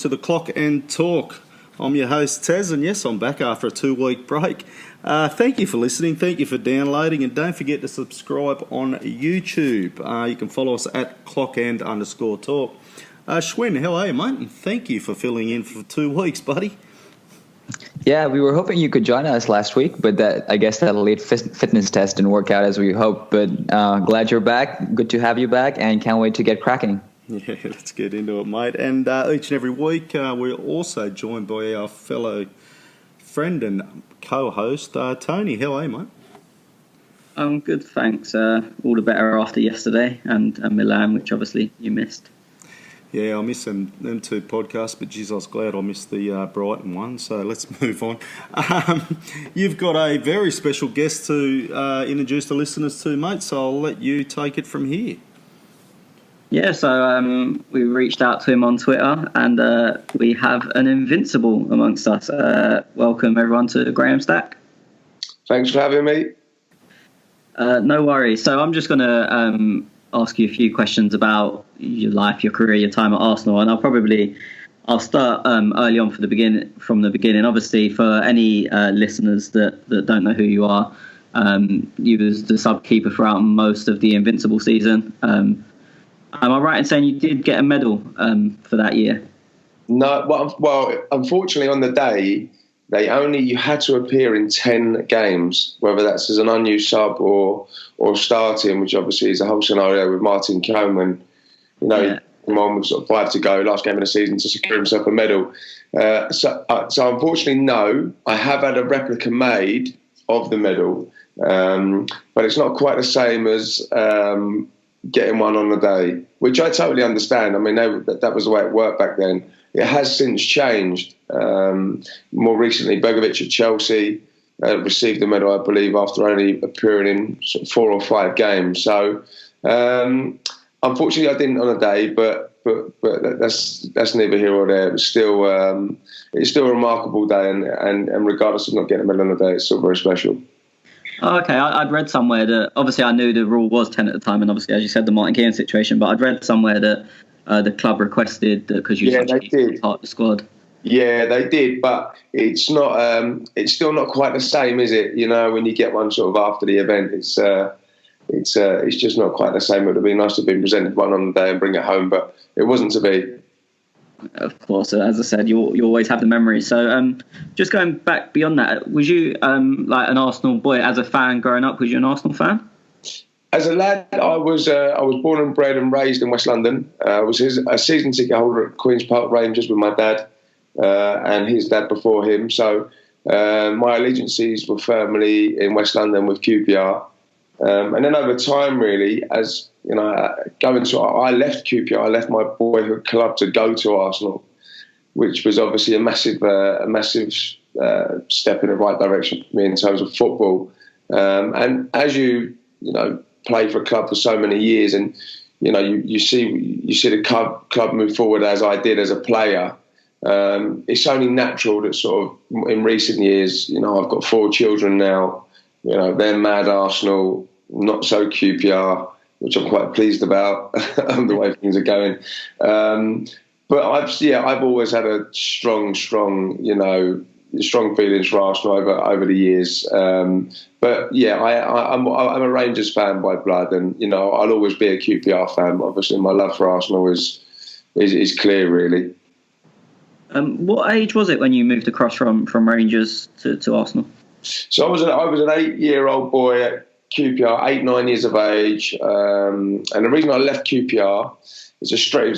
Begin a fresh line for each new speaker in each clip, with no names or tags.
to the Clock and Talk. I'm your host, Taz, and yes, I'm back after a 2-week break. Thank you for listening, thank you for downloading, and don't forget to subscribe on YouTube. You can follow us at clockand_talk. Schwinn, how are you, mate? And thank you for filling in for 2 weeks, buddy.
Yeah, we were hoping you could join us last week, but I guess that late fitness test didn't work out as we hoped. But glad you're back. Good to have you back, and can't wait to get cracking.
Yeah, let's get into it, mate. And each and every week, we're also joined by our fellow friend and co-host, Tony. How are you, mate?
I'm good, thanks. All the better after yesterday and Milan, which obviously you missed.
Yeah, I missed them two podcasts, but geez, I was glad I missed the Brighton one. So let's move on. You've got a very special guest to introduce the listeners to, mate, so I'll let you take it from here.
Yeah, so we reached out to him on Twitter, and we have an invincible amongst us. Welcome, everyone, to Graham Stack.
Thanks for having me.
No worries. So I'm just going to ask you a few questions about your life, your career, your time at Arsenal, and I'll start early on from the beginning. Obviously, for any listeners that don't know who you are, you was the sub-keeper throughout most of the Invincible season. Am I right in saying you did get a medal for that year?
No, well, unfortunately, on the day, you had to appear in 10 games, whether that's as an unused sub or starting, which obviously is a whole scenario with Martin Coleman. He came on with sort of 5 to go, last game of the season, to secure himself a medal. So unfortunately, no, I have had a replica made of the medal, but it's not quite the same as getting one on the day, which I totally understand. I mean, that was the way it worked back then. It has since changed. More recently, Begovic at Chelsea received the medal, I believe, after only appearing in sort of 4 or 5 games. So, unfortunately, I didn't on a day, but that's neither here or there. It's still a remarkable day, and regardless of not getting a medal on the day, it's still very special.
Oh, okay, I'd read somewhere that, obviously I knew the rule was 10 at the time, and obviously, as you said, the Martin Keown situation, but I'd read somewhere that the club requested that because you were part of the squad.
Yeah, they did, but it's not. It's still not quite the same, is it? You know, when you get one sort of after the event, it's just not quite the same. It would have been nice to have been presented one on the day and bring it home, but it wasn't to be.
Of course, as I said, you always have the memories. So, just going back beyond that, was you like an Arsenal boy as a fan growing up? Was you an Arsenal fan?
As a lad, I was born and bred and raised in West London. I was a season ticket holder at Queen's Park Rangers with my dad and his dad before him. So my allegiances were firmly in West London with QPR. And then over time, really, as you know, I left QPR. I left my boyhood club to go to Arsenal, which was obviously a massive step in the right direction for me in terms of football. And as you play for a club for so many years, and you see the club move forward as I did as a player. It's only natural that sort of in recent years, I've got 4 children now. They're mad Arsenal, not so QPR, which I'm quite pleased about the way things are going. But I've always had a strong feelings for Arsenal over the years. But yeah, I'm a Rangers fan by blood, and I'll always be a QPR fan. Obviously, my love for Arsenal is clear, really.
What age was it when you moved across from Rangers to Arsenal?
So I was an 8-year-old boy at QPR, 8-9 years of age, and the reason I left QPR is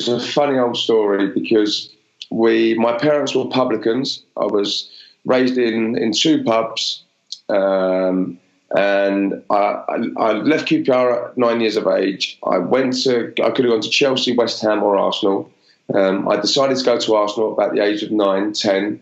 a funny old story, because my parents were publicans. I was raised in 2 pubs, and I left QPR at 9 years of age. I could have gone to Chelsea, West Ham, or Arsenal. I decided to go to Arsenal about the age of 9, 10,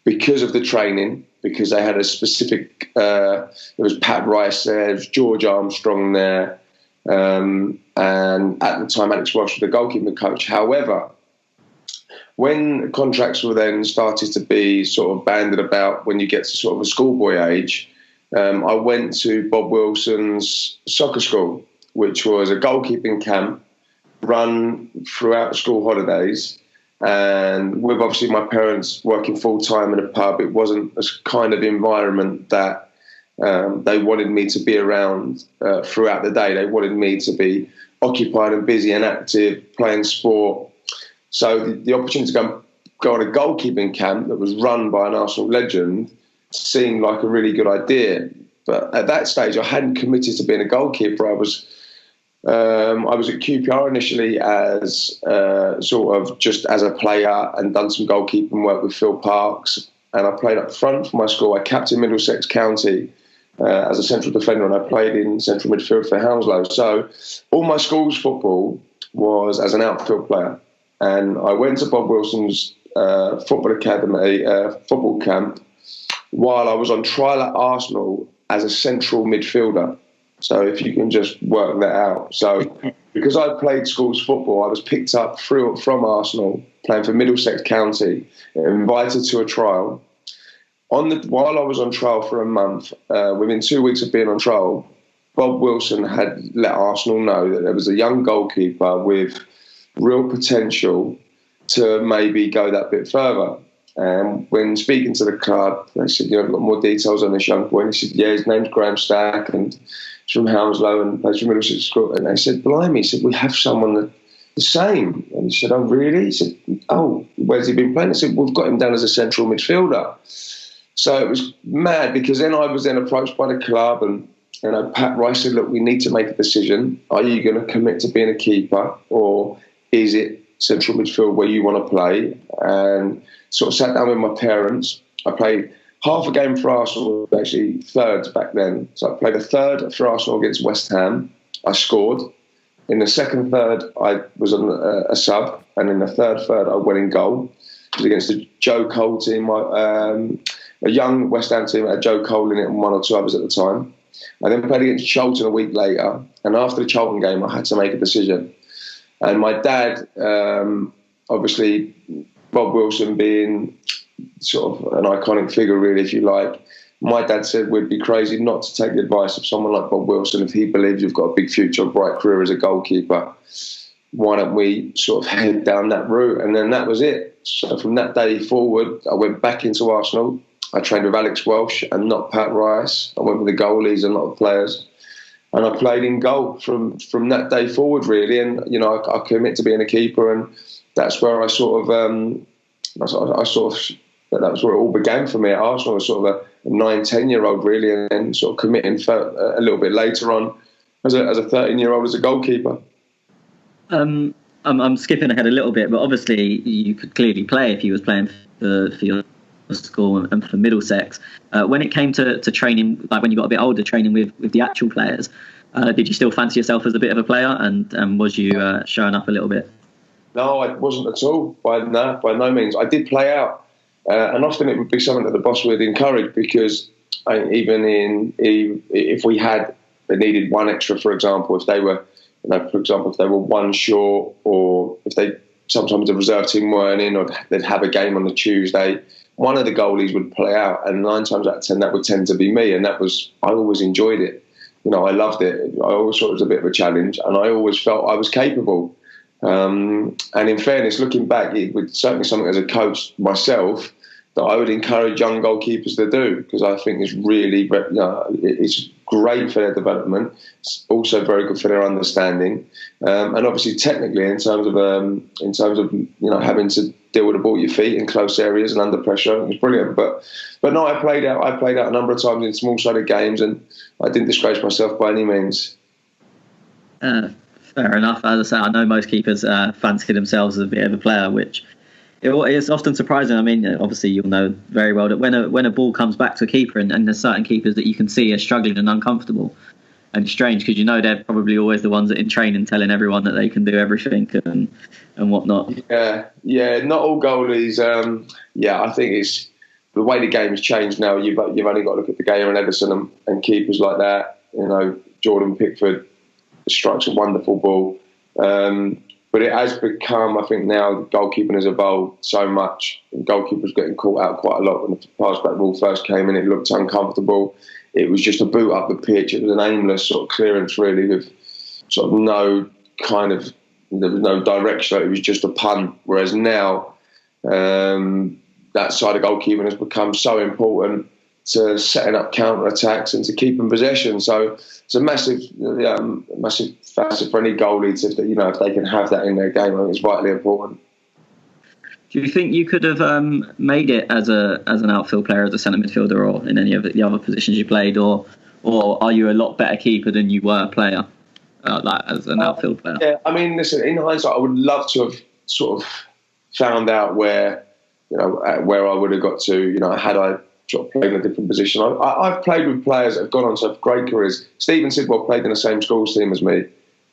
because of the training. Because they had a specific, there was Pat Rice there, there was George Armstrong there, and at the time Alex Welsh was the goalkeeping coach. However, when contracts were then started to be sort of banded about when you get to sort of a schoolboy age, I went to Bob Wilson's soccer school, which was a goalkeeping camp run throughout school holidays. And with obviously my parents working full time in a pub, it wasn't a kind of environment that they wanted me to be around throughout the day. They wanted me to be occupied and busy and active, playing sport. So the opportunity to go on a goalkeeping camp that was run by an Arsenal legend seemed like a really good idea. But at that stage, I hadn't committed to being a goalkeeper. I was at QPR initially as sort of just as a player and done some goalkeeping work with Phil Parks. And I played up front for my school. I captained Middlesex County as a central defender, and I played in central midfield for Hounslow. So all my school's football was as an outfield player. And I went to Bob Wilson's football academy, football camp, while I was on trial at Arsenal as a central midfielder. So if you can just work that out. So because I played schools football, I was picked up from Arsenal, playing for Middlesex County, invited to a trial. While I was on trial for a month, within 2 weeks of being on trial, Bob Wilson had let Arsenal know that there was a young goalkeeper with real potential to maybe go that bit further. And when speaking to the club, they said, I've got more details on this young boy. And he said, yeah, his name's Graham Stack and he's from Hounslow and plays for Middlesex School. And they said, blimey, he said, we have someone the same. And he said, oh, really? He said, oh, where's he been playing? I said, we've got him down as a central midfielder. So it was mad because then I was then approached by the club and Pat Rice said, look, we need to make a decision. Are you going to commit to being a keeper or is it central midfield where you want to play? And sort of sat down with my parents. I played half a game for Arsenal, actually thirds back then. So I played a third for Arsenal against West Ham. I scored. In the second third, I was on a sub. And in the third, I went in goal. It was against the Joe Cole team, a young West Ham team that had Joe Cole in it and one or two others at the time. I then played against Charlton a week later. And after the Charlton game, I had to make a decision. And my dad, obviously, Bob Wilson being sort of an iconic figure, really, if you like, my dad said we'd be crazy not to take the advice of someone like Bob Wilson if he believes you've got a big future, a bright career as a goalkeeper. Why don't we sort of head down that route? And then that was it. So from that day forward, I went back into Arsenal. I trained with Alex Welsh and not Pat Rice. I went with the goalies and a lot of players. And I played in goal from that day forward, really. And, I commit to being a keeper. And that's where I sort of, that was where it all began for me at Arsenal. I was sort of a 9-10-year-old, really, and then sort of committing for a little bit later on as a 13-year-old as a goalkeeper.
I'm skipping ahead a little bit, but obviously you could clearly play if you was playing for your school and for Middlesex. When it came to training, like when you got a bit older, training with the actual players, did you still fancy yourself as a bit of a player, and was you showing up a little bit?
No, I wasn't at all. By no means. I did play out, and often it would be something that the boss would encourage because if we had needed one extra, for example, if they were, if they were one short, or if sometimes the reserve team weren't in, or they'd have a game on the Tuesday, one of the goalies would play out, and 9 times out of 10 that would tend to be me, and I always enjoyed it. I loved it. I always thought it was a bit of a challenge, and I always felt I was capable. And in fairness, looking back, it was certainly something as a coach myself that I would encourage young goalkeepers to do, because I think it's really, it's great for their development. It's also very good for their understanding, and obviously technically in terms of having to deal with the ball at your feet in close areas and under pressure, it's brilliant. But no, I played out a number of times in small-sided games, and I didn't disgrace myself by any means.
Fair enough. As I say, I know most keepers fancy themselves as a bit of a player, which is often surprising. I mean, obviously you'll know very well that when a ball comes back to a keeper, and there's certain keepers that you can see are struggling and uncomfortable, and it's strange because they're probably always the ones that in training telling everyone that they can do everything and whatnot.
Yeah, not all goalies. I think it's the way the game has changed now. You've only got to look at the game and Edison and keepers like that. Jordan Pickford strikes a wonderful ball. But it has become, I think now, goalkeeping has evolved so much. Goalkeepers getting caught out quite a lot. When the pass-back rule first came in, it looked uncomfortable. It was just a boot up the pitch. It was an aimless sort of clearance, really, with sort of there was no direction. It was just a punt. Whereas now, that side of goalkeeping has become so important to setting up counter-attacks and to keeping possession. So it's a massive facet for any goalie to, if they can have that in their game. I think it's vitally important.
Do you think you could have made it as an outfield player, as a centre midfielder, or in any of the other positions you played, or are you a lot better keeper than you were a player, as an outfield player?
Yeah, I mean, listen, in hindsight, I would love to have sort of found out where I would have got to, had I sort of played in a different position. I've played with players that have gone on to have great careers. Stephen Sidwell played in the same schools team as me,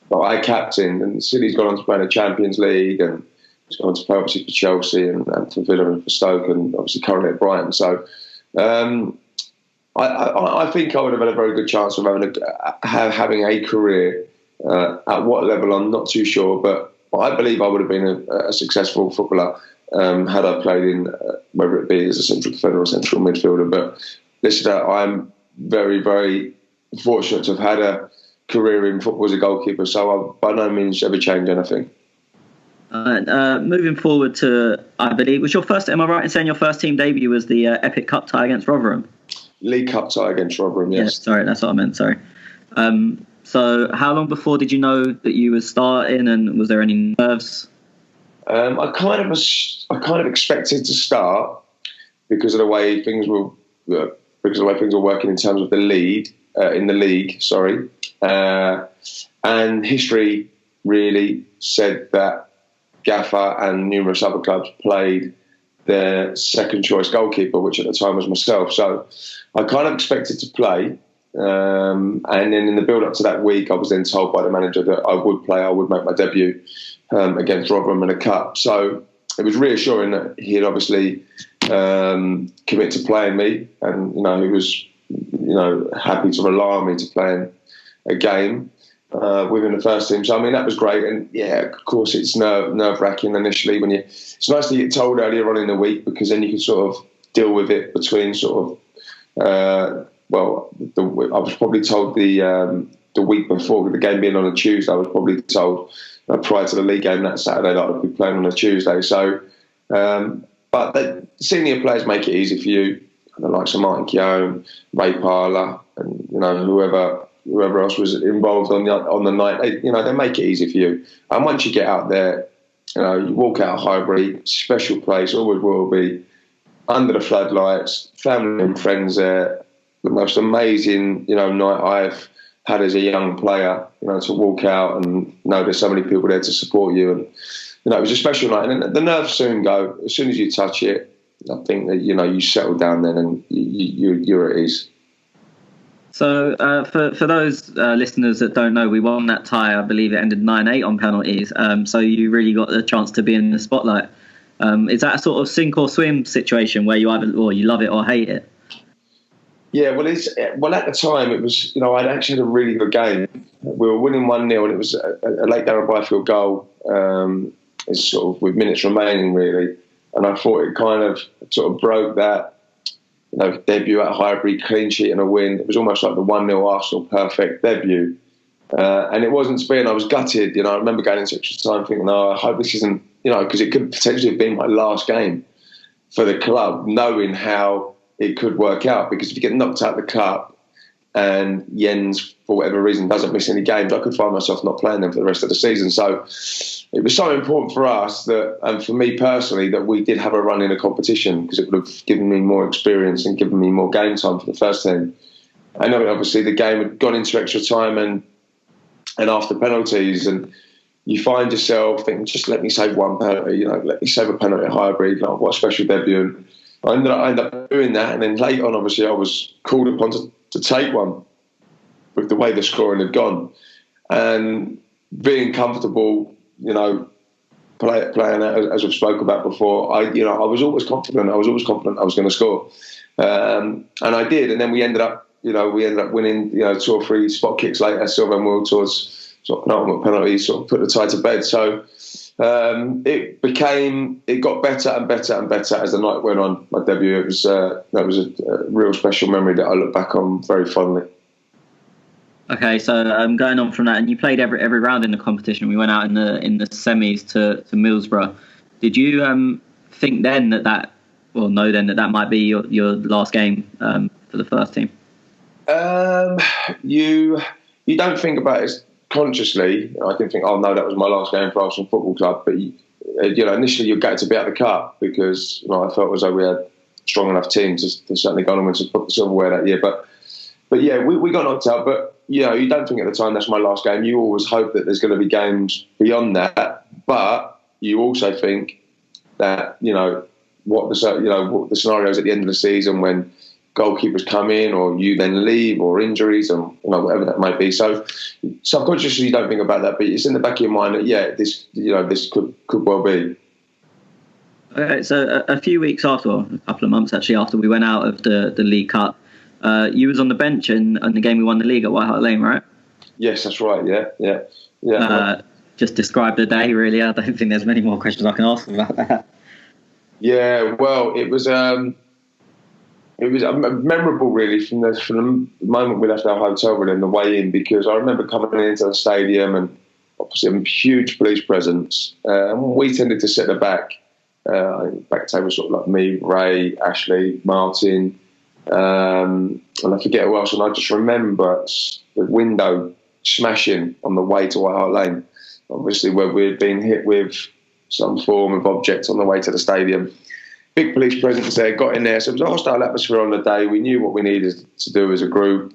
but I captained, and Siddy's gone on to play in the Champions League, and he's gone on to play obviously for Chelsea and for Villa and for Stoke, and obviously currently at Brighton. So I think I would have had a very good chance of having a career. At what level, I'm not too sure, but I believe I would have been a successful footballer had I played in, whether it be as a central defender or central midfielder. But listen, I'm very, very fortunate to have had a career in football as a goalkeeper, so I've by no means ever changed anything.
Moving forward to, I believe, am I right in saying your first team debut was the Epic Cup tie against Rotherham?
League Cup tie against Rotherham, yes.
Yeah, sorry, that's what I meant, sorry. So how long before did you know that you were starting, and was there any nerves?
I kind of expected to start because of the way things were working in terms of the lead in the league. And history really said that Gaffer and numerous other clubs played their second choice goalkeeper, which at the time was myself. So I kind of expected to play. And then in the build-up to that week, I was then told by the manager that I would play. I would make my debut against Rotherham in a cup. So it was reassuring that he had obviously committed to playing me, and he was happy to rely on me to play in a game within the first team. So I mean that was great, and yeah, of course it's nerve-wracking initially when it's nice to get told earlier on in the week, because then you can sort of deal with it between sort of. I was probably told the week before, with the game being on a Tuesday, I was probably told prior to the league game that Saturday that I'd be playing on a Tuesday. So, but the senior players make it easy for you, the likes of Martin Keown, Ray Parler, and whoever else was involved on the night. They make it easy for you. And once you get out there, you walk out of Highbury, special place, always will be, under the floodlights, family and friends there. The most amazing, night I've had as a young player, to walk out and know there's so many people there to support you. And, it was a special night. And the nerves soon go. As soon as you touch it, I think that, you settle down then and you're at ease.
So for those listeners that don't know, we won that tie. I believe it ended 9-8 on penalties. So you really got the chance to be in the spotlight. Is that a sort of sink or swim situation where you love it or hate it?
Yeah, well, at the time it was, I'd actually had a really good game. We were winning 1-0, and it was a late Darren Byfield goal. It's sort of with minutes remaining, really, and I thought it kind of sort of broke that, debut at Highbury, clean sheet and a win. It was almost like the 1-0 Arsenal perfect debut, and it wasn't to be. And I was gutted. I remember going into extra time thinking, "No, I hope this isn't," because it could potentially have been my last game for the club, knowing how it could work out, because if you get knocked out of the cup and Jens, for whatever reason, doesn't miss any games, I could find myself not playing them for the rest of the season. So it was so important for us that, and for me personally, that we did have a run in a competition, because it would have given me more experience and given me more game time for the first team. I know obviously the game had gone into extra time and after penalties, and you find yourself thinking, just let me save one penalty, let me save a penalty at Highbury, what a special debut. I ended up doing that, and then later on, obviously, I was called upon to take one with the way the scoring had gone, and being comfortable, playing as we've spoke about before. I was always confident. I was going to score, and I did. And then we ended up winning, 2 or 3 spot kicks later, silver and world tours, sort of penultimate penalties, sort of put the tie to bed. So. It got better and better and better as the night went on. My debut, that was a real special memory that I look back on very fondly.
Okay, so going on from that, and you played every round in the competition. We went out in the semis to Middlesbrough. Did you think then that might be your last game for the first team?
You don't think about it consciously. I didn't think, oh no, that was my last game for Arsenal Football Club. But initially you get to be at the cup because I felt as though we had a strong enough team to certainly go on and to put the silverware that year. But yeah, we got knocked out. But you don't think at the time that's my last game. You always hope that there's going to be games beyond that. But you also think that what the scenarios at the end of the season when goalkeepers come in or you then leave or injuries and whatever that might be. So subconsciously you don't think about that, but it's in the back of your mind that this could well be.
Okay, so a few weeks after, or a couple of months actually after we went out of the League Cup, you was on the bench in the game we won the league at White Hart Lane, right?
Yes, that's right. Yeah.
Just describe the day, really. I don't think there's many more questions I can ask about that.
Yeah, well, it was memorable, really, from the moment we left our hotel room and the way in, because I remember coming into the stadium and obviously a huge police presence. We tended to sit at the back. Back table sort of like me, Ray, Ashley, Martin, and I forget who else. And I just remember the window smashing on the way to White Hart Lane, obviously where we'd been hit with some form of object on the way to the stadium. Big police presence there, got in there. So it was a hostile atmosphere on the day. We knew what we needed to do as a group.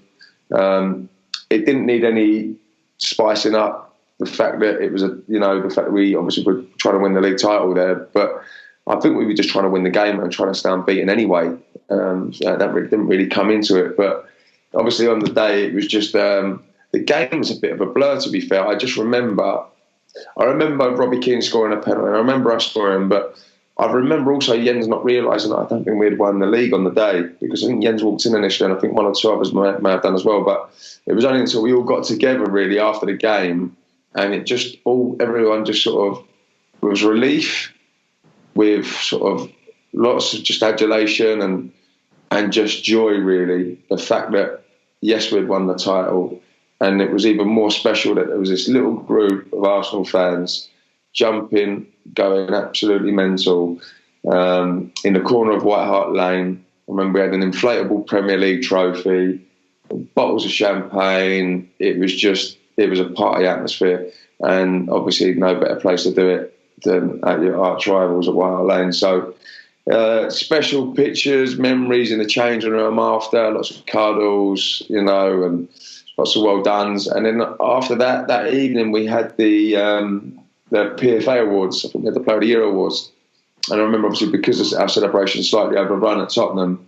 It didn't need any spicing up. The fact that it was the fact that we obviously were trying to win the league title there, but I think we were just trying to win the game and trying to stay unbeaten anyway. That really didn't really come into it. But obviously on the day, it was just the game was a bit of a blur. To be fair, I remember Robbie Keane scoring a penalty. I remember us scoring, but I remember also Jens not realising that I don't think we had won the league on the day, because I think Jens walked in initially and I think one or two others may have done as well. But it was only until we all got together really after the game, and everyone just sort of was relief with sort of lots of just adulation and just joy, really. The fact that, yes, we'd won the title, and it was even more special that there was this little group of Arsenal fans jumping, going absolutely mental in the corner of White Hart Lane. I remember we had an inflatable Premier League trophy, bottles of champagne. It was a party atmosphere, and obviously no better place to do it than at your arch rivals at White Hart Lane. So special pictures, memories in the changing room after, lots of cuddles, and lots of well dones. And then after that evening, we had the PFA Awards. I think we had the Player of the Year Awards. And I remember, obviously, because our celebration slightly overrun at Tottenham,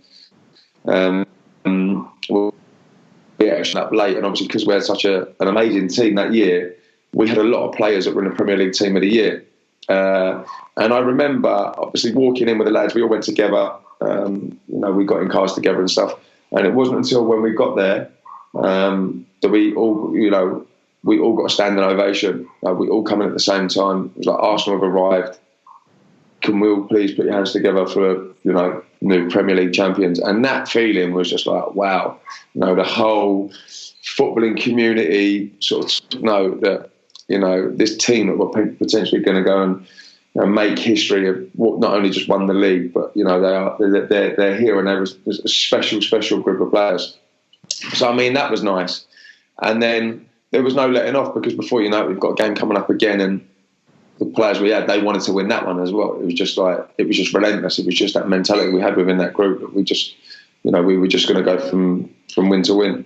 we actually up late. And obviously, because we had such an amazing team that year, we had a lot of players that were in the Premier League Team of the Year. And I remember, obviously, walking in with the lads. We all went together. We got in cars together and stuff. And it wasn't until when we got there that we all got a standing ovation. We all come in at the same time. It was like, Arsenal have arrived. Can we all please put your hands together for new Premier League champions? And that feeling was just like, wow. The whole footballing community sort of know that this team that we're potentially going to go and make history of what not only just won the league, but they're here, and they're a special group of players. So I mean, that was nice. And then there was no letting off, because before you know it, we've got a game coming up again, and the players we had, they wanted to win that one as well. It was just relentless. It was just that mentality we had within that group that we just, we were just going to go from win to win.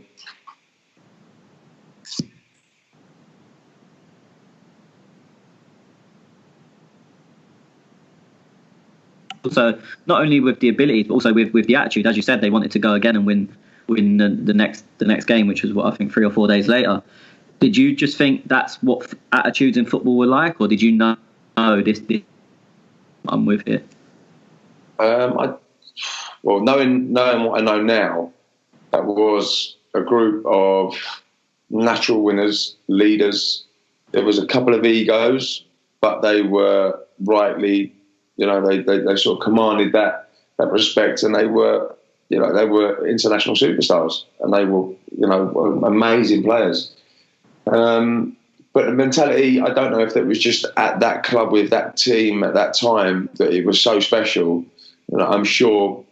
Also, not only with the abilities, but also with the attitude. As you said, they wanted to go again and win the next game, which was what I think 3 or 4 days later. Did you just think that's what attitudes in football were like, or did you know this I'm with here?
Knowing what I know now, that was a group of natural winners, leaders. There was a couple of egos, but they were rightly, they sort of commanded that respect, and they were international superstars, and they were, amazing players. But the mentality, I don't know if it was just at that club with that team at that time that it was so special. You know, I'm sure,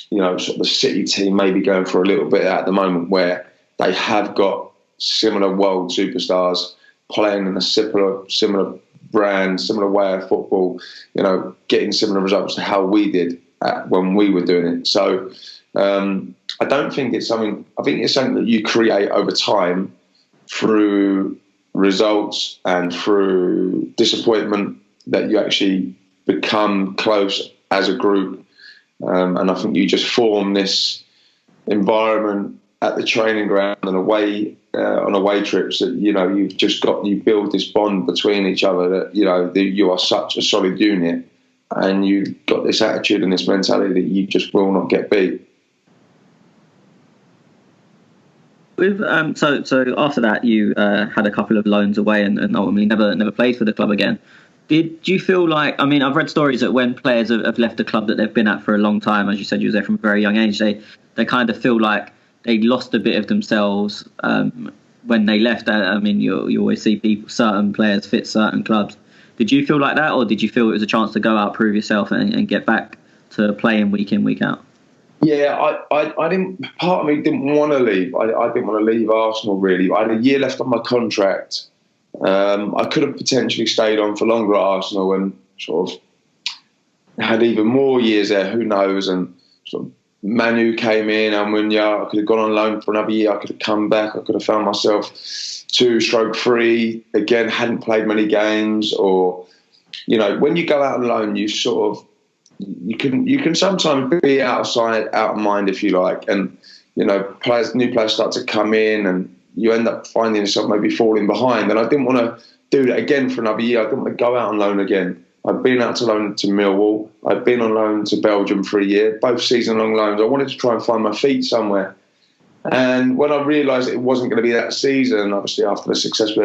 you know, sort of the City team may be going for a little bit at the moment where they have got similar world superstars playing in a similar brand, similar way of football, you know, getting similar results to how we did when we were doing it. So I don't think it's something, I think it's something that you create over time through results and through disappointment, that you actually become close as a group. And I think you just form this environment at the training ground and away on away trips that, you know, you build this bond between each other that, you know, you are such a solid unit, and you've got this attitude and this mentality that you just will not get beat.
With so after that, you had a couple of loans away and ultimately never played for the club again. Did you feel like, I mean, I've read stories that when players have left a club that they've been at for a long time, as you said, you were there from a very young age, they kind of feel like they lost a bit of themselves when they left. I mean, you always see certain players fit certain clubs. Did you feel like that, or did you feel it was a chance to go out, prove yourself, and get back to playing week in, week out?
Yeah, I didn't. Part of me didn't want to leave. I didn't want to leave Arsenal, really. I had a year left on my contract. I could have potentially stayed on for longer at Arsenal and sort of had even more years there. Who knows? And sort of Manu came in, and when I could have gone on loan for another year. I could have come back. I could have found myself 2/3 again. Hadn't played many games, or, you know, when you go out on loan, you sort of you can sometimes be out of sight, out of mind, if you like, and, you know, new players start to come in, and you end up finding yourself maybe falling behind. And I didn't want to do that again for another year. I didn't want to go out on loan again. I'd been out to loan to Millwall. I'd been on loan to Belgium for a year, both season-long loans. I wanted to try and find my feet somewhere. And when I realised it wasn't going to be that season, obviously after the success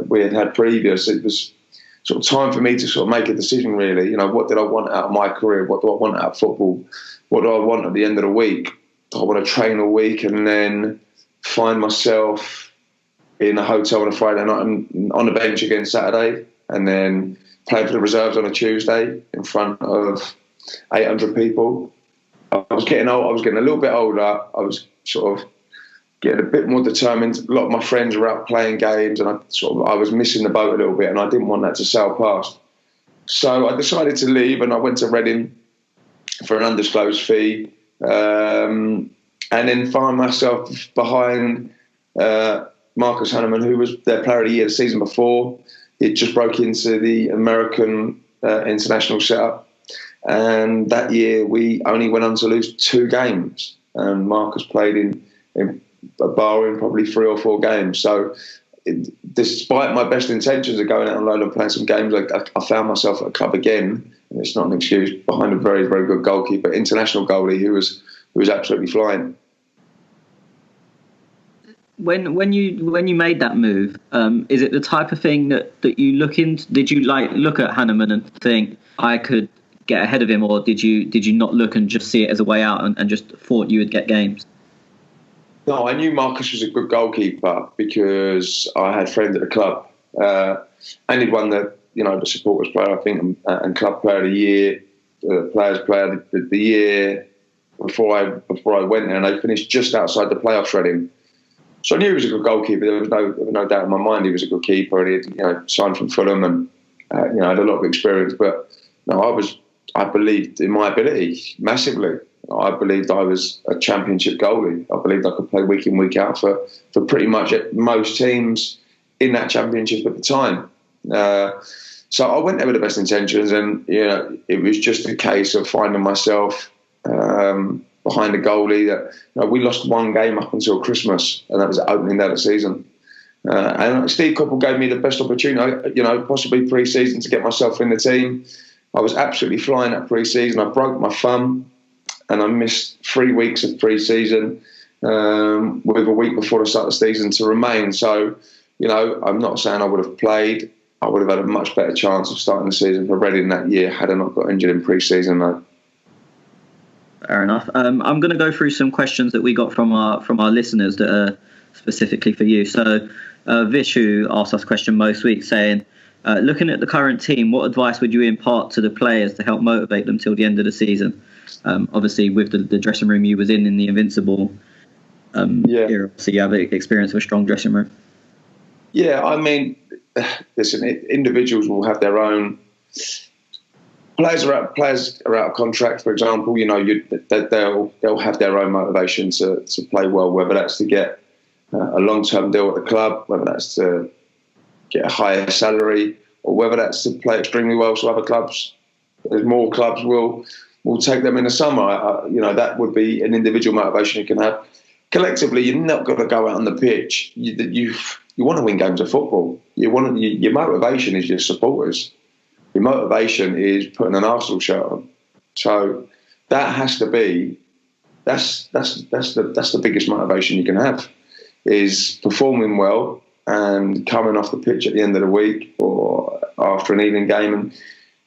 we had previous, it was sort of time for me to sort of make a decision, really. You know, what did I want out of my career? What do I want out of football? What do I want at the end of the week? Do I want to train all week and then find myself in a hotel on a Friday night and on the bench again Saturday, and then play for the reserves on a Tuesday in front of 800 people? I was getting old. I was getting a little bit older. I was sort of getting a bit more determined. A lot of my friends were out playing games, and I was missing the boat a little bit, and I didn't want that to sail past. So I decided to leave, and I went to Reading for an undisclosed fee, and then found myself behind Marcus Hahnemann, who was their player of the year the season before. It just broke into the American international setup, and that year we only went on to lose 2 games, and Marcus played in barring probably 3 or 4 games. So despite my best intentions of going out on loan and playing some games, I found myself at a club again, and it's not an excuse, behind a very, very good goalkeeper, international goalie who was absolutely flying.
When you made that move, is it the type of thing that you look into? Did you look at Hahnemann and think I could get ahead of him, or did you not look and just see it as a way out and just thought you would get games?
No, I knew Marcus was a good goalkeeper because I had friends at the club, and he'd won the supporters player, I think, and club player of the year, players player of the year before I went there, and they finished just outside the playoffs, Reading. So I knew he was a good goalkeeper. There was no doubt in my mind he was a good keeper, and he'd signed from Fulham and had a lot of experience. But no, I believed in my ability massively. I believed I was a championship goalie. I believed I could play week in, week out for pretty much most teams in that championship at the time. So I went there with the best intentions, and it was just a case of finding myself behind a goalie that we lost 1 game up until Christmas, and that was the opening day of the season. And Steve Coppell gave me the best opportunity, possibly pre-season, to get myself in the team. I was absolutely flying at pre-season. I broke my thumb, and I missed 3 weeks of pre-season with a week before the start of the season to remain. So, I'm not saying I would have played. I would have had a much better chance of starting the season for Reading that year had I not got injured in pre-season, though.
Fair enough. I'm going to go through some questions that we got from our listeners that are specifically for you. So Vishu asked us a question most weeks saying, looking at the current team, what advice would you impart to the players to help motivate them till the end of the season? Obviously, with the dressing room you was in the Invincible era, so you have experience of a strong dressing room.
Yeah, I mean, listen, individuals will have their own. Players are out of contract, for example. They'll have their own motivation to play well, whether that's to get a long-term deal at the club, whether that's to get a higher salary, or whether that's to play extremely well so other clubs. There's more clubs will take them in the summer. That would be an individual motivation you can have. Collectively, you're not going to go out on the pitch. You want to win games of football. Your motivation is your supporters. Your motivation is putting an Arsenal shirt on. So that has to be that's the biggest motivation you can have, is performing well and coming off the pitch at the end of the week or after an evening game and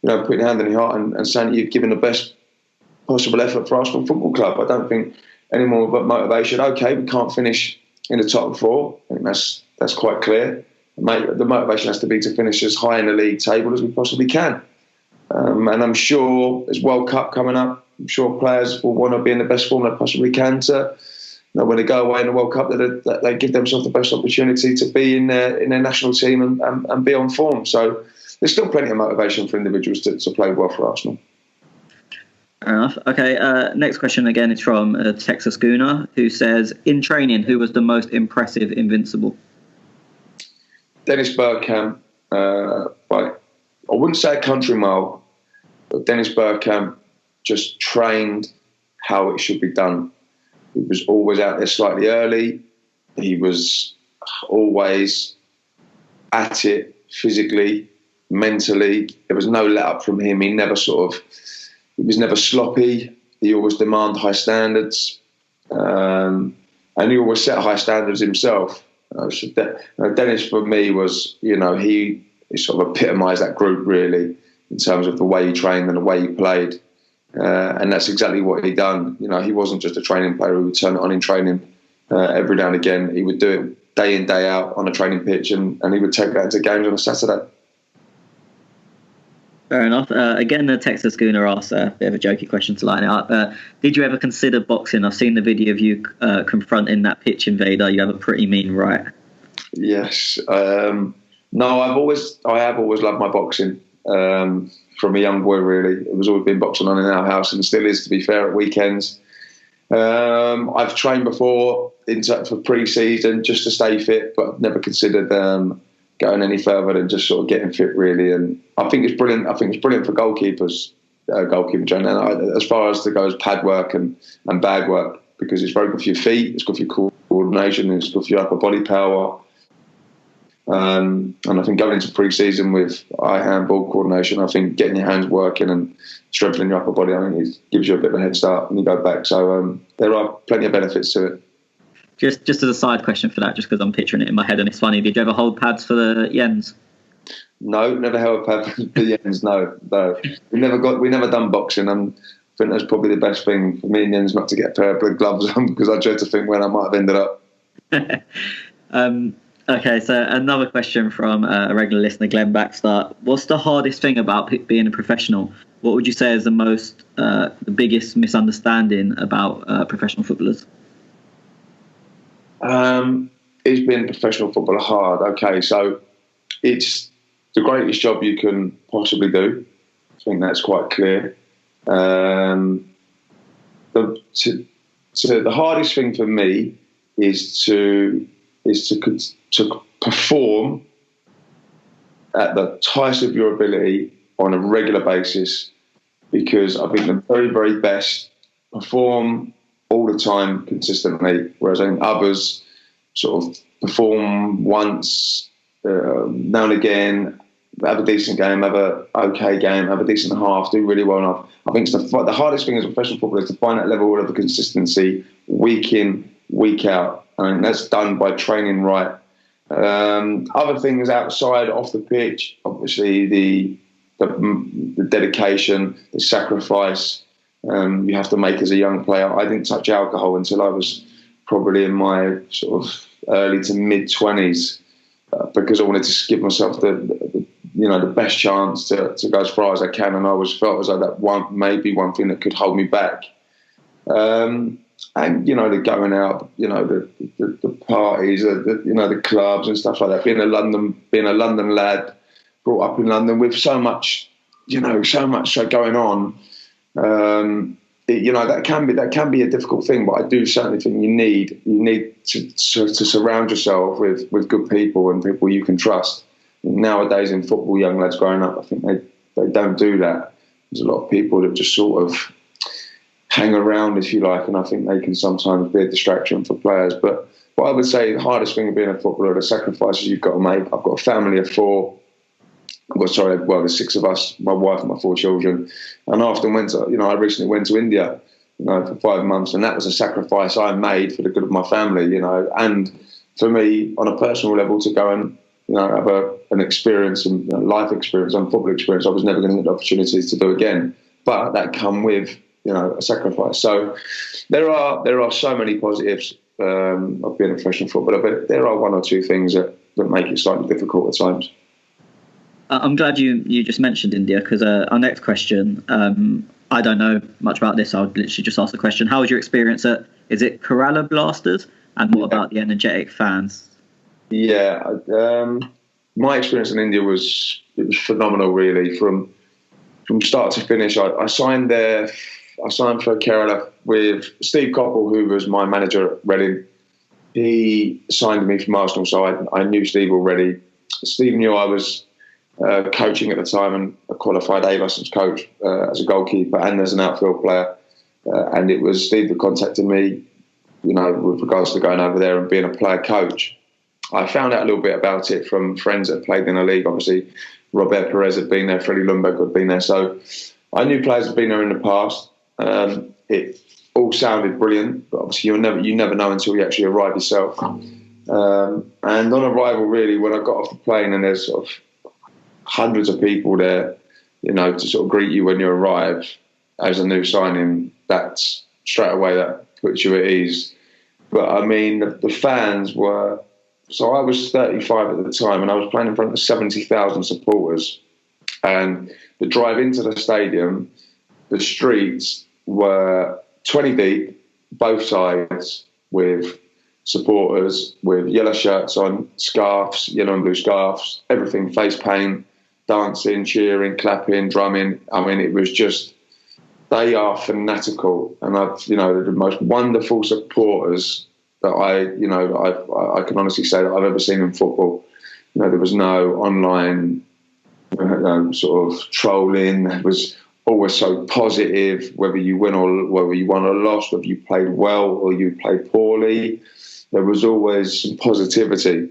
putting your hand in your heart and saying that you've given the best possible effort for Arsenal Football Club. I don't think any more about motivation. Okay, we can't finish in the top four. I think that's quite clear. The motivation has to be to finish as high in the league table as we possibly can. And I'm sure there's World Cup coming up. I'm sure players will want to be in the best form they possibly can to, when they go away in the World Cup, that they give themselves the best opportunity to be in their national team and be on form. So there's still plenty of motivation for individuals to play well for Arsenal.
Fair enough. Okay, next question again is from Texas Gooner, who says, in training, who was the most impressive Invincible?
Dennis Bergkamp, I wouldn't say a country mile, but Dennis Bergkamp just trained how it should be done. He was always out there slightly early. He was always at it physically, mentally. There was no let up from him. He was never sloppy. He always demanded high standards. And he always set high standards himself. Dennis, for me, was, he sort of epitomised that group, really, in terms of the way he trained and the way he played. And that's exactly what he done. He wasn't just a training player who would turn it on in training every now and again. He would do it day in, day out on a training pitch, and he would take that into games on a Saturday.
Fair enough. Again, the Texas Schooner asked a bit of a jokey question to lighten it up. Did you ever consider boxing? I've seen the video of you confronting that pitch invader. You have a pretty mean right.
Yes. No, I have always loved my boxing. From a young boy, really. It was always been boxing on in our house, and still is, to be fair, at weekends. I've trained before for pre-season just to stay fit, but I've never considered going any further than just sort of getting fit, really. And I think it's brilliant. I think it's brilliant for goalkeepers, goalkeeper training. As far as to go as pad work and bag work, because it's very good for your feet, it's good for your coordination, it's good for your upper body power. And I think going into pre-season with eye-hand ball coordination, I think getting your hands working and strengthening your upper body, I think it gives you a bit of a head start when you go back. So there are plenty of benefits to it.
Just as a side question for that, just because I'm picturing it in my head and it's funny, did you ever hold pads for the Yens?
No, never held pads for the Yens. No. We never done boxing. I think that's probably the best thing for me and Jens not to get a pair of gloves on, because I dread to think where I might have ended up.
Okay, so another question from a regular listener, Glenn Backstart. What's the hardest thing about being a professional? What would you say is the biggest misunderstanding about professional footballers?
Is being a professional footballer hard? Okay, so it's the greatest job you can possibly do. I think that's quite clear. The hardest thing for me is to perform at the height of your ability on a regular basis, because I think the very, very best perform all the time consistently, whereas I think others sort of perform once, now and again, have a decent game, have a okay game, have a decent half, do really well enough. I think the hardest thing as a professional footballer is to find that level of consistency week in, week out. I mean, that's done by training right. Other things outside, off the pitch, obviously the dedication, the sacrifice you have to make as a young player. I didn't touch alcohol until I was probably in my sort of early to mid-20s because I wanted to give myself the best chance to go as far as I can, and I always felt as though that maybe one thing that could hold me back. And the going out, the parties, the clubs and stuff like that. Being a London lad, brought up in London with so much going on. That can be a difficult thing, but I do certainly think you need to surround yourself with good people and people you can trust. Nowadays in football, young lads growing up, I think they don't do that. There's a lot of people that just sort of hang around, if you like, and I think they can sometimes be a distraction for players. But what I would say, the hardest thing of being a footballer, the sacrifices you've got to make. I've got a family of four. There's six of us, my wife and my four children. And I often I recently went to India, for 5 months, and that was a sacrifice I made for the good of my family, and for me, on a personal level, to go and, have an experience and life experience and football experience I was never going to get the opportunities to do again. But that come with, a sacrifice. So there are so many positives of being a professional footballer, but there are one or two things that make it slightly difficult at times.
I'm glad you just mentioned India, because our next question, I don't know much about this. I would literally just ask the question: how was your experience is it Kerala Blasters, and what about the energetic fans?
Yeah, my experience in India was phenomenal, really. From start to finish, I signed for Kerala with Steve Coppell, who was my manager at Reading. He signed me from Arsenal, so I knew Steve already. Steve knew I was coaching at the time and a qualified A-licence coach as a goalkeeper and as an outfield player. And it was Steve that contacted me, with regards to going over there and being a player coach. I found out a little bit about it from friends that played in the league. Obviously, Robert Perez had been there, Freddie Lundberg had been there. So I knew players had been there in the past. It all sounded brilliant, but obviously you never know until you actually arrive yourself. And on arrival, really, when I got off the plane and there's sort of hundreds of people there, to sort of greet you when you arrive as a new signing, that's straight away that puts you at ease. But I mean, the fans were. So I was 35 at the time, and I was playing in front of 70,000 supporters. And the drive into the stadium, the streets were 20 deep, both sides, with supporters with yellow shirts on, scarves, yellow and blue scarves, everything, face paint, dancing, cheering, clapping, drumming. I mean, it was just, they are fanatical, and they're the most wonderful supporters that I can honestly say that I've ever seen in football. There was no online sort of trolling. It was always so positive, whether you won or lost, whether you played well or you played poorly. There was always some positivity,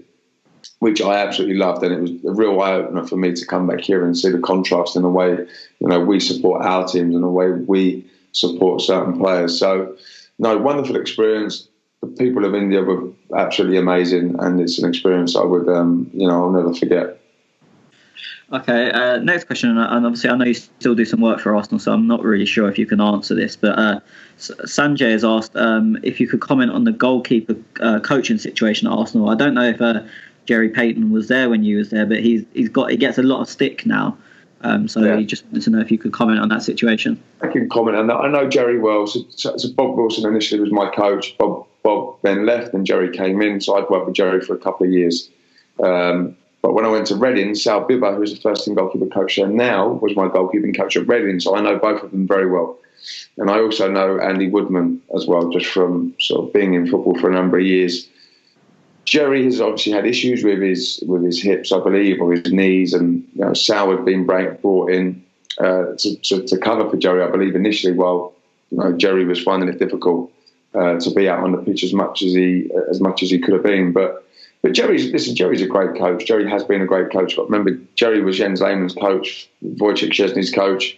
which I absolutely loved, and it was a real eye-opener for me to come back here and see the contrast in the way we support our teams and the way we support certain players. So, no, wonderful experience. The people of India were absolutely amazing, and it's an experience I would, I'll never forget.
Okay, next question, and obviously I know you still do some work for Arsenal, so I'm not really sure if you can answer this, but Sanjay has asked if you could comment on the goalkeeper coaching situation at Arsenal. I don't know if Jerry Payton was there when you was there, but he gets a lot of stick now. He just wanted to know if you could comment on that situation.
I can comment on that. I know Jerry well. So Bob Wilson initially was my coach. Bob then left and Jerry came in, so I'd worked with Jerry for a couple of years. But when I went to Reading, Sal Bibba, who's the first team goalkeeper coach there now, was my goalkeeping coach at Reading, so I know both of them very well. And I also know Andy Woodman as well, just from sort of being in football for a number of years. Jerry has obviously had issues with his hips, I believe, or his knees, and Sal had been brought in to cover for Jerry, I believe, initially, while Jerry was finding it difficult to be out on the pitch as much as he could have been. But Jerry's a great coach. Jerry has been a great coach. But remember, Jerry was Jens Lehmann's coach, Wojciech Szczesny's coach,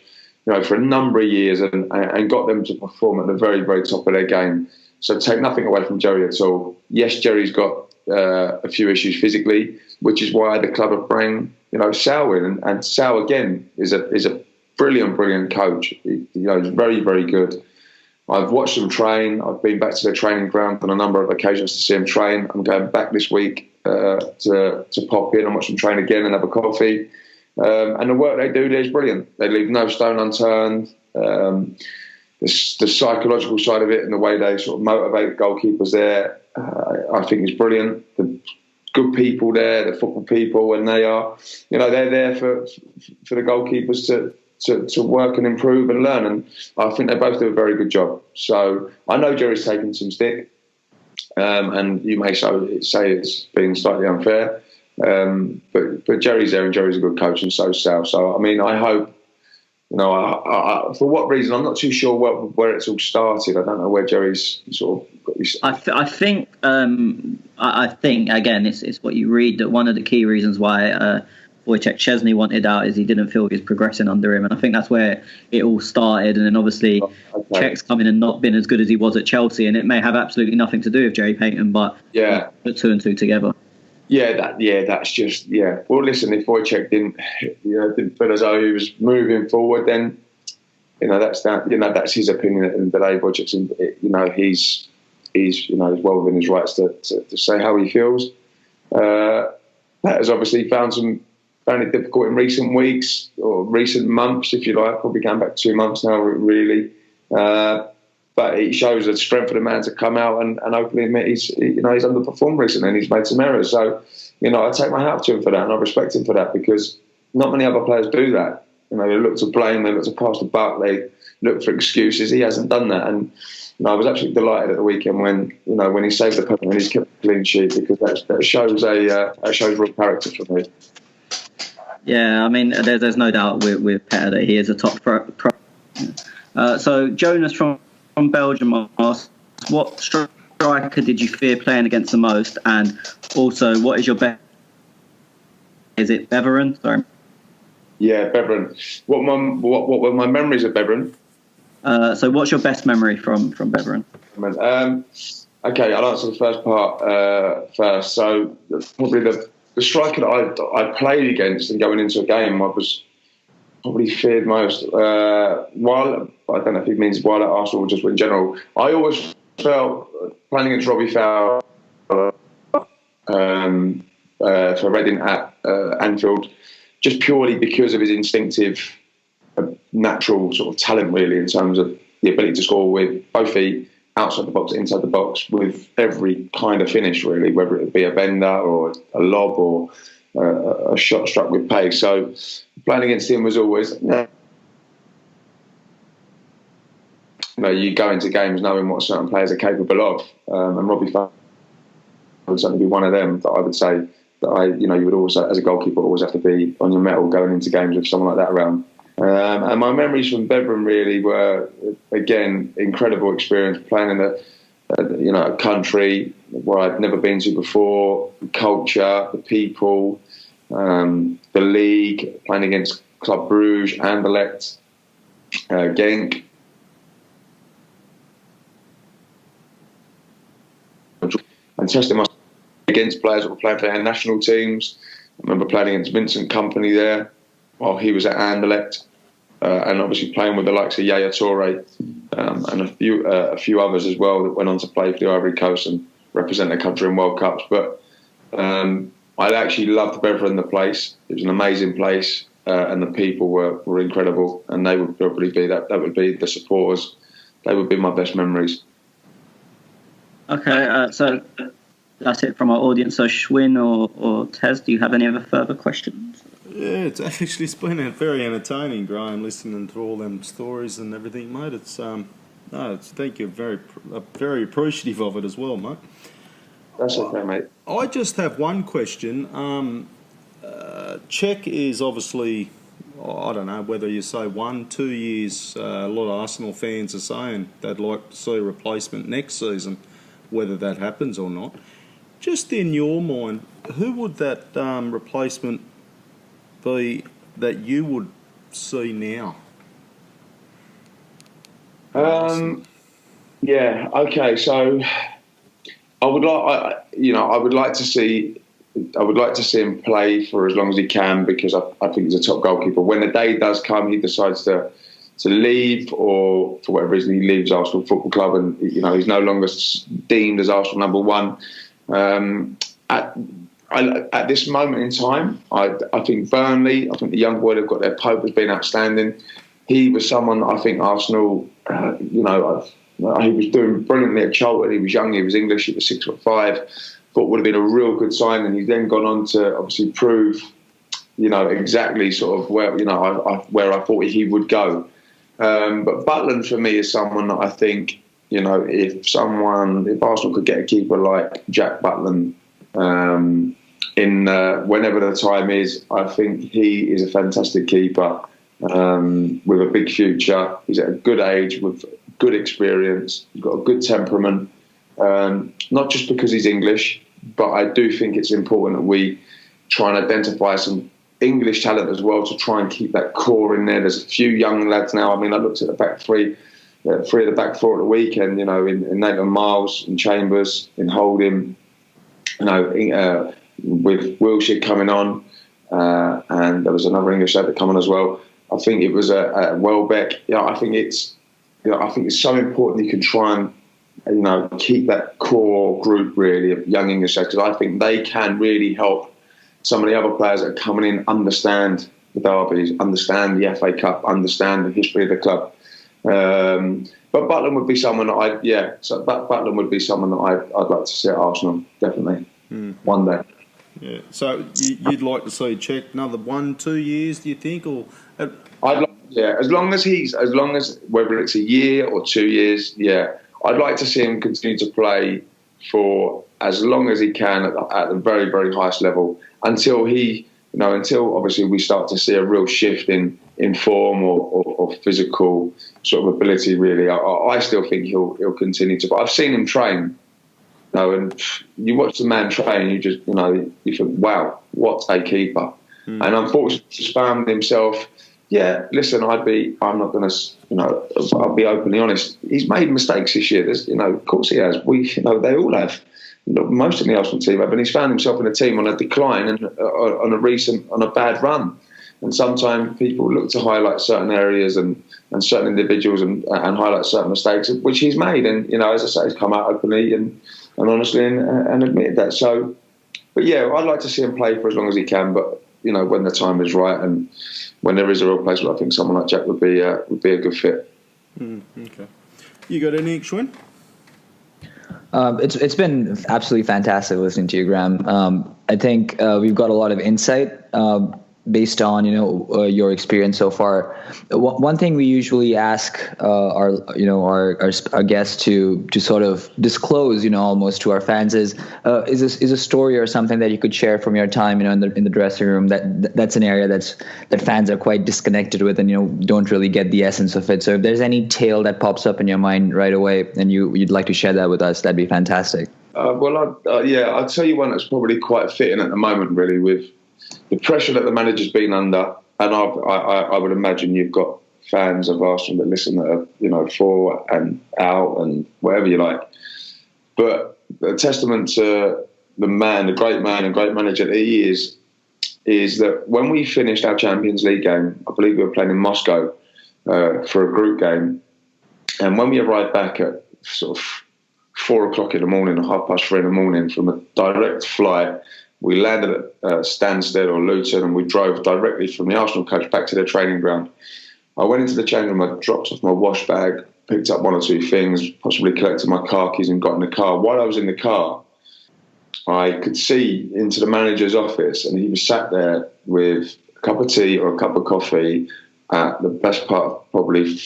for a number of years, and got them to perform at the very, very top of their game. So take nothing away from Jerry at all. Yes, Jerry's got a few issues physically, which is why the club have brought Sal in, and Sal again is a brilliant coach. He's very, very good. I've watched them train. I've been back to their training ground on a number of occasions to see them train. I'm going back this week to pop in and watch them train again and have a coffee. And the work they do there is brilliant. They leave no stone unturned. The psychological side of it and the way they sort of motivate goalkeepers there, I think is brilliant. The good people there, the football people, and they are, they're there for the goalkeepers to work and improve and learn. And I think they both do a very good job. So I know Jerry's taken some stick, and you may say it's been slightly unfair, but Jerry's there and Jerry's a good coach, and so's Sal. So I mean, I hope. I, for what reason? I'm not too sure where it's all started. I don't know where Jerry's sort of got his... I think again, it's what you read, that one of the key reasons why Wojciech Szczesny wanted out is he didn't feel he was progressing under him, and I think that's where it all started. And then obviously Czech's come in and not been as good as he was at Chelsea, and it may have absolutely nothing to do with Jerry Payton, but put two and two together. That's just. Well, listen, if Wojciech didn't feel as though he was moving forward, then that's his opinion. At the end of the day, Wojciech's, he's well within his rights to say how he feels. Pat has obviously found it difficult in recent weeks or recent months, if you like. Probably going back 2 months now, really. But it shows the strength of the man to come out and openly admit he's underperformed recently and he's made some errors. So, I take my hat to him for that, and I respect him for that, because not many other players do that. They look to blame, they look to pass the buck, they look for excuses. He hasn't done that, and I was absolutely delighted at the weekend when he saved the penalty and he's kept a clean sheet, because that shows real character for me.
Yeah, I mean, there's no doubt with Petter that he is a top pro. So Jonas from Belgium asks, what striker did you fear playing against the most, and also what is your best? Is it Beveren? Sorry. Yeah,
Beveren. What were my memories of Beveren?
So what's your best memory from Beveren?
Okay, I'll answer the first part first. So probably the striker that I played against and going into a game, I was probably feared most. While I don't know if it means while at Arsenal or just in general, I always felt playing against Robbie Fowler for Reading at Anfield, just purely because of his instinctive, natural sort of talent, really, in terms of the ability to score with both feet, outside the box, inside the box, with every kind of finish, really, whether it be a bender or a lob or a shot struck with pace. So playing against him was always, you go into games knowing what certain players are capable of, and Robbie Fowler would certainly be one of them that I would say that you would always, as a goalkeeper, always have to be on your mettle going into games with someone like that around. And my memories from Beveren really were, again, incredible experience playing in a country where I'd never been to before, the culture, the people, the league, playing against Club Brugge, Anderlecht, Genk. And testing myself against players that were playing for our national teams. I remember playing against Vincent Kompany there while he was at Anderlecht, and obviously playing with the likes of Yaya Toure and a few others as well that went on to play for the Ivory Coast and represent their country in World Cups. But I actually loved Beveren, the place. It was an amazing place, and the people were incredible, and they would probably be that would be the supporters. They would be my best memories.
Okay, so that's it from our audience. So Schwinn or Tez, do you have any other further questions?
Yeah, it's been very entertaining, Graham, listening to all them stories and everything, mate. Thank you, very appreciative of it as well, mate.
That's okay, mate.
I just have one question. Czech is obviously, I don't know whether you say 1-2 years. A lot of Arsenal fans are saying they'd like to see a replacement next season, whether that happens or not. Just in your mind, who would that replacement be that you would see now?
Yeah. Okay. So I would like to see him play for as long as he can, because I think he's a top goalkeeper. When the day does come, he decides to to leave, or for whatever reason he leaves Arsenal Football Club, and he's no longer deemed as Arsenal number one. At this moment in time, I think Burnley, I think the young boy they've got there, Pope, has been outstanding. He was someone that I think Arsenal, he was doing brilliantly at Charlton. He was young, he was English, he was 6'5", thought would have been a real good sign, and he's then gone on to obviously prove, exactly sort of where I thought he would go. But Butland for me is someone that I think, if Arsenal could get a keeper like Jack Butland in whenever the time is, I think he is a fantastic keeper with a big future. He's at a good age with good experience. He's got a good temperament. Not just because he's English, but I do think it's important that we try and identify some English talent as well to try and keep that core in there. There's a few young lads now. I mean, I looked at the back three of the back four at the weekend, in Nathan Miles, in Chambers, in Holding, with Wilshere coming on, and there was another English lad that come on as well. I think it was a Welbeck. I think it's so important you can try and keep that core group really of young English lads, because I think they can really help some of the other players that are coming in understand the derbies, understand the FA Cup, understand the history of the club. But Butland would be someone that Butland would be someone that I'd like to see at Arsenal, definitely, one day.
Yeah. So you'd like to see Cech another 1-2 years, do you think, or?
As long as whether it's a year or 2 years, I'd like to see him continue to play for as long as he can at the very, very highest level until until obviously we start to see a real shift in form or physical sort of ability. Really, I still think he'll continue to. But I've seen him train. And you watch the man train, you just you think, wow, what a keeper. And unfortunately, he's found himself. Yeah, listen, I'm not going to, I'll be openly honest. He's made mistakes this year. Of course he has. They all have. Most of the Arsenal team have, and he's found himself in a team on a decline and on a bad run. And sometimes people look to highlight certain areas and certain individuals and highlight certain mistakes, which he's made. And as I say, he's come out openly and honestly and admitted that. So, but I'd like to see him play for as long as he can. But when the time is right and when there is a real place, I think someone like Jack would be a good fit.
Okay. You got any, Schwinn?
It's been absolutely fantastic listening to you, Graham. I think we've got a lot of insight based on your experience so far. One thing we usually ask our guests to sort of disclose almost to our fans is a story or something that you could share from your time in the dressing room that's an area that fans are quite disconnected with and don't really get the essence of it. So if there's any tale that pops up in your mind right away and you'd like to share that with us, that'd be fantastic.
I'll tell you one that's probably quite fitting at the moment, really, with the pressure that the manager's been under, and I would imagine you've got fans of Arsenal that listen that are for and out and whatever you like. But a testament to the great man and great manager that he is that when we finished our Champions League game, I believe we were playing in Moscow for a group game, and when we arrived back at sort of 4 o'clock in the morning or 3:30 in the morning from a direct flight, we landed at Stansted or Luton, and we drove directly from the Arsenal coach back to the training ground. I went into the change room, I dropped off my wash bag, picked up 1 or 2 things, possibly collected my car keys and got in the car. While I was in the car, I could see into the manager's office, and he was sat there with a cup of tea or a cup of coffee at the best part of probably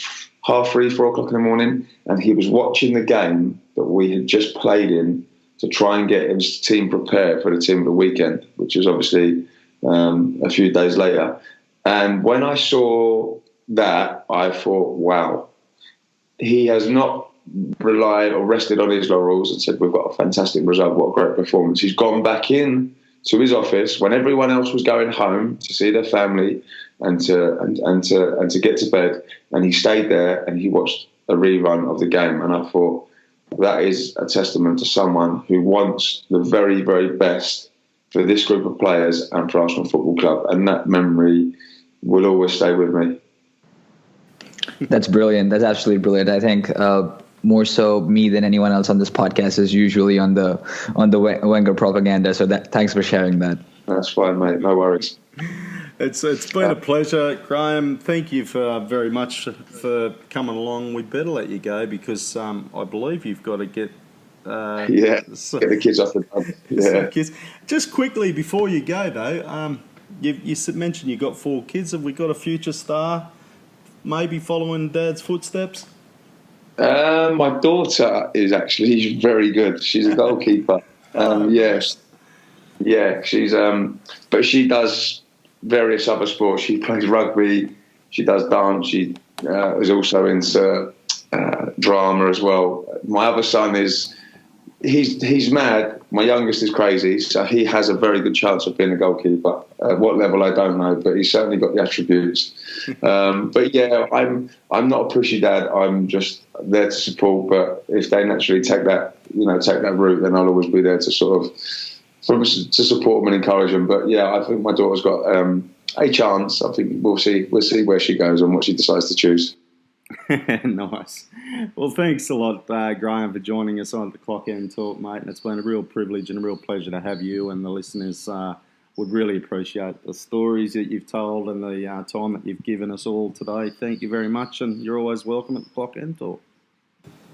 3:30, 4 o'clock in the morning, and he was watching the game that we had just played in to try and get his team prepared for the team of the weekend, which was obviously a few days later. And when I saw that, I thought, wow, he has not relied or rested on his laurels and said, we've got a fantastic result, what a great performance. He's gone back in to his office when everyone else was going home to see their family and to get to bed, and he stayed there and he watched a rerun of the game. And I thought, that is a testament to someone who wants the very, very best for this group of players and for Arsenal Football Club, and that memory will always stay with me.
That's brilliant. That's absolutely brilliant. I think more so me than anyone else on this podcast is usually on the Wenger propaganda. So thanks for sharing that.
That's fine, mate. No worries.
It's been a pleasure, Graham. Thank you very much for coming along. We better let you go because I believe you've got to get
get the kids off the pub. Yeah.
Kids. Just quickly before you go though, you mentioned you got 4 kids. Have we got a future star maybe following Dad's footsteps?
My daughter is actually very good. She's a goalkeeper. Yes. Yeah, she's but she does various other sports. She plays rugby, she does dance, she is also into drama as well. My other son he's mad. My youngest is crazy, so he has a very good chance of being a goalkeeper. At what level I don't know, but he's certainly got the attributes. But yeah, I'm not a pushy dad. I'm just there to support. But if they naturally take that route, then I'll always be there to support them and encourage them. But yeah, I think my daughter's got a chance. I think we'll see where she goes and what she decides to choose.
Nice. Well, thanks a lot, Graham, for joining us on the Clock End Talk, mate. And it's been a real privilege and a real pleasure to have you, and the listeners would really appreciate the stories that you've told and the time that you've given us all today. Thank you very much, and you're always welcome at the Clock End Talk.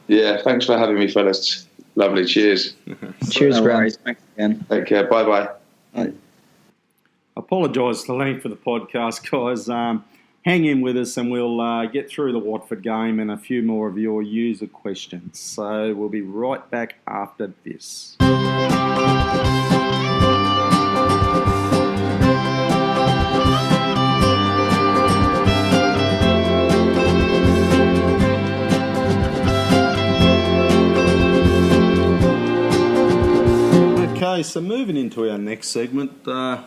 Yeah, thanks for having me, fellas. Lovely. Cheers.
Cheers, Graham.
Thanks again.
Take care. Bye-bye.
Bye.
Apologise for the length of the podcast, guys. Hang in with us and we'll get through the Watford game and a few more of your user questions. So we'll be right back after this. Okay, so moving into our next segment,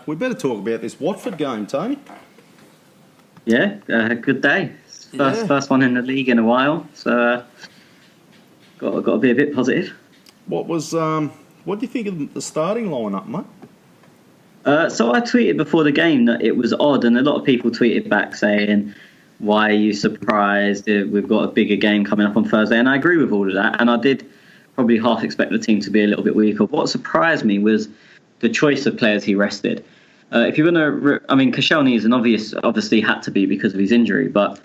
we better talk about this Watford game, Tony.
Yeah, good day. First one in the league in a while, so got to be a bit positive.
What do you think of the starting lineup, mate?
So I tweeted before the game that it was odd, and a lot of people tweeted back saying, "Why are you surprised? We've got a bigger game coming up on Thursday." And I agree with all of that, and I did probably half expect the team to be a little bit weaker. What surprised me was the choice of players he rested. If you're going to, Koscielny is obviously had to be because of his injury. But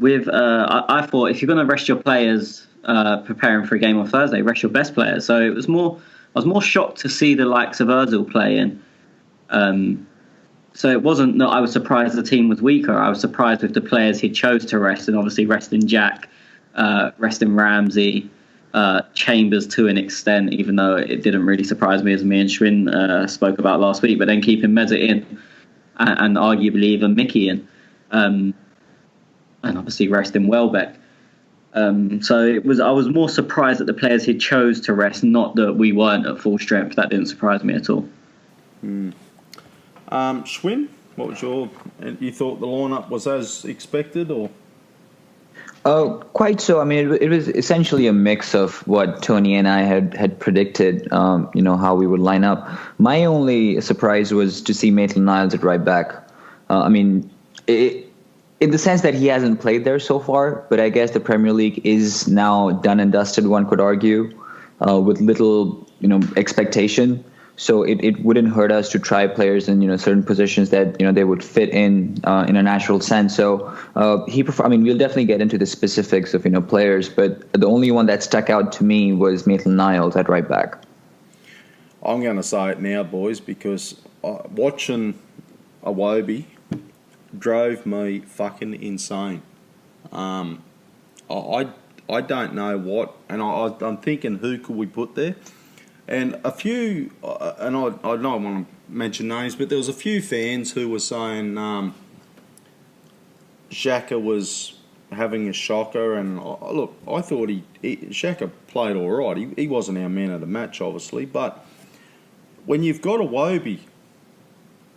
I thought if you're going to rest your players preparing for a game on Thursday, rest your best players. So I was more shocked to see the likes of Ozil playing. So it wasn't that I was surprised the team was weaker. I was surprised with the players he chose to rest, and obviously resting Jack, resting Ramsey. Chambers to an extent, even though it didn't really surprise me, as me and Schwinn spoke about last week, but then keeping Meza in and arguably even Mickey in, and obviously resting Welbeck. So I was more surprised at the players he chose to rest, not that we weren't at full strength. That didn't surprise me at all.
Schwinn, what was you thought the lineup was as expected, or?
Quite so. I mean, it was essentially a mix of what Tony and I had predicted, how we would line up. My only surprise was to see Maitland-Niles at right back. In the sense that he hasn't played there so far, but I guess the Premier League is now done and dusted, one could argue, with little, expectation. So it wouldn't hurt us to try players in certain positions that they would fit in a natural sense. So we'll definitely get into the specifics of players, but the only one that stuck out to me was Maitland-Niles at right back.
I'm going to say it now, boys, because watching Iwobi drove me fucking insane. I don't know what, and I'm thinking who could we put there. And a few, and I don't want to mention names, but there was a few fans who were saying Xhaka was having a shocker. And look, I thought Xhaka played all right. He wasn't our man of the match, obviously. But when you've got Iwobi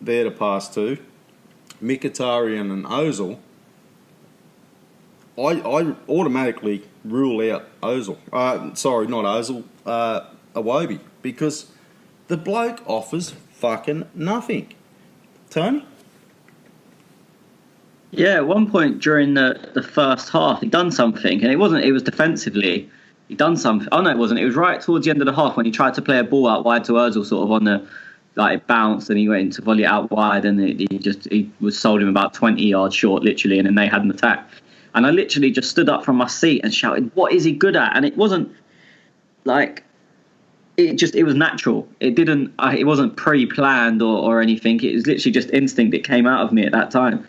there to pass to, Mkhitaryan and Ozil, I automatically rule out Ozil. Sorry, not Ozil. Iwobi, because the bloke offers fucking nothing. Tony?
Yeah, at one point during the first half, he'd done something, and it was defensively. He'd done something. Oh, no, it wasn't. It was right towards the end of the half when he tried to play a ball out wide to Ozil, sort of on the, like, it bounced, and he went to volley it out wide, and he was sold him about 20 yards short, literally, and then they had an attack. And I literally just stood up from my seat and shouted, "What is he good at?" And it wasn't like, it was natural. It wasn't pre-planned or anything. It was literally just instinct. It came out of me at that time.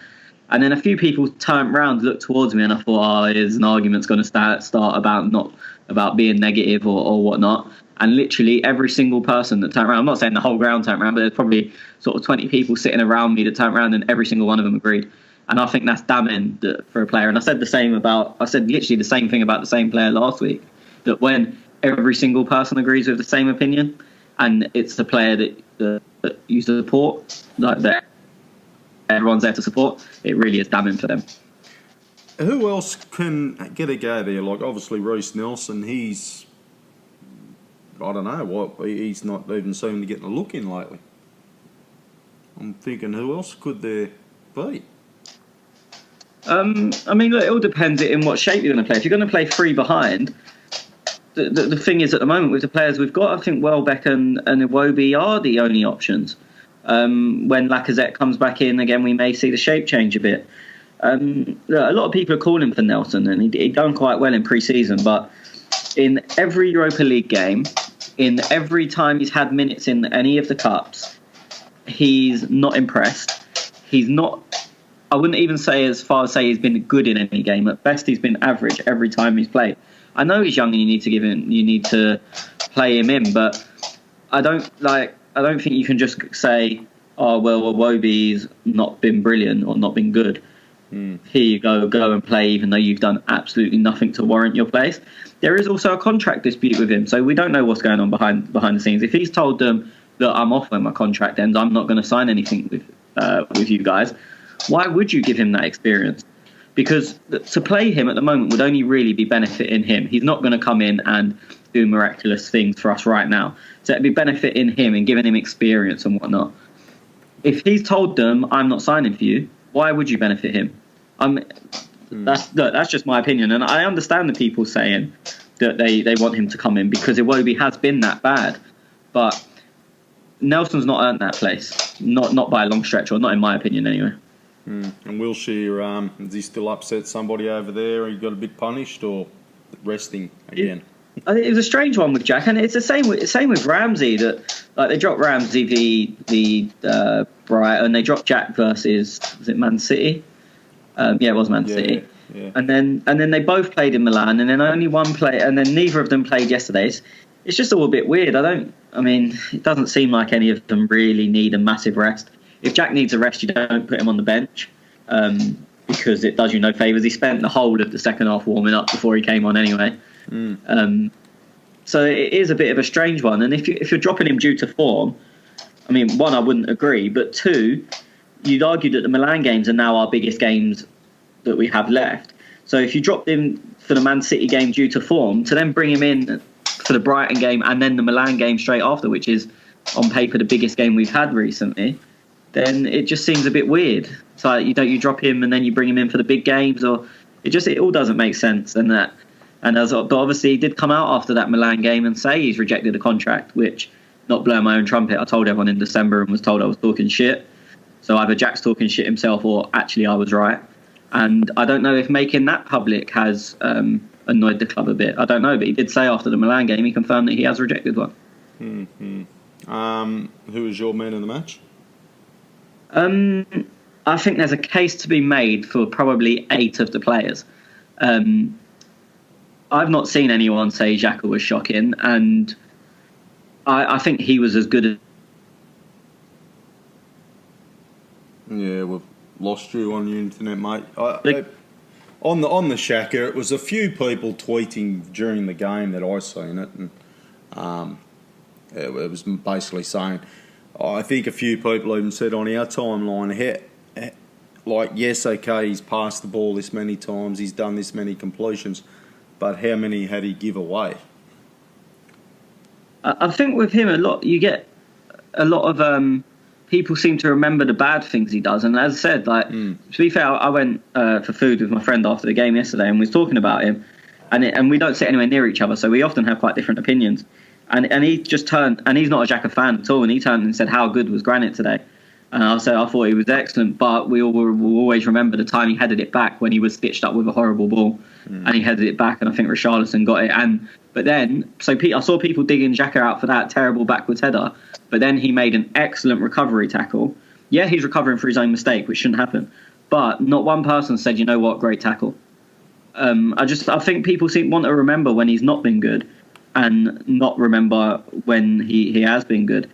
And then a few people turned around, looked towards me, and I thought, oh, there's an argument's going to start about being negative or whatnot. And literally every single person that turned around, I'm not saying the whole ground turned around, but there's probably sort of 20 people sitting around me that turned around, and every single one of them agreed. And I think that's damning for a player. And I said literally the same thing about the same player last week, that when every single person agrees with the same opinion, and it's the player that you support, like that everyone's there to support, it really is damning for them.
Who else can get a go there? Like, obviously, Reece Nelson, he's not even seeming to get a look in lately. I'm thinking, who else could there be?
I mean, look, it all depends in what shape you're going to play. If you're going to play three behind, the thing is, at the moment, with the players we've got, I think Welbeck and Iwobi are the only options. When Lacazette comes back in again, we may see the shape change a bit. A lot of people are calling for Nelson, and he done quite well in pre-season, but in every Europa League game, in every time he's had minutes in any of the cups, he's not impressed. He's not, I wouldn't even say as far as say he's been good in any game. At best, he's been average every time he's played. I know he's young and you need to play him in, but I don't think you can just say, oh, well, Iwobi's not been brilliant or not been good. Here you go and play, even though you've done absolutely nothing to warrant your place. There is also a contract dispute with him, so we don't know what's going on behind the scenes. If he's told them that I'm off when my contract ends, I'm not going to sign anything with you guys, why would you give him that experience? Because to play him at the moment would only really be benefiting him. He's not going to come in and do miraculous things for us right now. So it'd be benefiting him and giving him experience and whatnot. If he's told them, I'm not signing for you, why would you benefit him? That's just my opinion. And I understand the people saying that they want him to come in because Iwobi has been that bad. But Nelson's not earned that place. Not by a long stretch, or not in my opinion anyway.
And Wilshere, is he still upset somebody over there? He got a bit punished or resting again?
I think it was a strange one with Jack, and it's the same with Ramsey. That like they dropped Ramsey the Brighton, they dropped Jack versus, was it Man City? It was Man City. Yeah. And then they both played in Milan, and then only one play, and then neither of them played yesterday. It's just all a bit weird. It doesn't seem like any of them really need a massive rest. If Jack needs a rest, you don't put him on the bench because it does you no favours. He spent the whole of the second half warming up before he came on anyway. So it is a bit of a strange one. And if you're dropping him due to form, I mean, one, I wouldn't agree, but two, you'd argue that the Milan games are now our biggest games that we have left. So if you dropped him for the Man City game due to form, to then bring him in for the Brighton game and then the Milan game straight after, which is on paper the biggest game we've had recently, then it just seems a bit weird. So you drop him and then you bring him in for the big games, or it all doesn't make sense. But obviously he did come out after that Milan game and say he's rejected a contract, which, not blowing my own trumpet, I told everyone in December and was told I was talking shit. So either Jack's talking shit himself or actually I was right. And I don't know if making that public has annoyed the club a bit. I don't know, but he did say after the Milan game, he confirmed that he has rejected one.
Who was your man in the match?
I think there's a case to be made for probably 8 of the players. I've not seen anyone say Xhaka was shocking, and I think he was as good as...
Yeah, we've lost you on the internet, mate. On the Xhaka, it was a few people tweeting during the game that I seen it, and it was basically saying, I think a few people even said on our timeline, yes, okay, he's passed the ball this many times, he's done this many completions, but how many had he give away? I
think with him, you get a lot of people seem to remember the bad things he does. And as I said, like to be fair, I went for food with my friend after the game yesterday, and we was talking about him, and we don't sit anywhere near each other, so we often have quite different opinions. And he just turned, and he's not a Xhaka fan at all, and he turned and said, "How good was Granit today?" And I said, "I thought he was excellent, but we all will always remember the time he headed it back when he was stitched up with a horrible ball, and he headed it back, and I think Richarlison got it." But then, I saw people digging Xhaka out for that terrible backwards header, but then he made an excellent recovery tackle. Yeah, he's recovering for his own mistake, which shouldn't happen, but not one person said, "You know what, great tackle." I think people want to remember when he's not been good, and not remember when he has been good.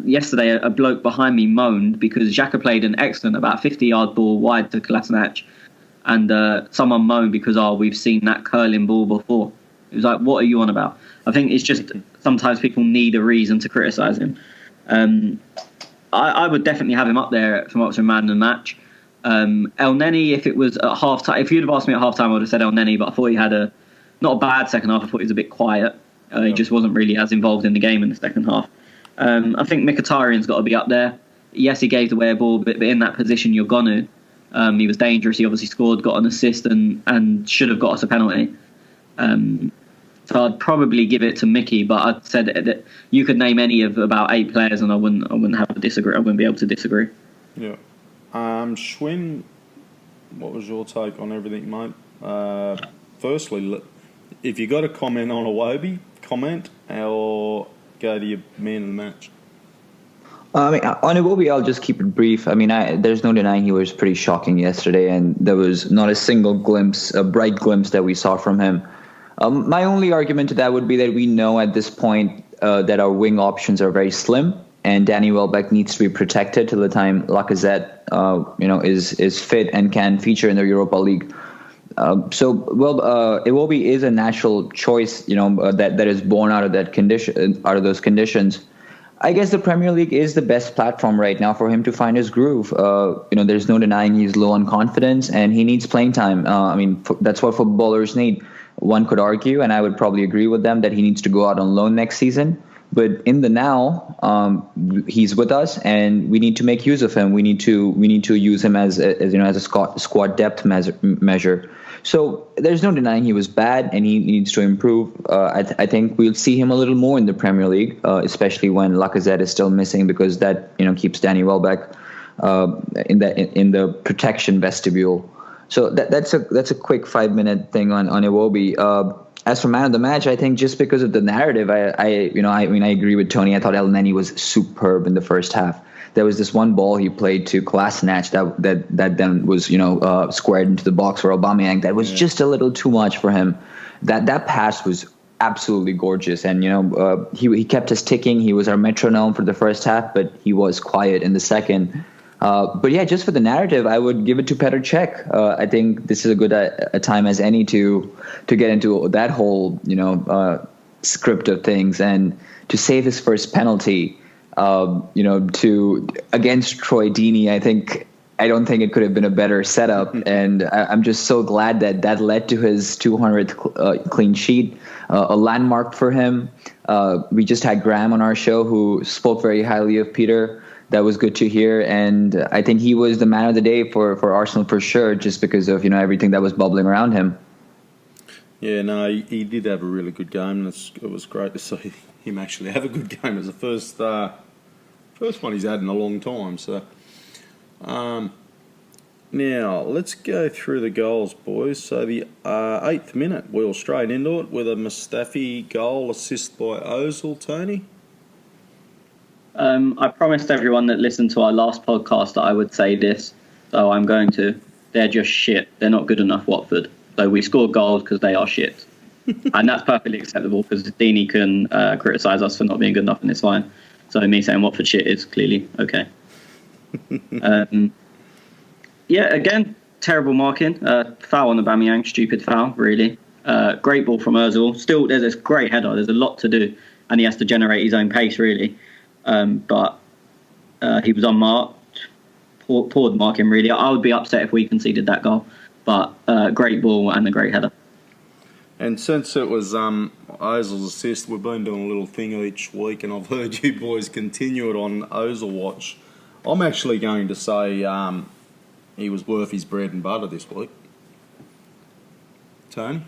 Yesterday, a bloke behind me moaned because Xhaka played an excellent, about 50-yard ball wide to Kolasinac, and someone moaned because, we've seen that curling ball before. It was like, what are you on about? I think it's just sometimes people need a reason to criticise him. I would definitely have him up there for Oxford Man of the Match. El Neni, if it was at half time, if you'd have asked me at half time, I would have said El Neni, but I thought he had not a bad second half. I thought he was a bit quiet. He just wasn't really as involved in the game in the second half. I think Mkhitaryan's got to be up there. Yes, he gave away a ball, but in that position, you're gonna. He was dangerous. He obviously scored, got an assist, and should have got us a penalty. So I'd probably give it to Mickey, but I'd said that you could name any of about 8 players, and I wouldn't have to disagree. I wouldn't be able to disagree.
Yeah. Schwinn, what was your take on everything, mate? Firstly, if you got a comment on Iwobi, comment or go to your man of the match.
On Iwobi, I'll just keep it brief. I mean, there's no denying he was pretty shocking yesterday, and there was not a single bright glimpse that we saw from him. My only argument to that would be that we know at this point that our wing options are very slim, and Danny Welbeck needs to be protected till the time Lacazette, is fit and can feature in the Europa League. Iwobi is a natural choice, that is born out of that condition, out of those conditions. I guess the Premier League is the best platform right now for him to find his groove. There's no denying he's low on confidence and he needs playing time. That's what footballers need. One could argue, and I would probably agree with them, that he needs to go out on loan next season. But in the now, he's with us, and we need to make use of him. We need to use him as a squad depth measure. So there's no denying he was bad, and he needs to improve. I think we'll see him a little more in the Premier League, especially when Lacazette is still missing, because that keeps Danny Welbeck in the protection vestibule. So that's a quick 5-minute thing on Iwobi. As for man of the match, I think just because of the narrative, I agree with Tony. I thought El Neni was superb in the first half. There was this one ball he played to Kolasinac that then was squared into the box for Aubameyang. That was just a little too much for him. That pass was absolutely gorgeous, and he kept us ticking. He was our metronome for the first half, but he was quiet in the second. But yeah, just for the narrative, I would give it to Petr Cech. I think this is a good a time as any to get into that whole script of things, and to save his first penalty, against Troy Deeney. I don't think it could have been a better setup, and I'm just so glad that led to his 200th clean sheet, a landmark for him. We just had Graham on our show who spoke very highly of Peter. That was good to hear, and I think he was the man of the day for Arsenal for sure, just because of everything that was bubbling around him.
Yeah, no, he did have a really good game, and it was great to see him actually have a good game. It was the first one he's had in a long time. So, now let's go through the goals, boys. So the 8th minute, we'll straight into it with a Mustafi goal, assist by Ozil. Tony.
I promised everyone that listened to our last podcast that I would say this, so I'm going to. They're just shit. They're not good enough, Watford. So we scored goals because they are shit. And that's perfectly acceptable because Deeney can criticise us for not being good enough, and it's fine. So me saying Watford shit is clearly okay. Again, terrible marking. Foul on the Aubameyang, stupid foul, really. Great ball from Ozil. Still, there's this great header. There's a lot to do, and he has to generate his own pace, really. But he was unmarked. Poor marking, really. I would be upset if we conceded that goal. But great ball and a great header.
And since it was, Ozil's assist. We've been doing a little thing each week, and I've heard you boys continue it on Ozil Watch. I'm actually going to say he was worth his bread and butter this week. Tony?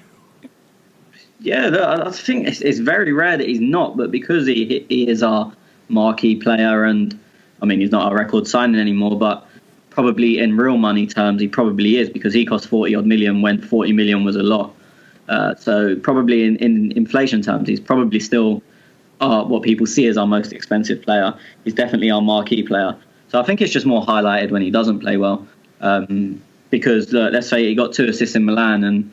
Yeah, I think it's very rare that he's not, but because he is our marquee player, and I mean, he's not our record signing anymore, but probably in real money terms, he probably is, because he cost 40 odd million when 40 million was a lot. So probably in inflation terms, he's probably still what people see as our most expensive player. He's definitely our marquee player. So I think it's just more highlighted when he doesn't play well. Because let's say he got 2 assists in Milan and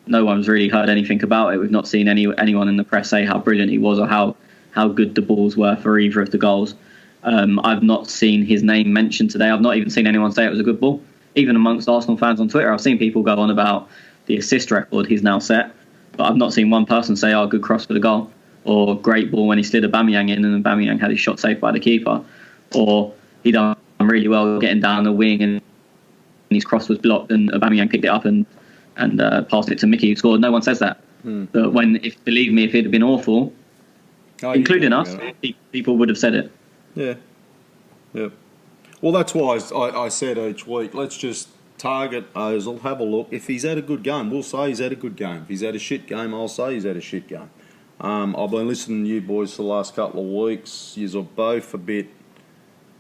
no one's really heard anything about it. We've not seen anyone in the press say how brilliant he was or how good the balls were for either of the goals. I've not seen his name mentioned today. I've not even seen anyone say it was a good ball. Even amongst Arsenal fans on Twitter, I've seen people go on about the assist record he's now set, but I've not seen one person say, "Oh, good cross for the goal," or "Great ball when he slid Aubameyang in and Aubameyang had his shot saved by the keeper," or "He done really well getting down the wing and his cross was blocked and Aubameyang picked it up and passed it to Mickey who scored." No one says that. But believe me, if it had been awful, including us, people would have said it.
Yeah. Well, that's why I said each week, let's just target Ozil, have a look. If he's had a good game, we'll say he's had a good game. If he's had a shit game, I'll say he's had a shit game. I've been listening to you boys for the last couple of weeks. You're both a bit,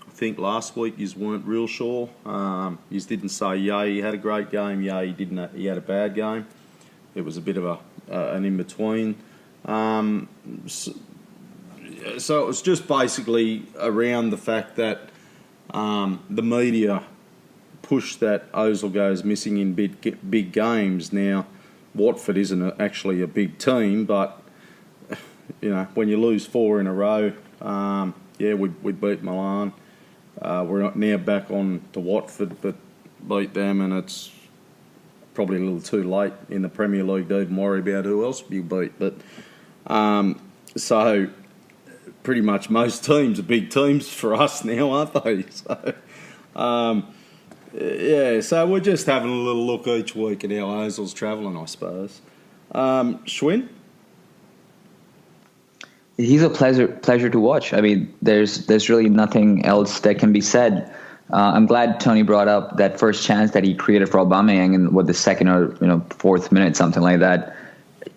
I think last week you weren't real sure. You didn't say, yeah, he had a great game, yeah, he didn't. He had a bad game. It was a bit of an in-between. So it was just basically around the fact that the media push that Ozil goes missing in big games. Now, Watford isn't actually a big team, but when you lose 4 in a row, we beat Milan. We're now back on to Watford, but beat them, and it's probably a little too late in the Premier League to even worry about who else you beat. But so pretty much most teams are big teams for us now, aren't they? So so we're just having a little look each week at how Ozil's travelling, I suppose. Schwinn?
He's a pleasure to watch. I mean, there's really nothing else that can be said. I'm glad Tony brought up that first chance that he created for Aubameyang in the second or fourth minute, something like that.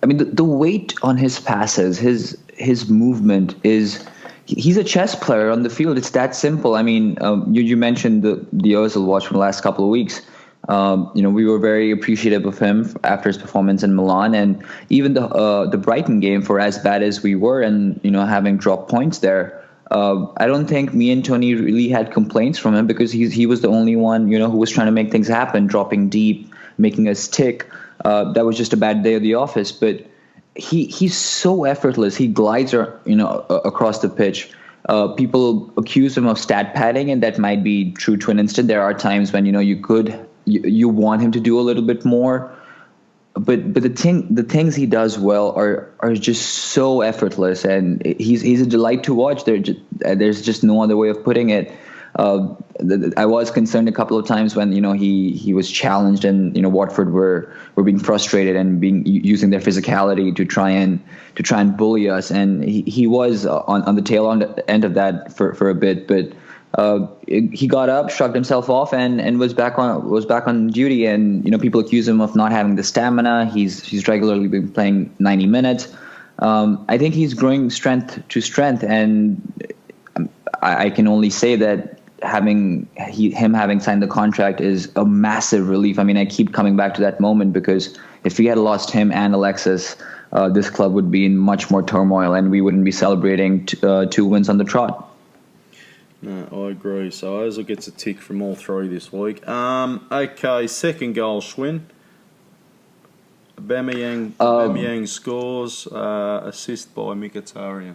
I mean, the weight on his passes, his movement is. He's a chess player on the field. It's that simple. I mean, you mentioned the Ozil watch from the last couple of weeks. We were very appreciative of him after his performance in Milan, and even the Brighton game, for as bad as we were, and having dropped points there. I don't think me and Tony really had complaints from him because he was the only one who was trying to make things happen, dropping deep, making us tick. That was just a bad day of the office, but. He's so effortless. He glides, across the pitch. People accuse him of stat padding, and that might be true to an instant. There are times when you want him to do a little bit more, but the things he does well are just so effortless, and he's a delight to watch. There's just no other way of putting it. I was concerned a couple of times when he was challenged and Watford were being frustrated and using their physicality to try and bully us, and he was on the tail end of that for a bit, but he got up, shrugged himself off, and was back on duty. And people accuse him of not having the stamina. He's regularly been playing 90 minutes. I think he's growing strength to strength, and I can only say that him having signed the contract is a massive relief. I mean, I keep coming back to that moment because if we had lost him and Alexis, this club would be in much more turmoil, and we wouldn't be celebrating 2 wins on the trot.
No, I agree. So Ozil gets a tick from all 3 this week. Okay, second goal, Schwinn. Aubameyang scores, assist by Mkhitaryan.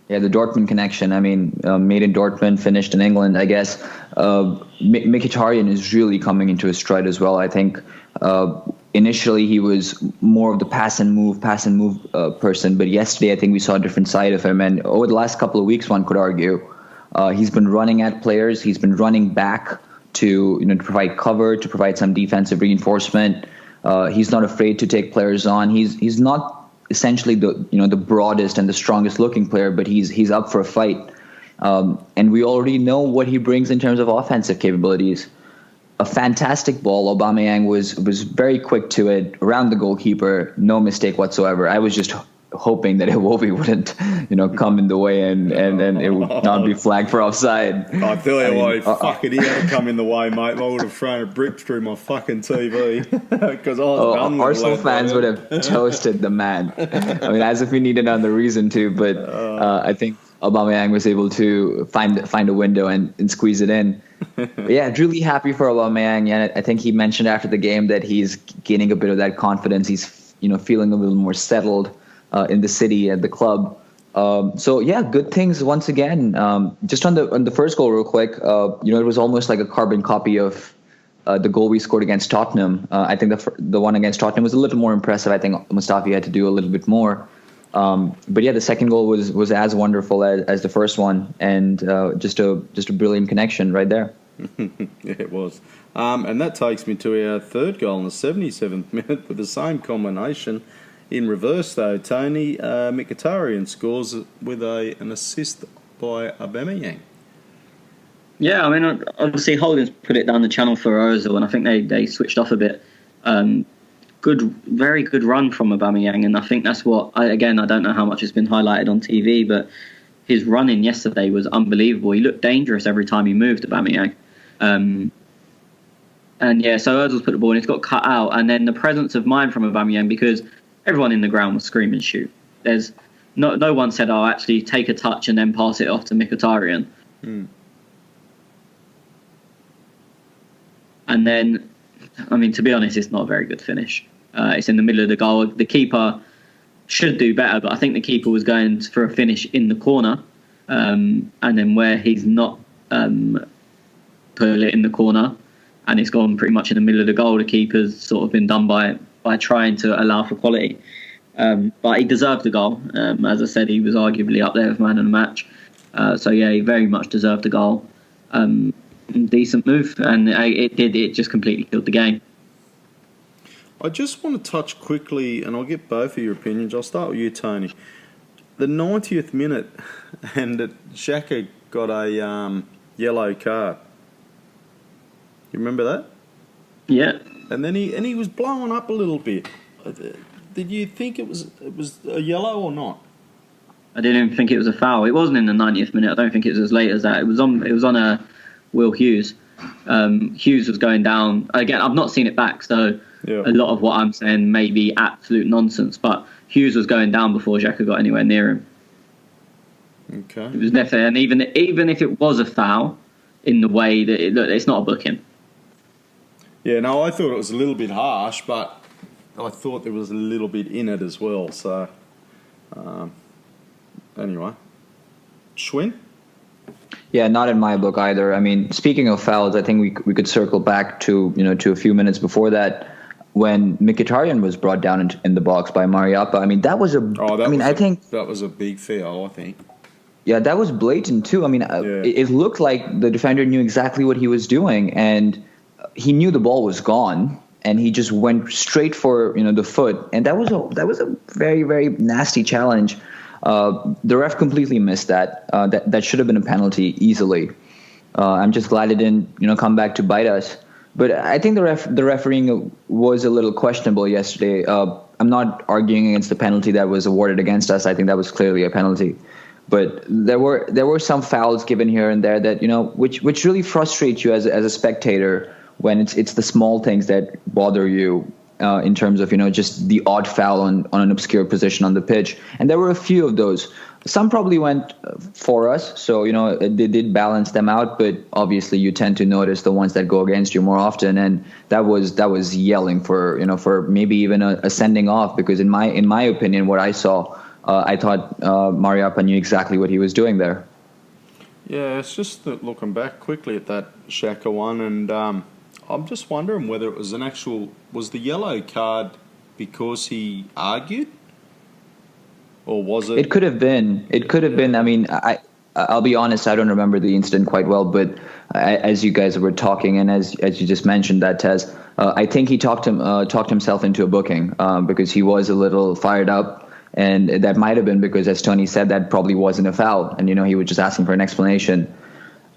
Yeah, the Dortmund connection. I mean, made in Dortmund, finished in England, I guess. Mkhitaryan is really coming into his stride as well. I think initially he was more of the pass and move person, but yesterday I think we saw a different side of him. And over the last couple of weeks, one could argue, he's been running at players. He's been running back to to provide cover, to provide some defensive reinforcement. He's not afraid to take players on. He's not essentially the broadest and the strongest looking player, but he's up for a fight. And we already know what he brings in terms of offensive capabilities. A fantastic ball. Aubameyang was very quick to it, around the goalkeeper, no mistake whatsoever. I was just hoping that Iwobi wouldn't, come in the way and it would not be flagged for offside.
I tell you what, fucking he had to come in the way, mate. I would have thrown a brick through my fucking TV because I was done with
Arsenal fans would have toasted the man. I mean, as if we needed another reason to, but I think Aubameyang was able to find a window and squeeze it in. But yeah, really happy for Aubameyang. Yeah, I think he mentioned after the game that he's gaining a bit of that confidence. He's feeling a little more settled in the city at the club. So yeah, good things once again. Just on the first goal, real quick. It was almost like a carbon copy of the goal we scored against Tottenham. I think the one against Tottenham was a little more impressive. I think Mustafi had to do a little bit more. But yeah, the second goal was as wonderful as the first one, and just a brilliant connection right there.
Yeah, it was. And that takes me to our third goal in the 77th minute with the same combination. In reverse, though, Tony, Mkhitaryan scores with an assist by Aubameyang.
Yeah, I mean, obviously Holding's put it down the channel for Ozil, and I think they switched off a bit. Very good run from Aubameyang, and I think that's what I don't know how much has been highlighted on TV, but his running yesterday was unbelievable. He looked dangerous every time he moved, Aubameyang. And yeah, so Ozil's put the ball in, it's got cut out, and then the presence of mind from Aubameyang, because everyone in the ground was screaming shoot. There's no one said, "Oh, actually take a touch and then pass it off to Mkhitaryan." And then, I mean, to be honest, it's not a very good finish. It's in the middle of the goal. The keeper should do better, but I think the keeper was going for a finish in the corner, and then where he's not put it in the corner, and it's gone pretty much in the middle of the goal. The keeper's sort of been done by trying to allow for quality. But he deserved the goal. As I said, he was arguably up there with man of the match. So yeah, he very much deserved the goal. Decent move, and it just completely killed the game.
I just want to touch quickly, and I'll get both of your opinions. I'll start with you, Tony. The 90th minute, and Xhaka got a yellow card. You remember that?
Yeah.
And then he was blowing up a little bit. Did you think it was a yellow or not?
I didn't even think it was a foul. It wasn't in the 90th minute. I don't think it was as late as that. It was on a Will Hughes. Hughes was going down. Again, I've not seen it back, so a lot of what I'm saying may be absolute nonsense. But Hughes was going down before Xhaka got anywhere near him.
Okay.
It was definitely, and even if it was a foul, in the way that it's not a booking.
Yeah, no, I thought it was a little bit harsh, but I thought there was a little bit in it as well. So, anyway, Schwinn?
Yeah, not in my book either. I mean, speaking of fouls, I think we could circle back to a few minutes before that when Mkhitaryan was brought down in the box by Mariappa. I mean, that was I think
that was a big foul. I think.
Yeah, that was blatant too. I mean, it looked like the defender knew exactly what he was doing, and he knew the ball was gone, and he just went straight for the foot, and that was a very, very nasty challenge. The ref completely missed that. That should have been a penalty easily. I'm just glad it didn't come back to bite us. But I think the refereeing was a little questionable yesterday. I'm not arguing against the penalty that was awarded against us. I think that was clearly a penalty. But there were some fouls given here and there that which really frustrate you as a spectator when it's the small things that bother you in terms of just the odd foul on an obscure position on the pitch. And there were a few of those. Some probably went for us, so they did balance them out. But obviously, you tend to notice the ones that go against you more often, and that was yelling for maybe even a sending off. Because in my opinion, what I saw. I thought Mariappa knew exactly what he was doing there.
Yeah, it's just that looking back quickly at that Xhaka one, and I'm just wondering whether it was was the yellow card because he argued, or was it?
It could have been. It could have been. I mean, I'll be honest. I don't remember the incident quite well, but as you guys were talking, and as you just mentioned that, Tez, I think he talked himself into a booking because he was a little fired up. And that might have been because, as Tony said, that probably wasn't a foul, and he was just asking for an explanation.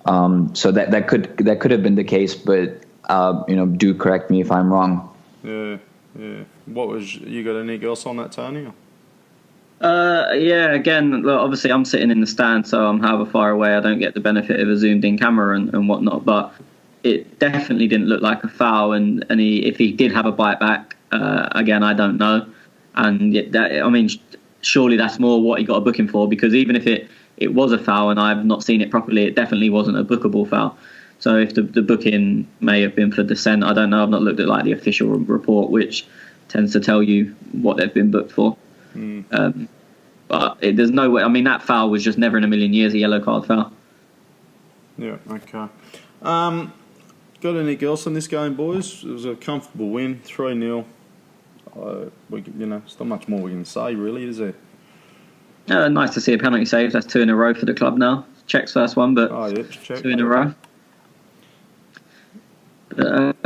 So that could have been the case, but do correct me if I'm wrong.
Yeah. What was you got anything else on that, Tony?
Yeah. Again, look, obviously I'm sitting in the stand, so I'm however far away. I don't get the benefit of a zoomed-in camera and whatnot, but it definitely didn't look like a foul. And if he did have a bite back, again, I don't know. And surely that's more what he got a booking for, because even if it was a foul and I've not seen it properly, it definitely wasn't a bookable foul. So if the booking may have been for dissent, I don't know. I've not looked at the official report, which tends to tell you what they've been booked for. But there's no way. I mean, that foul was just never in a million years a yellow card foul.
Yeah. Okay. Got anything else in this game, boys? It was a comfortable win, 3-0. There's not much more we can say, really, is there?
Nice to see a penalty save. That's 2 in a row for the club now. Check's first one, but
check.
2 in a row. But,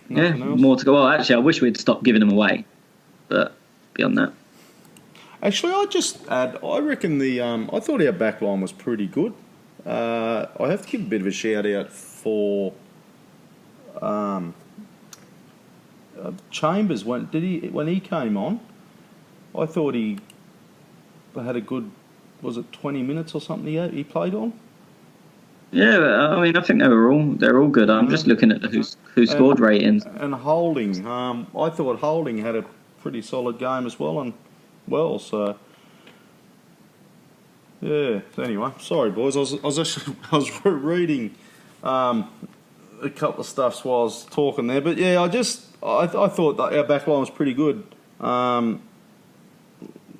more to go. Well, actually, I wish we'd stopped giving them away. But beyond that.
Actually, I reckon I thought our back line was pretty good. I have to give a bit of a shout out for Chambers when he came on. I thought he had a good, was it 20 minutes or something he played on?
Yeah, I think they're all good. I'm just looking at the who scored ratings.
And Holding, I thought Holding had a pretty solid game as well, so yeah. Anyway, sorry boys, I was reading a couple of stuffs while I was talking there, but yeah, I thought that our back line was pretty good. The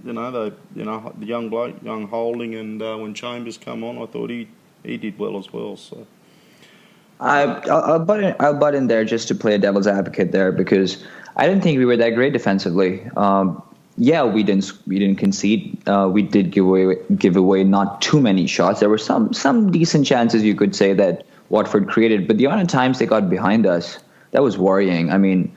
young bloke, young Holding, and when Chambers come on, I thought he did well as well. So
I'll butt in there just to play a devil's advocate there, because I didn't think we were that great defensively. We didn't concede. We did give away not too many shots. There were some decent chances, you could say, that Watford created, but the amount of times they got behind us, that was worrying. I mean,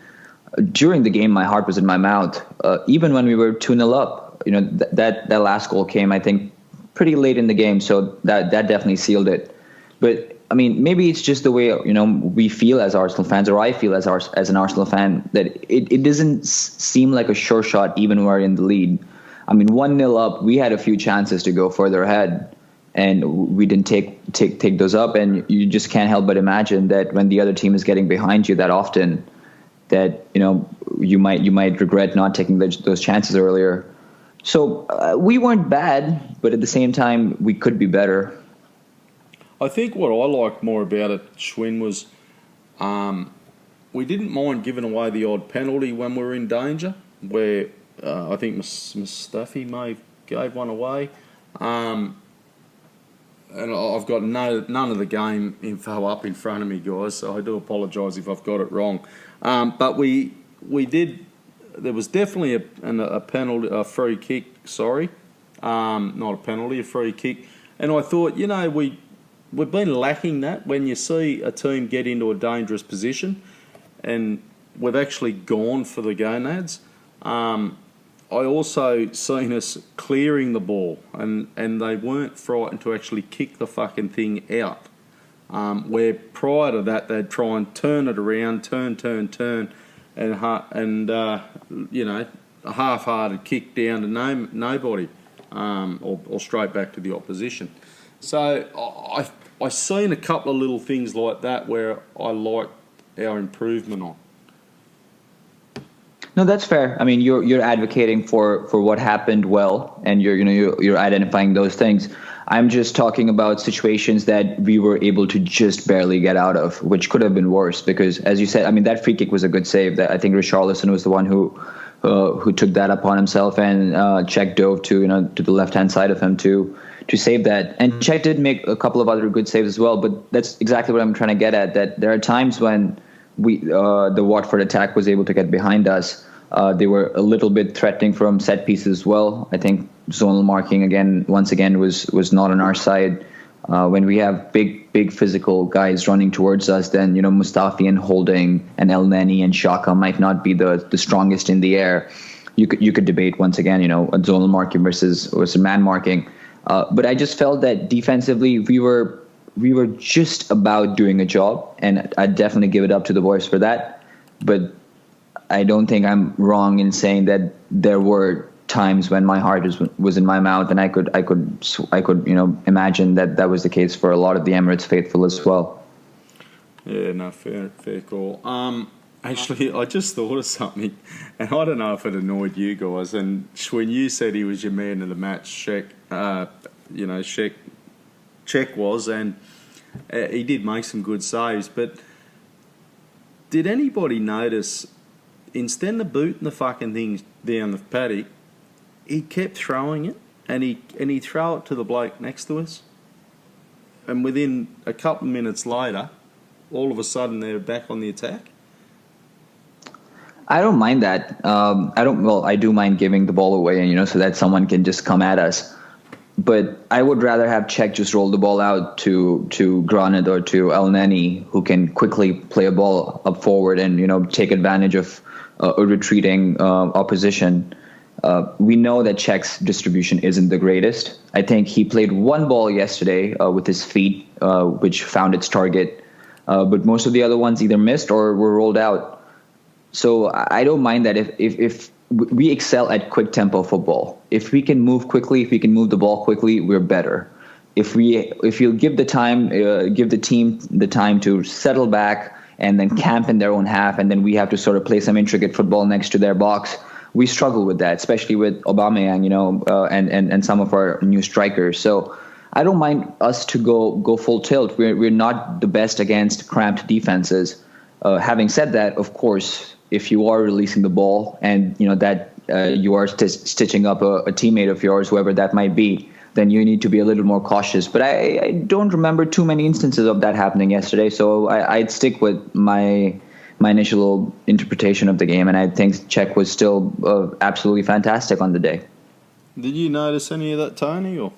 during the game, my heart was in my mouth. Even when we were 2-0 up, that last goal came, I think, pretty late in the game, so that definitely sealed it. But I mean, maybe it's just the way we feel as Arsenal fans, or I feel as an Arsenal fan, that it doesn't seem like a sure shot even when we're in the lead. I mean, 1-0 up, we had a few chances to go further ahead, and we didn't take those up. And you just can't help but imagine that when the other team is getting behind you that often, that you might regret not taking those chances earlier. So we weren't bad, but at the same time, we could be better.
I think what I liked more about it, Schwinn, was we didn't mind giving away the odd penalty when we were in danger, where I think Mustafi may have gave one away. And I've got none of the game info up in front of me, guys, so I do apologise if I've got it wrong. But we did. There was definitely a penalty, a free kick. Sorry, not a penalty, a free kick. And I thought, we've been lacking that when you see a team get into a dangerous position, and we've actually gone for the gonads. I also seen us clearing the ball, and they weren't frightened to actually kick the fucking thing out. Where prior to that, they'd try and turn it around, turn, and a half-hearted kick down to nobody, or straight back to the opposition. So I seen a couple of little things like that where I liked our improvement on.
No, that's fair. I mean, you're advocating for what happened well, and you're identifying those things. I'm just talking about situations that we were able to just barely get out of, which could have been worse. Because, as you said, I mean, that free kick was a good save. I think Richarlison was the one who took that upon himself, and Cech dove to the left hand side of him to save that. And Cech did make a couple of other good saves as well. But that's exactly what I'm trying to get at. That there are times when the Watford attack was able to get behind us. They were a little bit threatening from set pieces as well. I think zonal marking once again was not on our side. When we have big physical guys running towards us, then Mustafi and Holding and El Neni and Xhaka might not be the strongest in the air. you could debate once again, a zonal marking versus man marking. But I just felt that defensively we were just about doing a job, and I'd definitely give it up to the boys for that. But I don't think I'm wrong in saying that there were times when my heart was in my mouth, and I could imagine that was the case for a lot of the Emirates faithful as well.
Yeah, no, fair call. Actually, I just thought of something, and I don't know if it annoyed you guys. And when you said he was your man of the match, Czech was, and he did make some good saves. But did anybody notice, instead of booting the fucking thing down the paddock, he kept throwing it, and he'd throw it to the bloke next to us, and within a couple of minutes later, all of a sudden they're back on the attack?
I don't mind that. I do mind giving the ball away, and so that someone can just come at us. But I would rather have Czech just roll the ball out to Granit or to El Neni, who can quickly play a ball up forward and take advantage of a retreating opposition. We know that Czech's distribution isn't the greatest. I think he played one ball yesterday with his feet, which found its target. But most of the other ones either missed or were rolled out. So I don't mind that if we excel at quick tempo football. If we can move quickly, if we can move the ball quickly, we're better. If you give the team the time to settle back and then camp in their own half, and then we have to sort of play some intricate football next to their box, we struggle with that, especially with Aubameyang, and some of our new strikers. So I don't mind us to go full tilt. We're not the best against cramped defenses. Having said that, of course, if you are releasing the ball and that you are stitching up a teammate of yours, whoever that might be, then you need to be a little more cautious. But I don't remember too many instances of that happening yesterday, so I'd stick with my initial interpretation of the game, and I think Czech was still absolutely fantastic on the day.
Did you notice any of that, Tony? Or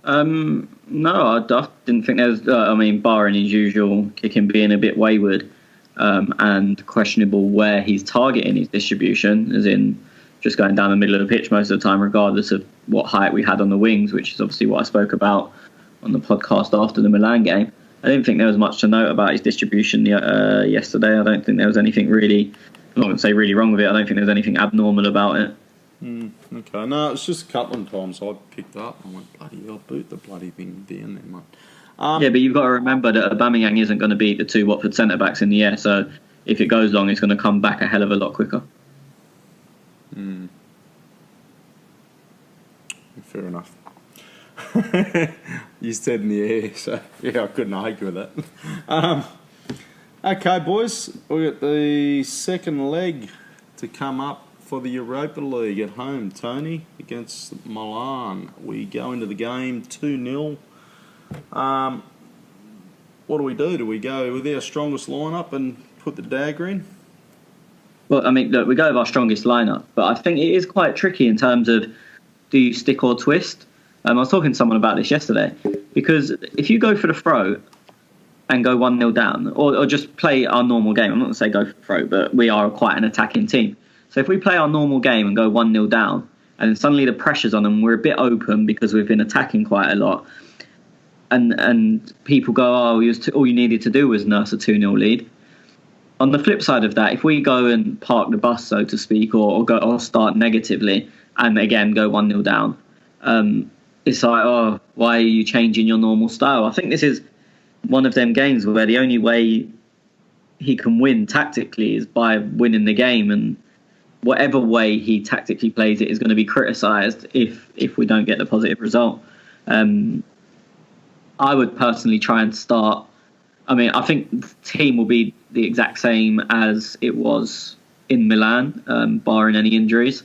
no, I didn't think there was. Barring his usual kicking being a bit wayward and questionable where he's targeting his distribution, as in just going down the middle of the pitch most of the time, regardless of what height we had on the wings, which is obviously what I spoke about on the podcast after the Milan game. I didn't think there was much to note about his distribution yesterday. I don't think there was anything really, I'm not going to say really wrong with it. I don't think there was anything abnormal about it.
Okay, no, it's just a couple of times I picked up. I went, bloody hell, boot the bloody thing down there, mate.
Yeah, but you've got to remember that Aubameyang isn't going to beat the two Watford centre-backs in the air, so if it goes long, it's going to come back a hell of a lot quicker.
Fair enough. You said in the air, so yeah, I couldn't argue with that. Okay, boys, we got the second leg to come up for the Europa League at home. Tony against Milan. We go into the game 2-0. What do we do? Do we go with our strongest lineup and put the dagger in?
Well, look, we go with our strongest lineup, but I think it is quite tricky in terms of, do you stick or twist? I was talking to someone about this yesterday, because if you go for the throw and go 1-0 down, or just play our normal game, I'm not going to say go for the throw, but we are quite an attacking team. So if we play our normal game and go 1-0 down, and then suddenly the pressure's on them, we're a bit open because we've been attacking quite a lot, and people go, all you needed to do was nurse a 2-0 lead. On the flip side of that, if we go and park the bus, so to speak, or start negatively, and again go 1-0 down, it's like, why are you changing your normal style? I think this is one of them games where the only way he can win tactically is by winning the game, and whatever way he tactically plays it is going to be criticised if we don't get the positive result. I would personally try and start. I think the team will be the exact same as it was in Milan, barring any injuries.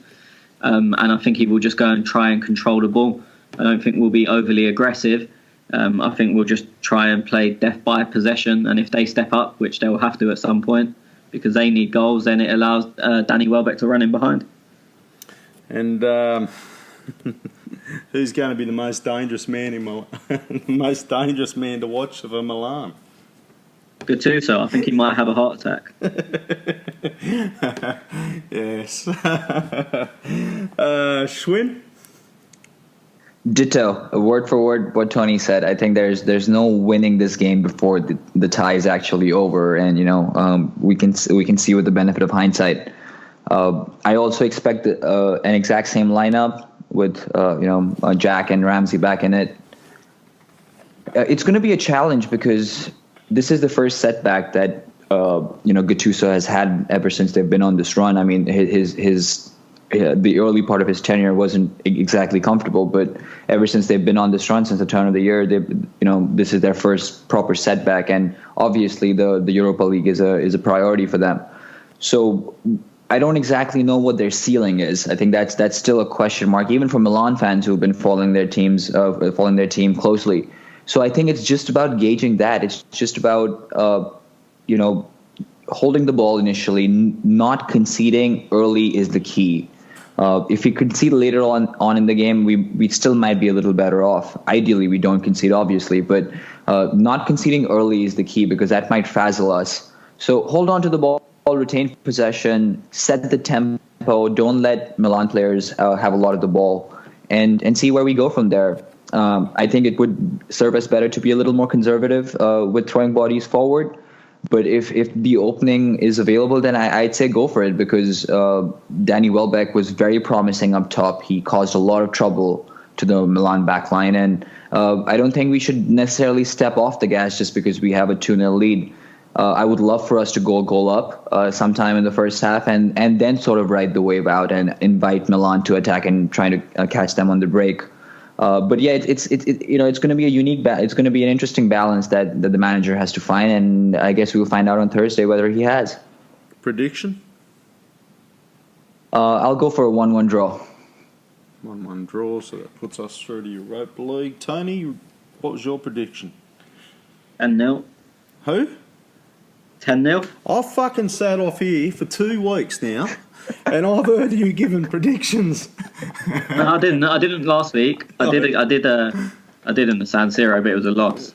And I think he will just go and try and control the ball. I don't think we'll be overly aggressive. I think we'll just try and play death by possession. And if they step up, which they will have to at some point, because they need goals, then it allows Danny Welbeck to run in behind.
And who's going to be the most dangerous man in Milan? The most dangerous man to watch for Milan?
Gattuso. I think he might have a heart attack.
Yes. Schwinn?
Ditto, word for word what Tony said. I think there's no winning this game before the tie is actually over, and we can see with the benefit of hindsight. I also expect an exact same lineup with Jack and Ramsey back in it. It's going to be a challenge because this is the first setback that Gattuso has had ever since they've been on this run. I mean, the early part of his tenure wasn't exactly comfortable, but ever since they've been on this run since the turn of the year, this is their first proper setback, and obviously the Europa League is a priority for them. So I don't exactly know what their ceiling is. I think that's still a question mark, even for Milan fans who've been following their team closely. So I think it's just about gauging that. It's just about holding the ball initially, not conceding early is the key. If we concede later on in the game, we still might be a little better off. Ideally, we don't concede, obviously, but not conceding early is the key because that might frazzle us. So hold on to the ball, retain possession, set the tempo. Don't let Milan players have a lot of the ball, and see where we go from there. I think it would serve us better to be a little more conservative with throwing bodies forward. But if the opening is available, then I'd say go for it because Danny Welbeck was very promising up top. He caused a lot of trouble to the Milan backline. And I don't think we should necessarily step off the gas just because we have a 2-0 lead. I would love for us to go a goal up sometime in the first half and then sort of ride the wave out and invite Milan to attack and try to catch them on the break. But yeah, it's going to be a it's going to be an interesting balance that the manager has to find, and I guess we will find out on Thursday whether he has.
Prediction?
I'll go for a 1-1 draw.
1-1 draw, so that puts us through to Europa League. Tony, what was your prediction?
10-0.
Who?
10-0.
I've fucking sat off here for 2 weeks now. And I've heard you giving predictions.
No, I didn't last week. I did in the San Siro, but it was a loss.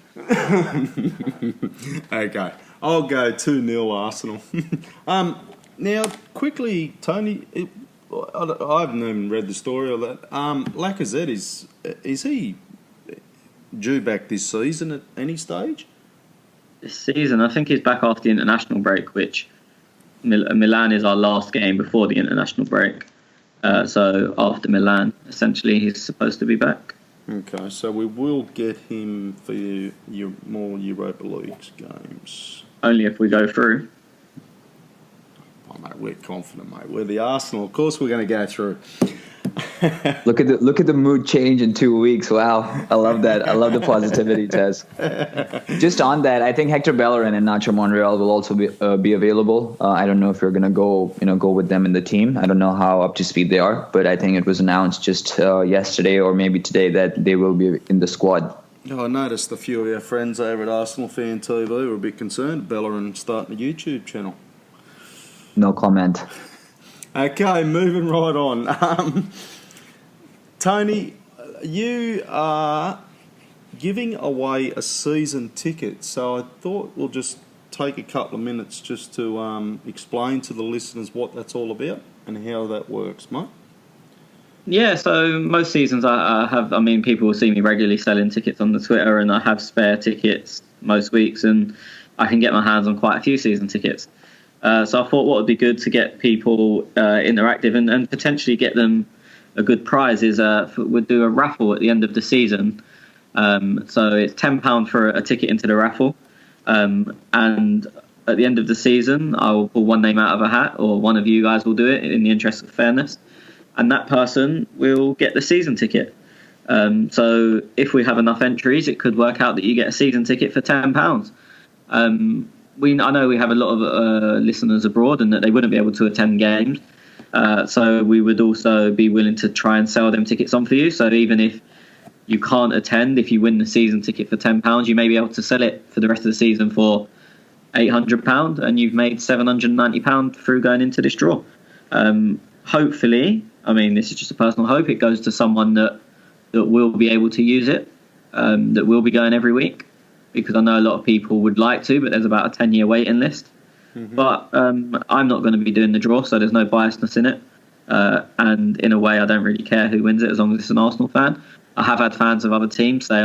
Okay, I'll go 2-0 Arsenal. Now, quickly, Tony, I haven't even read the story of that. Lacazette is he due back this season at any stage?
This season, I think he's back after the international break, which. Milan is our last game before the international break. So after Milan, essentially, he's supposed to be back.
Okay, so we will get him for your more Europa League games.
Only if we go through.
Oh, mate, we're confident, mate. We're the Arsenal. Of course we're going to go through.
Look at the mood change in 2 weeks. Wow, I love that. I love the positivity, Tez. Just on that, I think Hector Bellerin and Nacho Monreal will also be available. I don't know if you're gonna go with them in the team. I don't know how up to speed they are, but I think it was announced just yesterday or maybe today that they will be in the squad.
I noticed a few of our friends over at Arsenal Fan TV were a bit concerned. Bellerin starting a YouTube channel.
No comment.
Okay, moving right on. Tony, you are giving away a season ticket, so I thought we'll just take a couple of minutes just to explain to the listeners what that's all about and how that works, mate.
Yeah, so most seasons I have, people will see me regularly selling tickets on the Twitter, and I have spare tickets most weeks, and I can get my hands on quite a few season tickets. So I thought what would be good to get people interactive and potentially get them a good prize is we'd do a raffle at the end of the season. So it's £10 for a ticket into the raffle. And at the end of the season, I will pull one name out of a hat, or one of you guys will do it in the interest of fairness. And that person will get the season ticket. So if we have enough entries, it could work out that you get a season ticket for £10. I know we have a lot of listeners abroad and that they wouldn't be able to attend games. So we would also be willing to try and sell them tickets on for you. So even if you can't attend, if you win the season ticket for £10, you may be able to sell it for the rest of the season for £800, and you've made £790 through going into this draw. Hopefully, this is just a personal hope, it goes to someone that will be able to use it, that will be going every week. because I know a lot of people would like to, but there's about a 10-year waiting list. Mm-hmm. But I'm not going to be doing the draw, so there's no biasness in it. And in a way, I don't really care who wins it as long as it's an Arsenal fan. I have had fans of other teams say,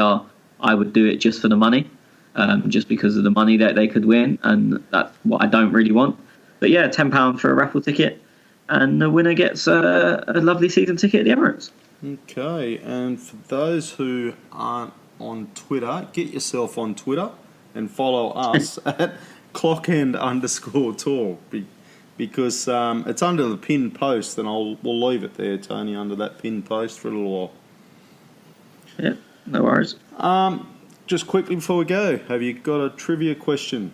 I would do it just for the money, just because of the money that they could win, and that's what I don't really want. But yeah, £10 for a raffle ticket, and the winner gets a lovely season ticket at the Emirates.
Okay, and for those who aren't on Twitter, get yourself on Twitter and follow us at clockend_talk, because it's under the pinned post, and we'll leave it there, Tony, under that pinned post for a little while.
Yeah, no worries.
Just quickly before we go, have you got a trivia question?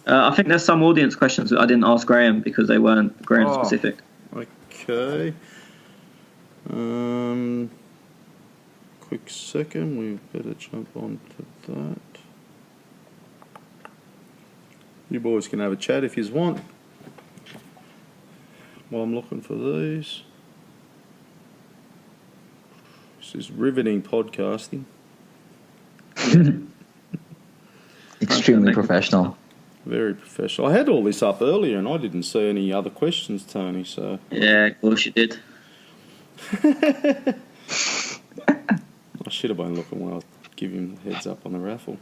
I think there's some audience questions that I didn't ask Graham because they weren't Graham specific.
Okay. Quick second, we better jump on to that. You boys can have a chat if you want. While I'm looking for these. This is riveting podcasting.
Extremely professional.
Very professional. I had all this up earlier and I didn't see any other questions, Tony, so...
Yeah, of course you did.
I should have been looking while I was giving him the heads up on the raffle.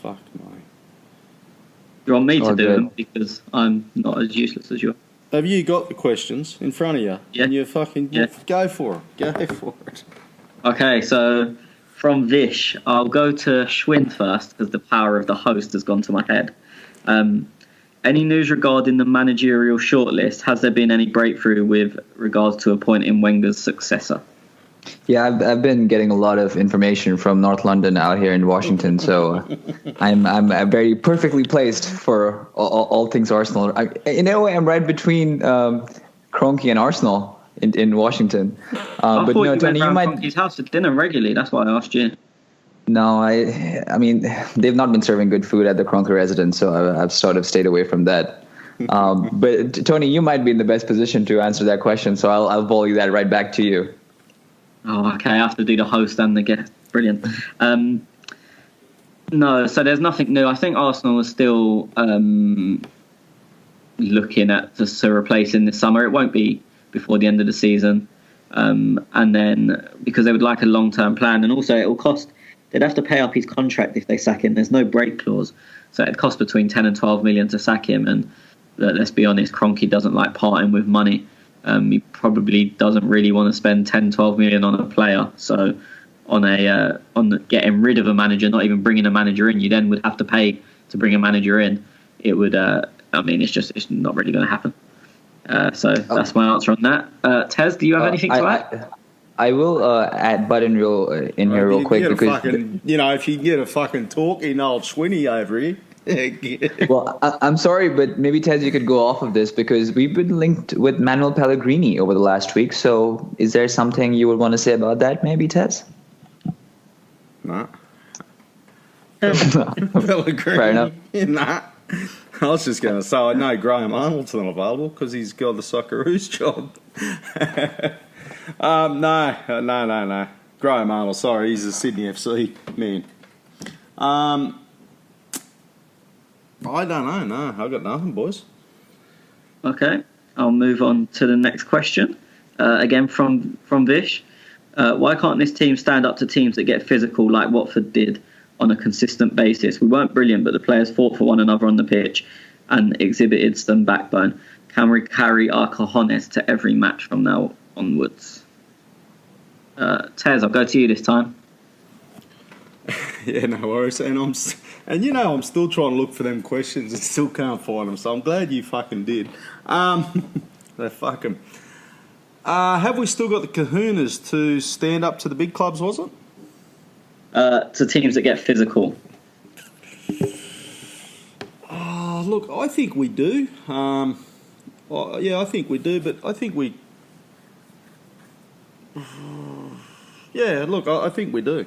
Fuck me.
You want me to do them because I'm not as useless as you are?
Have you got the questions in front of you?
Yeah.
And you fucking...
Yeah.
Go for it. Go for it.
Okay, so from Vish, I'll go to Schwinn first because the power of the host has gone to my head. Any news regarding the managerial shortlist? Has there been any breakthrough with regards to appointing Wenger's successor?
Yeah, I've been getting a lot of information from North London out here in Washington, so I'm very perfectly placed for all things Arsenal. In a way, I'm right between Kroenke and Arsenal in Washington.
But
no, Tony, you might.
Kroenke's house for dinner regularly. That's why I asked you.
No, I mean, they've not been serving good food at the Kroenke residence, so I've sort of stayed away from that. But Tony, you might be in the best position to answer that question, so I'll volley that right back to you.
Oh, okay. I have to do the host and the guest. Brilliant. No, so there's nothing new. I think Arsenal is still looking at to replace in this summer. It won't be before the end of the season. And then because they would like a long-term plan, and also it will cost. They'd have to pay up his contract if they sack him. There's no break clause, so it'd cost between 10 and 12 million to sack him. And let's be honest, Kroenke doesn't like parting with money. He probably doesn't really want to spend 10, 12 million on a player. So on getting rid of a manager, not even bringing a manager in, you then would have to pay to bring a manager in. It would. It's not really going to happen. So that's my answer on that. Tez, do you have anything to add?
I will butt in real quick because
if you get a fucking talking old Schwinny over here.
Well, I'm sorry, but maybe Tez, you could go off of this because we've been linked with Manuel Pellegrini over the last week. So, is there something you would want to say about that, maybe, Tez?
No. Pellegrini.
Fair enough.
Nah. I was just going to say, I know Graham Arnold's not available because he's got the Socceroos job. No. Graham Arnold, sorry, he's a Sydney FC man. I don't know, no. I've got nothing, boys.
Okay, I'll move on to the next question. Again from Vish. Why can't this team stand up to teams that get physical like Watford did on a consistent basis? We weren't brilliant, but the players fought for one another on the pitch and exhibited some backbone. Can we carry our cojones to every match from now onwards? Tez, I'll go to you this time.
Yeah, no worries. And I'm still trying to look for them questions and still can't find them. So I'm glad you fucking did. Fuck 'em. Have we still got the kahunas to stand up to the big clubs? Was it?
To teams that get physical.
Look, I think we do. I think we do, but I think we. Yeah, look, I think we do.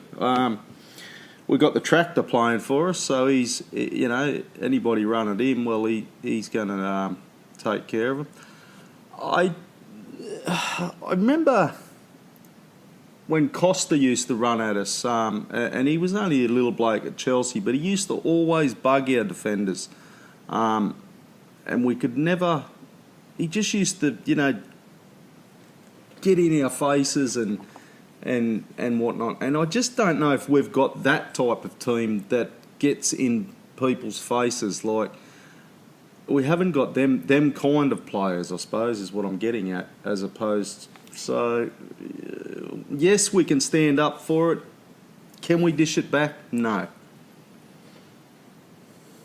We got the tractor playing for us, so he's, anybody running him, well, he's going to take care of him. I remember when Costa used to run at us, and he was only a little bloke at Chelsea, but he used to always bug our defenders, and we could never. He just used to, get in our faces and whatnot. And I just don't know if we've got that type of team that gets in people's faces. Like, we haven't got them kind of players, I suppose, is what I'm getting at, as opposed. So, yes, we can stand up for it. Can we dish it back? No.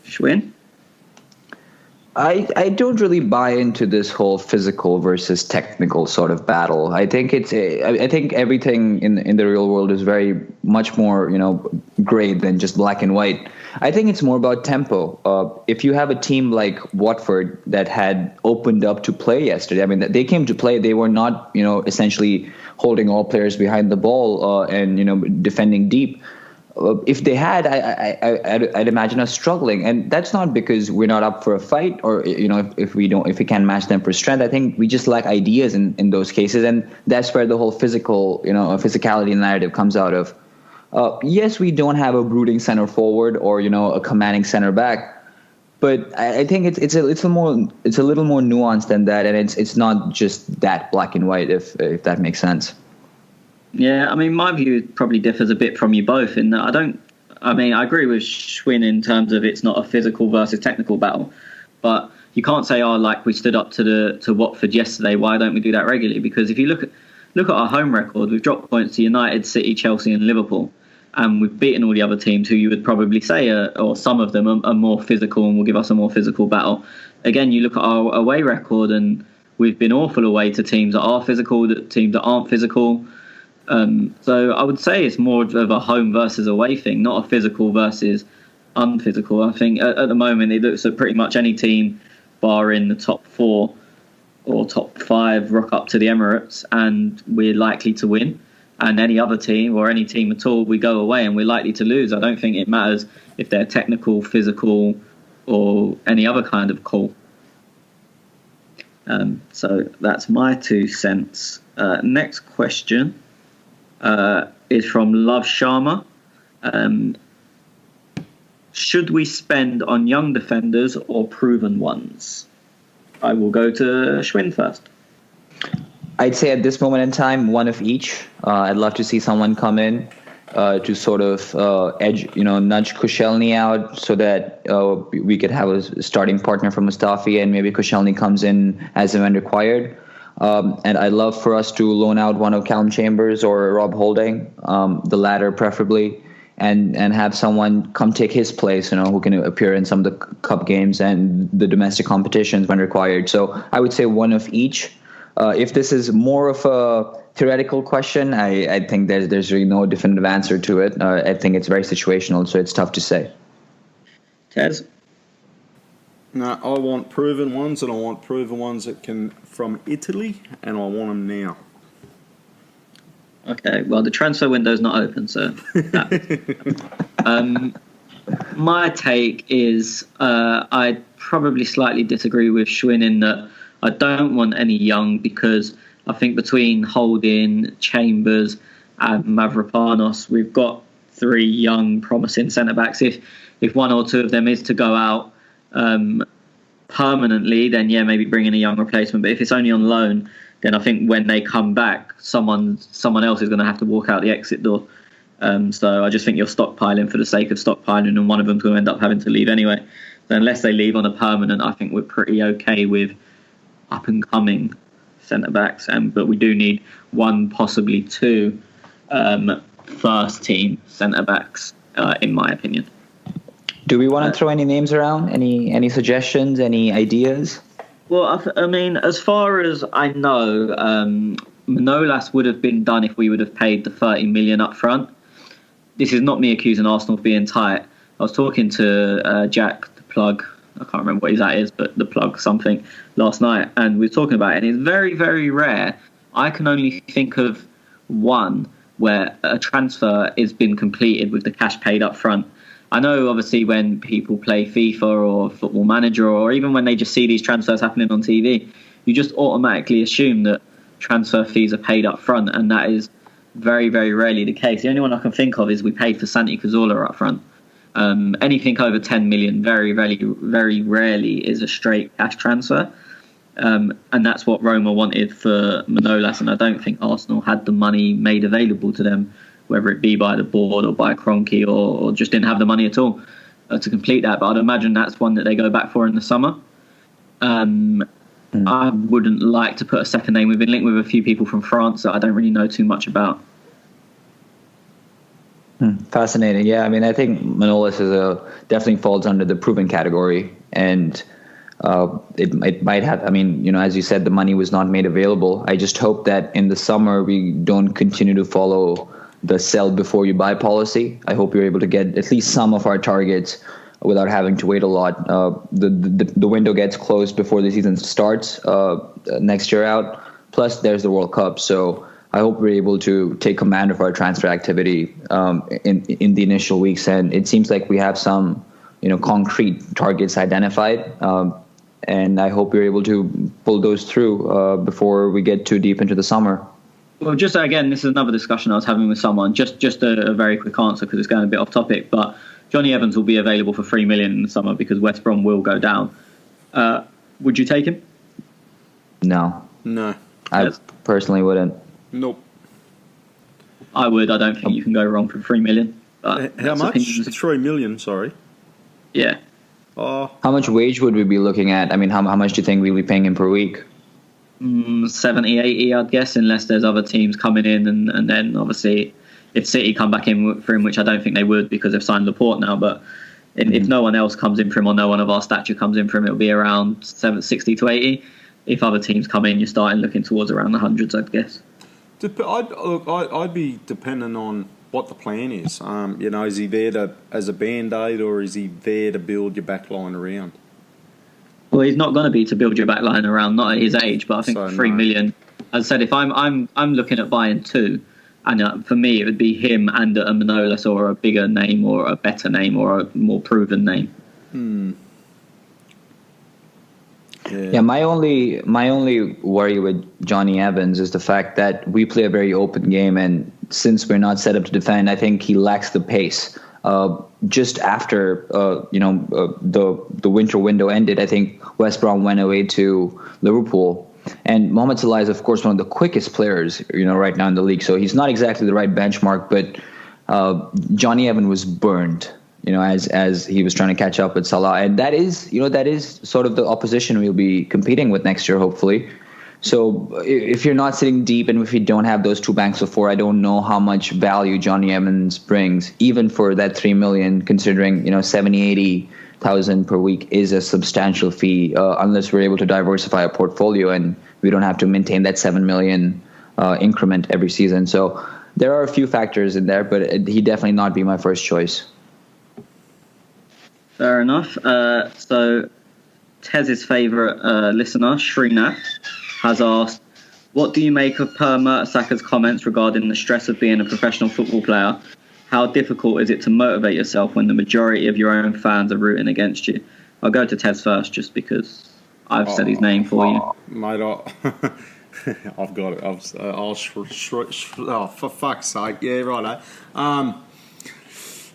Schwinn?
I don't really buy into this whole physical versus technical sort of battle. I think I think everything in the real world is very much more, gray than just black and white. I think it's more about tempo. If you have a team like Watford that had opened up to play yesterday, I mean, they came to play. They were not, essentially holding all players behind the ball and, defending deep. If they had, I'd imagine us struggling, and that's not because we're not up for a fight, or if we can't match them for strength. I think we just lack ideas in those cases, and that's where the whole physicality narrative comes out of. Yes, we don't have a brooding center forward or a commanding center back, but I think it's a little more nuanced than that, and it's not just that black and white, if that makes sense.
Yeah, I mean, my view probably differs a bit from you both in that I agree with Schwinn in terms of it's not a physical versus technical battle, but you can't say, like we stood up to Watford yesterday, why don't we do that regularly? Because if you look at our home record, we've dropped points to United, City, Chelsea and Liverpool, and we've beaten all the other teams who you would probably say or some of them are more physical and will give us a more physical battle. Again, you look at our away record and we've been awful away to teams that are physical, teams that aren't physical. So I would say it's more of a home versus away thing, not a physical versus unphysical. I think at the moment it looks at pretty much any team, barring the top 4 or top 5, rock up to the Emirates and we're likely to win. And any other team or any team at all, we go away and we're likely to lose. I don't think it matters if they're technical, physical or any other kind of call. So that's my 2 cents. Next question. Is from Love Sharma. Should we spend on young defenders or proven ones? I will go to Schwinn first.
I'd say at this moment in time, one of each. I'd love to see someone come in to sort of nudge Koscielny out so that we could have a starting partner for Mustafi, and maybe Koscielny comes in as and when required. And I'd love for us to loan out one of Callum Chambers or Rob Holding, the latter preferably, and have someone come take his place, who can appear in some of the cup games and the domestic competitions when required. So I would say one of each. If this is more of a theoretical question, I think there's really no definitive answer to it. I think it's very situational, so it's tough to say.
Tez?
No, I want proven ones, and I want proven ones that can from Italy, and I want them now.
Okay, well, the transfer window's not open, so... my take is I probably slightly disagree with Schwinn in that I don't want any young, because I think between Holding, Chambers and Mavropanos, we've got 3 young, promising centre-backs. If one or two of them is to go out permanently, then yeah, maybe bring in a young replacement. But if it's only on loan, then I think when they come back, someone else is going to have to walk out the exit door. So I just think you're stockpiling for the sake of stockpiling, and one of them's going to end up having to leave anyway. So unless they leave on a permanent, I think we're pretty okay with up and coming centre backs. But we do need 1, possibly 2 first team centre backs, in my opinion.
Do we want to throw any names around? Any suggestions? Any ideas?
Well, I mean, as far as I know, Manolas would have been done if we would have paid the 30 million up front. This is not me accusing Arsenal of being tight. I was talking to Jack, the plug, I can't remember what his at is, but the plug something, last night, and we were talking about it, and it's very, very rare. I can only think of one where a transfer has been completed with the cash paid up front. I know, obviously, when people play FIFA or Football Manager, or even when they just see these transfers happening on TV, you just automatically assume that transfer fees are paid up front, and that is very, very rarely the case. The only one I can think of is we paid for Santi Cazorla up front. Anything over 10 million very rarely is a straight cash transfer. And that's what Roma wanted for Manolas, and I don't think Arsenal had the money made available to them, whether it be by the board or by Kroenke, or just didn't have the money at all to complete that. But I'd imagine that's one that they go back for in the summer. I wouldn't like to put a second name. We've been linked with a few people from France that I don't really know too much about.
Fascinating. Yeah, I mean, I think Manolas definitely falls under the proven category, and it might have. I mean, you know, as you said, the money was not made available. I just hope that in the summer we don't continue to follow the sell before you buy policy. I hope you're able to get at least some of our targets without having to wait a lot. The window gets closed before the season starts next year out. Plus, there's the World Cup, so I hope we're able to take command of our transfer activity in the initial weeks. And it seems like we have some, you know, concrete targets identified. And I hope we're able to pull those through before we get too deep into the summer.
Well, just again, this is another discussion I was having with someone. Just a very quick answer because it's going a bit off topic. But Johnny Evans will be available for $3 million in the summer because West Brom will go down. Would you take him?
No. I personally wouldn't.
Nope.
I would. I don't think you can go wrong for $3 million.
How much? $3 million. Sorry.
Yeah.
How much wage would we be looking at? I mean, how much do you think we'll be paying him per week?
70, 80, I'd guess, unless there's other teams coming in, and then obviously if City come back in for him, which I don't think they would because they've signed Laporte now, but if no one else comes in for him or no one of our stature comes in for him, it'll be around 60 to 80. If other teams come in, you're starting looking towards around the hundreds, I'd guess.
I'd be dependent on what the plan is. You know, is he there as a band-aid, or is he there to build your back line around?
Well, he's not going to be to build your back line around, not at his age, but I think $3 million. As I said, if I'm looking at buying two, and for me it would be him and a Manolas or a bigger name or a better name or a more proven name.
Yeah, my only worry with Johnny Evans is the fact that we play a very open game, and since we're not set up to defend, I think he lacks the pace. Just after the winter window ended, I think West Brom went away to Liverpool, and Mohamed Salah is of course one of the quickest players right now in the league. So he's not exactly the right benchmark, but Johnny Evans was burned. As he was trying to catch up with Salah. And that is sort of the opposition we'll be competing with next year, hopefully. So if you're not sitting deep and if you don't have those two banks of four, I don't know how much value Johnny Evans brings, even for that $3 million, considering, 70, 80,000 per week is a substantial fee, unless we're able to diversify our portfolio and we don't have to maintain that $7 million increment every season. So there are a few factors in there, but he'd definitely not be my first choice.
Fair enough. So Tez's favourite listener, Srinath, has asked, what do you make of Per Mertesacker's comments regarding the stress of being a professional football player? How difficult is it to motivate yourself when the majority of your own fans are rooting against you? I'll go to Tez first just because I've said his name for you.
Mate, I've got it. For fuck's sake. Yeah, right. I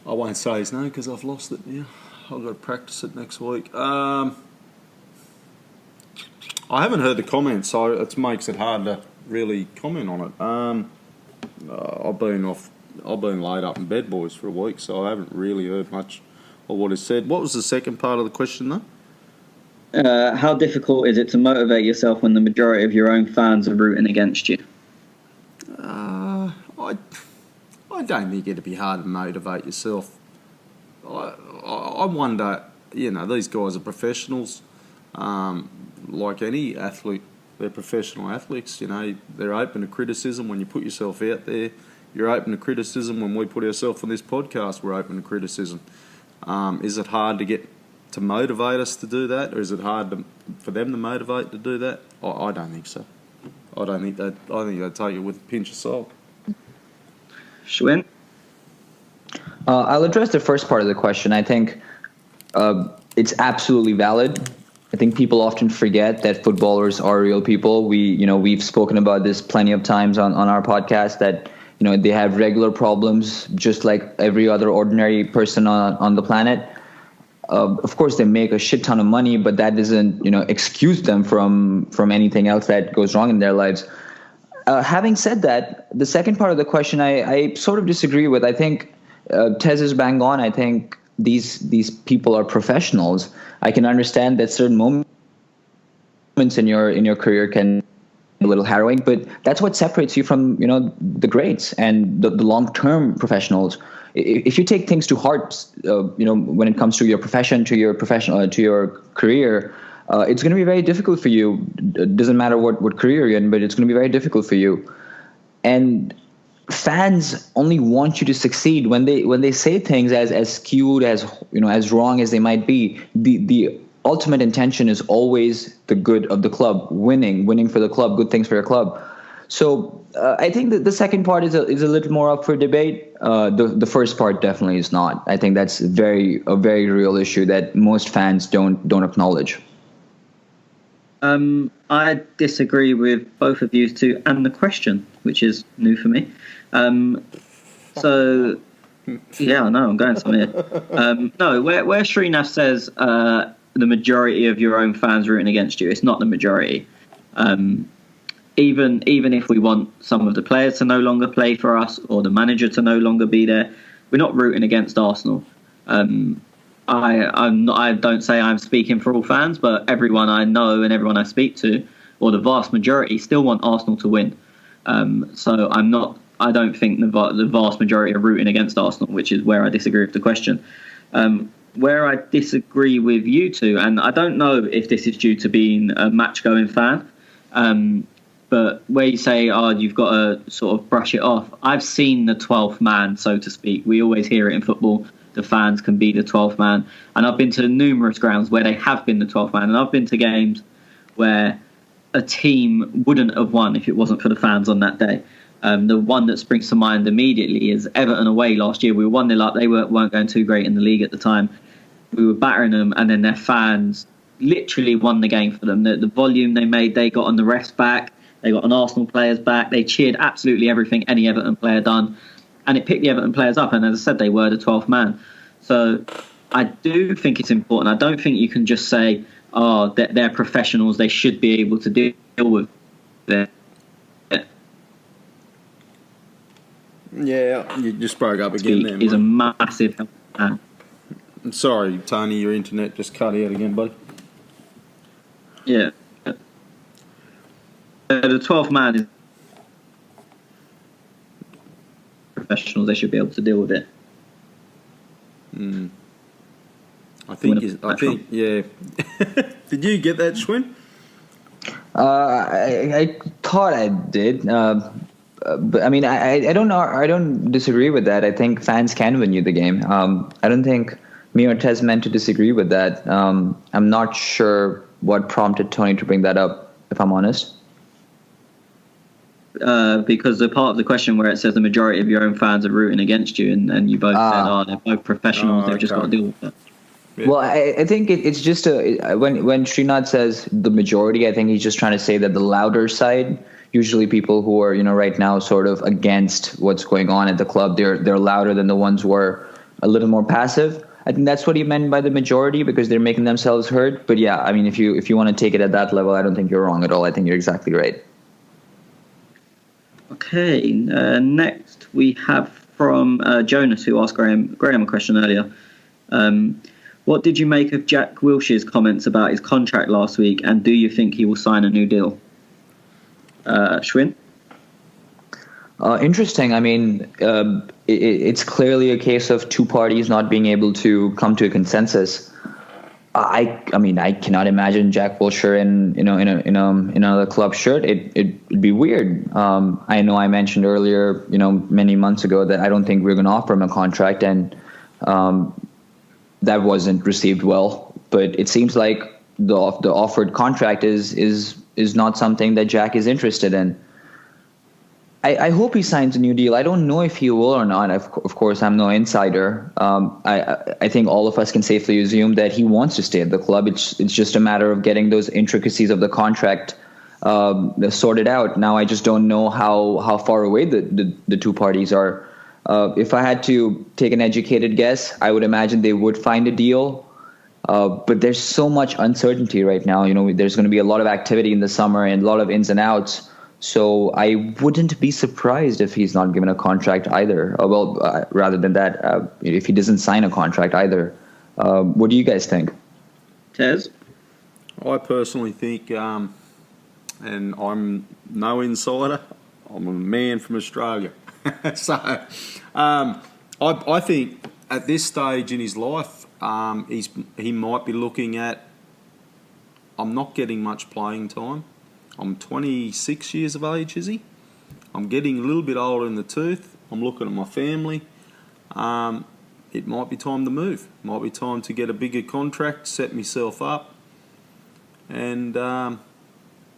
won't say his name because I've lost it now. I've got to practice it next week. I haven't heard the comments, so it makes it hard to really comment on it. I've been laid up in bed, boys, for a week, so I haven't really heard much of what is said. What was the second part of the question, though?
How difficult is it to motivate yourself when the majority of your own fans are rooting against you?
I don't think it'd be hard to motivate yourself. I wonder, these guys are professionals, like any athlete. They're professional athletes, they're open to criticism when you put yourself out there. You're open to criticism when we put ourselves on this podcast, we're open to criticism. Is it hard to motivate us to do that, or is it hard for them to motivate to do that? I don't think so. I think they take it with a pinch of salt.
Schwinn?
I'll address the first part of the question. I think it's absolutely valid. I think people often forget that footballers are real people. We've spoken about this plenty of times on our podcast that, they have regular problems just like every other ordinary person on the planet. Of course, they make a shit ton of money, but that doesn't, excuse them from anything else that goes wrong in their lives. Having said that, the second part of the question, I sort of disagree with. I think Tez is bang on. I think these people are professionals. I can understand that certain moments in your career can be a little harrowing, but that's what separates you from the greats and the long-term professionals. If you take things to heart, when it comes to your profession, to your career, it's going to be very difficult for you. It doesn't matter what career you're in, but it's going to be very difficult for you. And fans only want you to succeed. When they say things as skewed, as wrong as they might be, the ultimate intention is always the good of the club, winning for the club, good things for your club. So I think that the second part is a little more up for debate. The first part definitely is not. I think that's a very real issue that most fans don't acknowledge.
I disagree with both of you two and the question, which is new for me. So yeah, I know I'm going somewhere. No, where Srinath says the majority of your own fans rooting against you, it's not the majority. Even if we want some of the players to no longer play for us or the manager to no longer be there, we're not rooting against Arsenal. I don't say I'm speaking for all fans, but everyone I know and everyone I speak to, or the vast majority, still want Arsenal to win. So I don't think the vast majority are rooting against Arsenal, which is where I disagree with the question. Where I disagree with you two, and I don't know if this is due to being a match-going fan, but where you say, you've got to sort of brush it off. I've seen the 12th man, so to speak. We always hear it in football. The fans can be the 12th man. And I've been to numerous grounds where they have been the 12th man. And I've been to games where a team wouldn't have won if it wasn't for the fans on that day. The one that springs to mind immediately is Everton away last year. We were 1-0 up. They weren't going too great in the league at the time. We were battering them, and then their fans literally won the game for them. The volume they made, they got on the refs back. They got on Arsenal players back. They cheered absolutely everything any Everton player done. And it picked the Everton players up. And as I said, they were the 12th man. So I do think it's important. I don't think you can just say, they're professionals. They should be able to deal with it.
Yeah, you just broke up again there.
Is a massive help.
I'm sorry, Tony, your internet just cut out again, buddy.
Yeah. The 12th man is professionals. They should be able to deal with it.
I think, yeah. Did you get that, Schwinn?
I thought I did. But I mean, I don't know. I don't disagree with that. I think fans can win you the game. I don't think me or Tez meant to disagree with that. I'm not sure what prompted Tony to bring that up, if I'm honest.
Because the part of the question where it says the majority of your own fans are rooting against you, and you both said, they're both professionals, they've just got to deal with that.
Yeah.
Well, I think it's just when Srinath says the majority, I think he's just trying to say that the louder side, usually people who are right now sort of against what's going on at the club, they're louder than the ones who are a little more passive. I think that's what he meant by the majority, because they're making themselves heard. But yeah, I mean, if you want to take it at that level, I don't think you're wrong at all. I think you're exactly right.
Okay, next we have from Jonas, who asked Graham a question earlier. What did you make of Jack Wilshere's comments about his contract last week, and do you think he will sign a new deal? Schwinn?
Interesting. I mean, it's clearly a case of two parties not being able to come to a consensus. I mean, I cannot imagine Jack Wilshere in another club shirt. It'd be weird. I know I mentioned earlier, many months ago, that I don't think we're going to offer him a contract, and that wasn't received well. But it seems like the offered contract is not something that Jack is interested in. I hope he signs a new deal. I don't know if he will or not. Of course, I'm no insider. I think all of us can safely assume that he wants to stay at the club. It's just a matter of getting those intricacies of the contract sorted out. Now I just don't know how far away the two parties are. If I had to take an educated guess, I would imagine they would find a deal. But there's so much uncertainty right now. There's going to be a lot of activity in the summer and a lot of ins and outs. So I wouldn't be surprised if he's not given a contract either. Rather than that, if he doesn't sign a contract either. What do you guys think?
Tez?
I personally think, and I'm no insider, I'm a man from Australia. So I think at this stage in his life, he might be looking at, I'm not getting much playing time. I'm 26 years of age, is he? I'm getting a little bit older in the tooth. I'm looking at my family. It might be time to move. Might be time to get a bigger contract, set myself up, and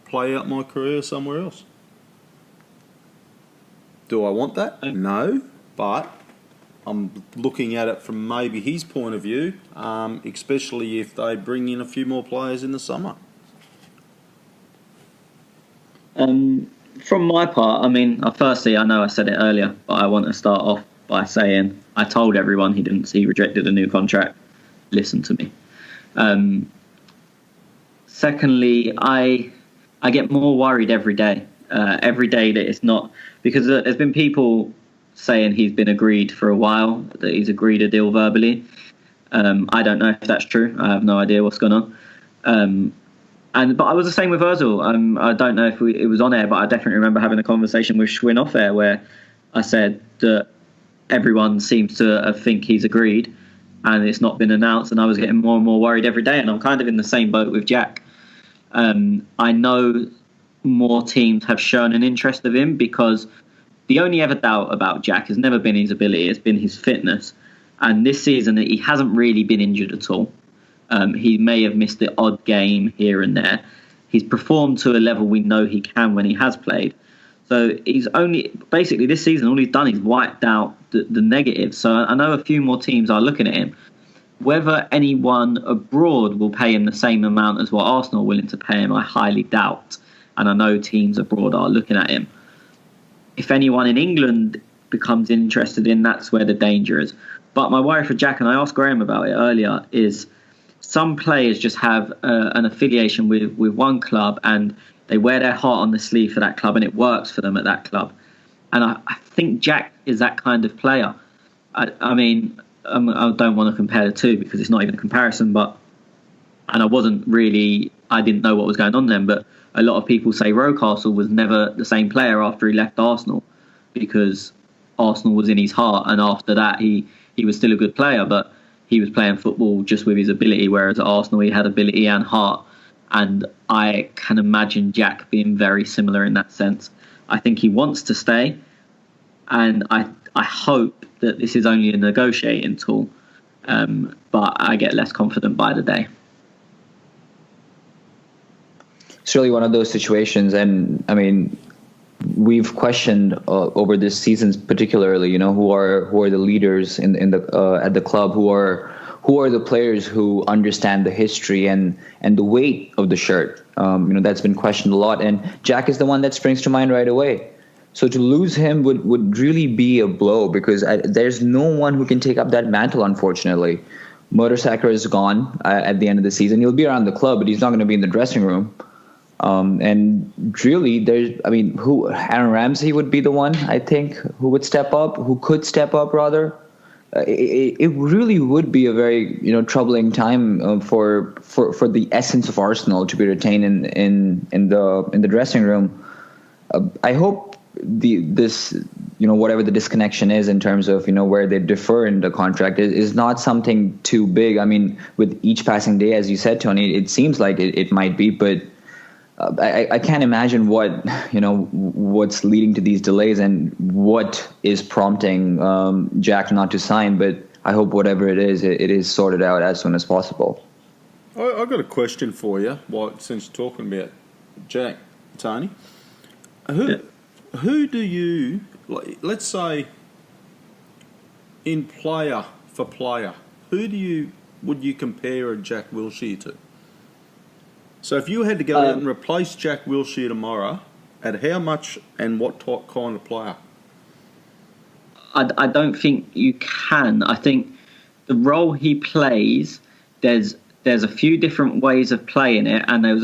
play out my career somewhere else. Do I want that? No, but I'm looking at it from maybe his point of view, especially if they bring in a few more players in the summer.
From my part, I mean, firstly, I know I said it earlier, but I want to start off by saying I told everyone he rejected a new contract. Listen to me. Secondly, I get more worried every day. Every day that it's not, because there's been people saying he's been agreed for a while, that he's agreed a deal verbally. I don't know if that's true. I have no idea what's going on. But I was the same with Ozil. I don't know if it was on air, but I definitely remember having a conversation with Schwinn off air where I said that everyone seems to think he's agreed and it's not been announced, and I was getting more and more worried every day, and I'm kind of in the same boat with Jack. I know more teams have shown an interest of him because the only ever doubt about Jack has never been his ability, it's been his fitness. And this season, he hasn't really been injured at all. He may have missed the odd game here and there. He's performed to a level we know he can when he has played. So he's only, basically this season, all he's done is wiped out the negatives. So I know a few more teams are looking at him. Whether anyone abroad will pay him the same amount as what Arsenal are willing to pay him, I highly doubt. And I know teams abroad are looking at him. If anyone in England becomes interested in, that's where the danger is. But my worry for Jack, and I asked Graham about it earlier, is some players just have an affiliation with one club and they wear their heart on the sleeve for that club and it works for them at that club. And I think Jack is that kind of player. I mean, I don't want to compare the two because it's not even a comparison, and I didn't know what was going on then, but a lot of people say Rocastle was never the same player after he left Arsenal because Arsenal was in his heart, and after that he was still a good player, but he was playing football just with his ability, whereas at Arsenal he had ability and heart. And I can imagine Jack being very similar in that sense. I think he wants to stay, and I hope that this is only a negotiating tool, but I get less confident by the day.
It's really one of those situations, and I mean, we've questioned over this season particularly, who are the leaders in the at the club, who are the players who understand the history and the weight of the shirt. That's been questioned a lot, and Jack is the one that springs to mind right away. So to lose him would really be a blow because there's no one who can take up that mantle, unfortunately. Mertesacker is gone at the end of the season. He'll be around the club, but he's not going to be in the dressing room. And really, Aaron Ramsey would be the one, I think, who could step up rather. It really would be a very troubling time for the essence of Arsenal to be retained in the dressing room. I hope whatever the disconnection is in terms of where they differ in the contract is not something too big. I mean, with each passing day, as you said, Tony, it seems like it might be, but I can't imagine what's leading to these delays and what is prompting Jack not to sign. But I hope whatever it is sorted out as soon as possible.
I've got a question for you. Since you're talking about Jack, Tony, who do you, let's say, in player for player, would you compare a Jack Wilshere to? So if you had to go out and replace Jack Wilshere tomorrow, at how much and what kind of player?
I don't think you can. I think the role he plays, there's a few different ways of playing it, and there's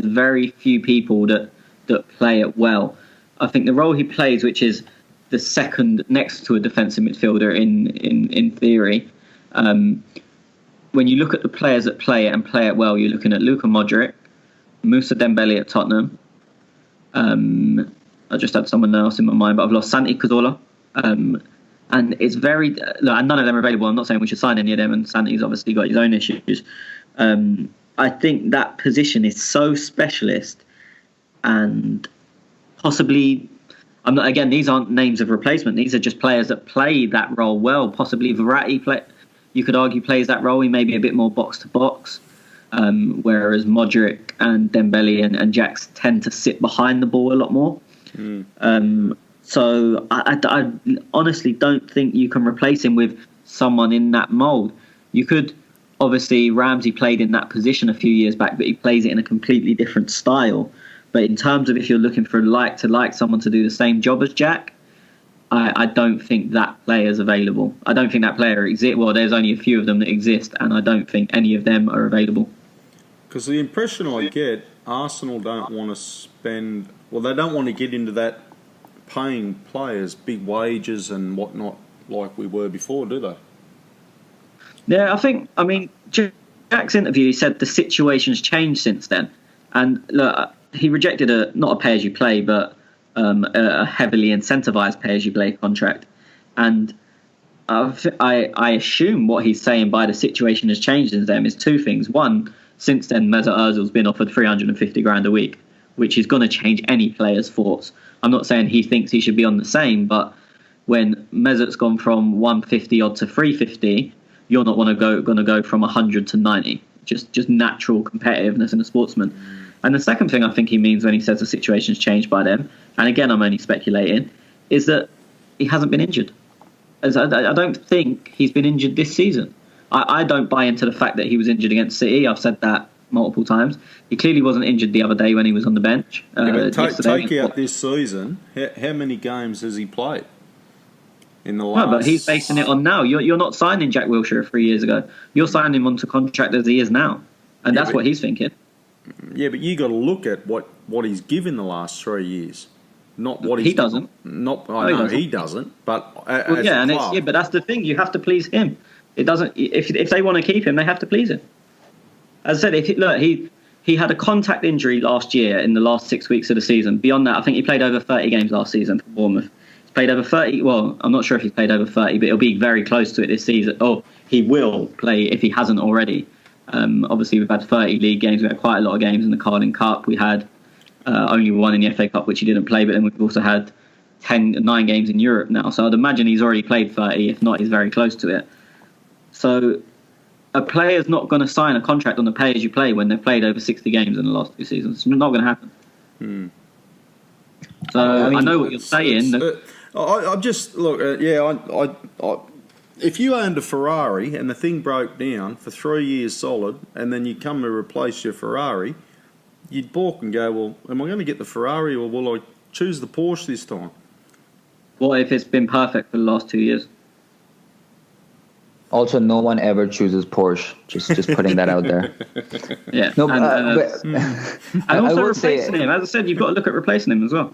very few people that play it well. I think the role he plays, which is the second next to a defensive midfielder in theory, when you look at the players that play it and play it well, you're looking at Luka Modric, Moussa Dembele at Tottenham. I just had someone else in my mind, but I've lost Santi Cazorla. And it's very... and none of them are available. I'm not saying we should sign any of them, and Santi's obviously got his own issues. I think that position is so specialist, and possibly... Again, these aren't names of replacement. These are just players that play that role well. Possibly Verratti, you could argue, plays that role. He may be a bit more box-to-box, whereas Modric and Dembele and Jax tend to sit behind the ball a lot more. So I honestly don't think you can replace him with someone in that mould. You could, obviously, Ramsey played in that position a few years back, but he plays it in a completely different style. But in terms of if you're looking for someone to do the same job as Jack, I don't think that player is available. I don't think that player exists. Well, there's only a few of them that exist, and I don't think any of them are available.
Because the impression I get, Arsenal don't want to spend... Well, they don't want to get into that paying players big wages and whatnot like we were before, do they?
Yeah, Jack's interview, he said the situation's changed since then. And look, he rejected not a pay-as-you-play, but a heavily incentivised pay-as-you-play contract. And I assume what he's saying by the situation has changed in them is two things. One, since then, Mesut Ozil's been offered 350 grand a week, which is going to change any player's thoughts. I'm not saying he thinks he should be on the same, but when Mesut's gone from 150 odd to 350, you're not going to go from 100 to 90. Just natural competitiveness in a sportsman. And the second thing I think he means when he says the situation's changed by them, and again I'm only speculating, is that he hasn't been injured. As I don't think he's been injured this season. I don't buy into the fact that he was injured against City. I've said that multiple times. He clearly wasn't injured the other day when he was on the bench.
Take out this season, how many games has he played? In the last...
No, but he's basing it on now. You're not signing Jack Wilshere 3 years ago. You're signing him onto contract as he is now. And that's what he's thinking.
Yeah, but you got to look at what he's given the last 3 years, not what he's...
He doesn't.
He doesn't. But
but that's the thing. You have to please him. It doesn't. If they want to keep him, they have to please him. As I said, he had a contact injury last year in the last 6 weeks of the season. Beyond that, I think he played over 30 games last season for Bournemouth. He's played over 30. Well, I'm not sure if he's played over 30, but it'll be very close to it this season. Oh, he will play if he hasn't already. Obviously, we've had 30 league games. We had quite a lot of games in the Carling Cup. We had only one in the FA Cup, which he didn't play, but then we've also had 9 games in Europe now. So I'd imagine he's already played 30. If not, he's very close to it. So a player's not going to sign a contract on the pay-as-you-play when they've played over 60 games in the last 2 seasons. It's not going to happen. So I know what you're saying.
I just look. If you owned a Ferrari and the thing broke down for 3 years solid, and then you come to replace your Ferrari, you'd balk and go, "Well, am I going to get the Ferrari, or will I choose the Porsche this time?"
What if it's been perfect for the last 2 years?
Also, no one ever chooses Porsche. Just putting that out there.
Yeah.
No,
and also replacing him. As I said, you've got to look at replacing him as well.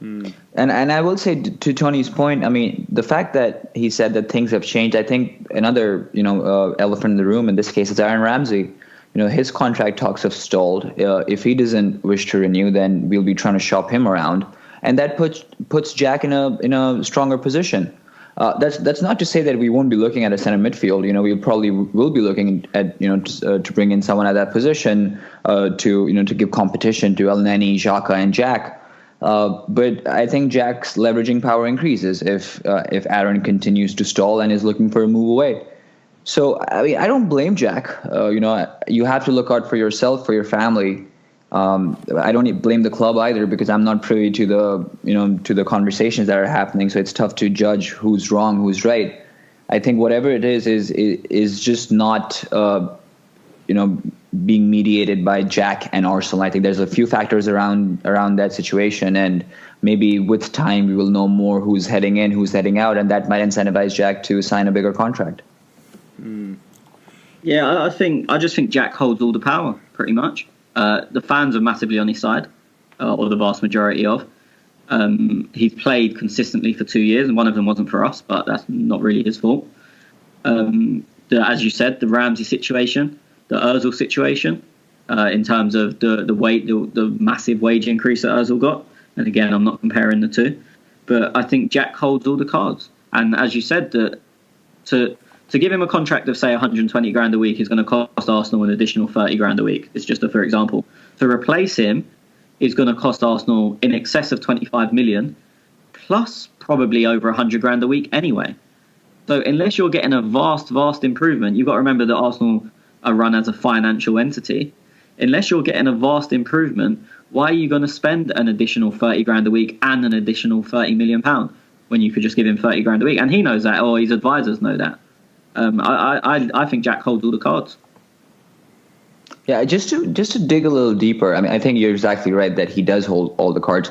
And I will say to Tony's point, I mean, the fact that he said that things have changed, I think another elephant in the room in this case is Aaron Ramsey. His contract talks have stalled. If he doesn't wish to renew, then we'll be trying to shop him around, and that puts Jack in a stronger position. That's not to say that we won't be looking at a center midfield. We probably will be looking at to bring in someone at that position to give competition to Elneny, Xhaka, and Jack. But I think Jack's leveraging power increases if Aaron continues to stall and is looking for a move away. So I mean, I don't blame Jack. You have to look out for yourself, for your family. I don't blame the club either, because I'm not privy to the conversations that are happening. So it's tough to judge who's wrong, who's right. I think whatever it is just not being mediated by Jack and Arsenal. I think there's a few factors around that situation, and maybe with time we will know more who's heading in, who's heading out, and that might incentivize Jack to sign a bigger contract.
Yeah, I just think Jack holds all the power pretty much. The fans are massively on his side, or the vast majority of. He's played consistently for 2 years, and one of them wasn't for us, but that's not really his fault. As you said, the Ramsey situation, the Ozil situation, in terms of the massive wage increase that Ozil got. And again, I'm not comparing the two, but I think Jack holds all the cards. And as you said, that to give him a contract of say 120 grand a week is going to cost Arsenal an additional 30 grand a week. It's just for example. To replace him is going to cost Arsenal in excess of 25 million, plus probably over 100 grand a week anyway. So unless you're getting a vast improvement, you've got to remember that Arsenal are run as a financial entity. Unless you're getting a vast improvement, why are you going to spend an additional 30 grand a week and an additional 30 million pound when you could just give him 30 grand a week? And he knows that, or his advisors know that. I think Jack holds all the cards.
Yeah, just to dig a little deeper, I mean, I think you're exactly right that he does hold all the cards.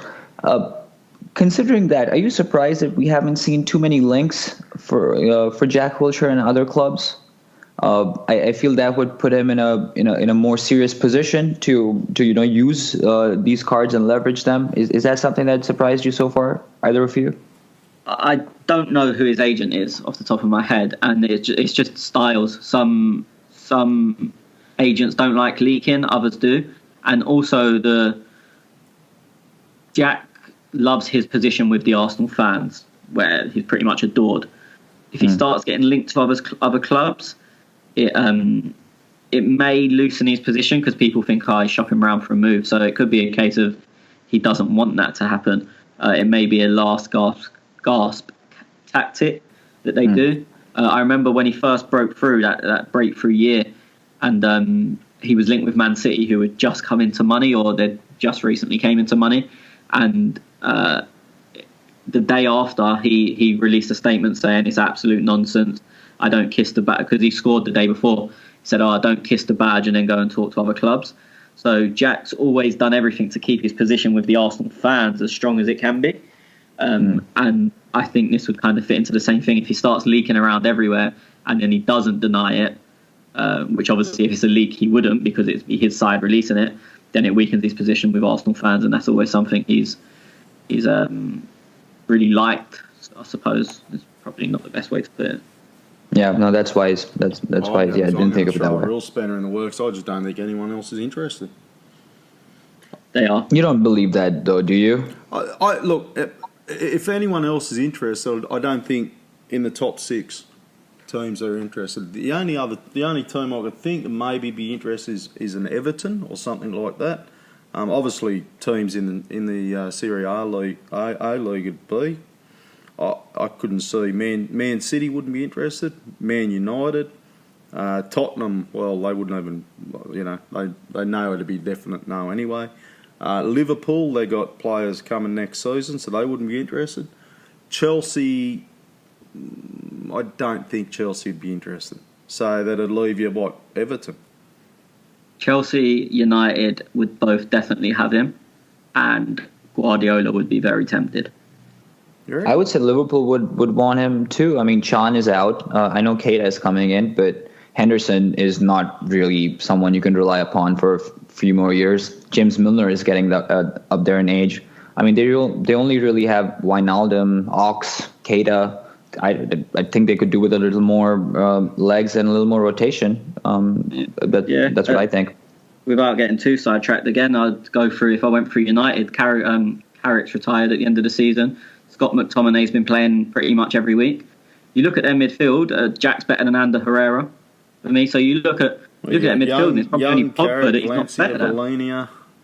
Considering that, are you surprised that we haven't seen too many links for Jack Wilshere and other clubs? I feel that would put him in a more serious position to use these cards and leverage them. Is that something that surprised you so far, either of you?
I don't know who his agent is off the top of my head, and it's just styles. Some agents don't like leaking, others do, and also Jack loves his position with the Arsenal fans, where he's pretty much adored. If he starts getting linked to other clubs, it may loosen his position because people think, he's shopping around for a move. So it could be a case of he doesn't want that to happen. It may be a last gasp tactic that they do. I remember when he first broke through that breakthrough year, and he was linked with Man City, who had just come into money, or they just recently came into money, and the day after he released a statement saying it's absolute nonsense. I don't kiss the badge, because he scored the day before. He said, I don't kiss the badge and then go and talk to other clubs. So Jack's always done everything to keep his position with the Arsenal fans as strong as it can be. And I think this would kind of fit into the same thing. If he starts leaking around everywhere and then he doesn't deny it, which obviously if it's a leak he wouldn't, because it's his side releasing it, then it weakens his position with Arsenal fans, and that's always something he's really liked, I suppose. It's probably not the best way to put it.
Yeah, no, that's wise. That's wise. Yeah, I didn't think of it that way.
A real spanner in the works. I just don't think anyone else is interested.
They are.
You don't believe that, though, do you?
I look. If anyone else is interested, I don't think in the top 6 teams are interested. The only team I could think that maybe be interested is an Everton or something like that. Obviously, teams in the Serie A league, A league would be. I couldn't see Man City wouldn't be interested. Man United, Tottenham. Well, they wouldn't even. They know it to be definite no anyway. Liverpool, they got players coming next season, so they wouldn't be interested. Chelsea, I don't think Chelsea would be interested. So that'd leave you Everton.
Chelsea, United would both definitely have him, and Guardiola would be very tempted.
I would say Liverpool would want him too. I mean, Chan is out. I know Keita is coming in, but Henderson is not really someone you can rely upon for a few more years. James Milner is getting up there in age. I mean, they only really have Wijnaldum, Ox, Keita. I think they could do with a little more legs and a little more rotation. That's what I think.
Without getting too sidetracked again, I'd go through, if I went through United, Carrick's retired at the end of the season. Scott McTominay's been playing pretty much every week. You look at their midfield, Jack's better than Ander Herrera for me. So you look at their midfield, and it's probably only Pogba that he's not better than.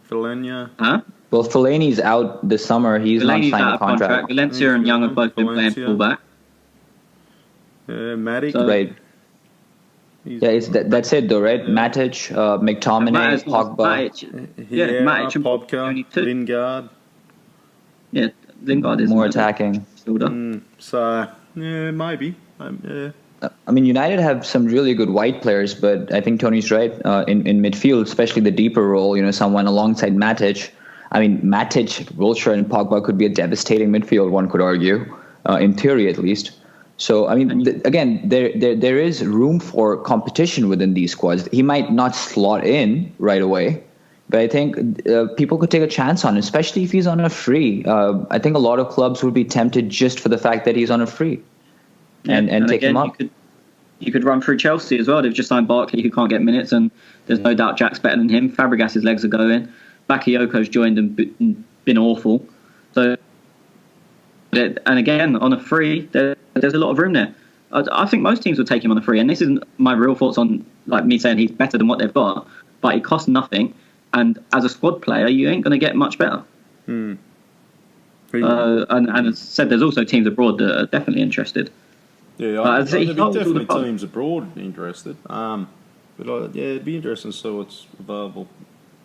Fellaini.
Huh?
Well, Fellaini's out this summer. He's not signed a contract.
Valencia and Young have both been playing fullback.
Matic.
So, right. That's it though, right? Matic, McTominay, Pogba.
Matic,
Pogba, Lingard.
Yeah, Lingard is
more attacking.
So maybe.
I mean, United have some really good wide players, but I think Tony's right in midfield, especially the deeper role. Someone alongside Matic. I mean, Matic, Wilshere, and Pogba could be a devastating midfield. One could argue, in theory at least. So, I mean, again, there is room for competition within these squads. He might not slot in right away, but I think people could take a chance on him, especially if he's on a free. I think a lot of clubs would be tempted just for the fact that he's on a free. And take
again,
him up.
You could run through Chelsea as well. They've just signed Barkley, who can't get minutes, and there's no doubt Jack's better than him. Fabregas's legs are going. Bakayoko's joined and been awful. So, and again, on a free, there's a lot of room there. I think most teams would take him on a free, and this isn't my real thoughts on like me saying he's better than what they've got, but it costs nothing, and as a squad player, you ain't going to get much better. And as I said, there's also teams abroad that are definitely interested.
Yeah, there'd be definitely teams abroad interested. But it'd be interesting to see what's available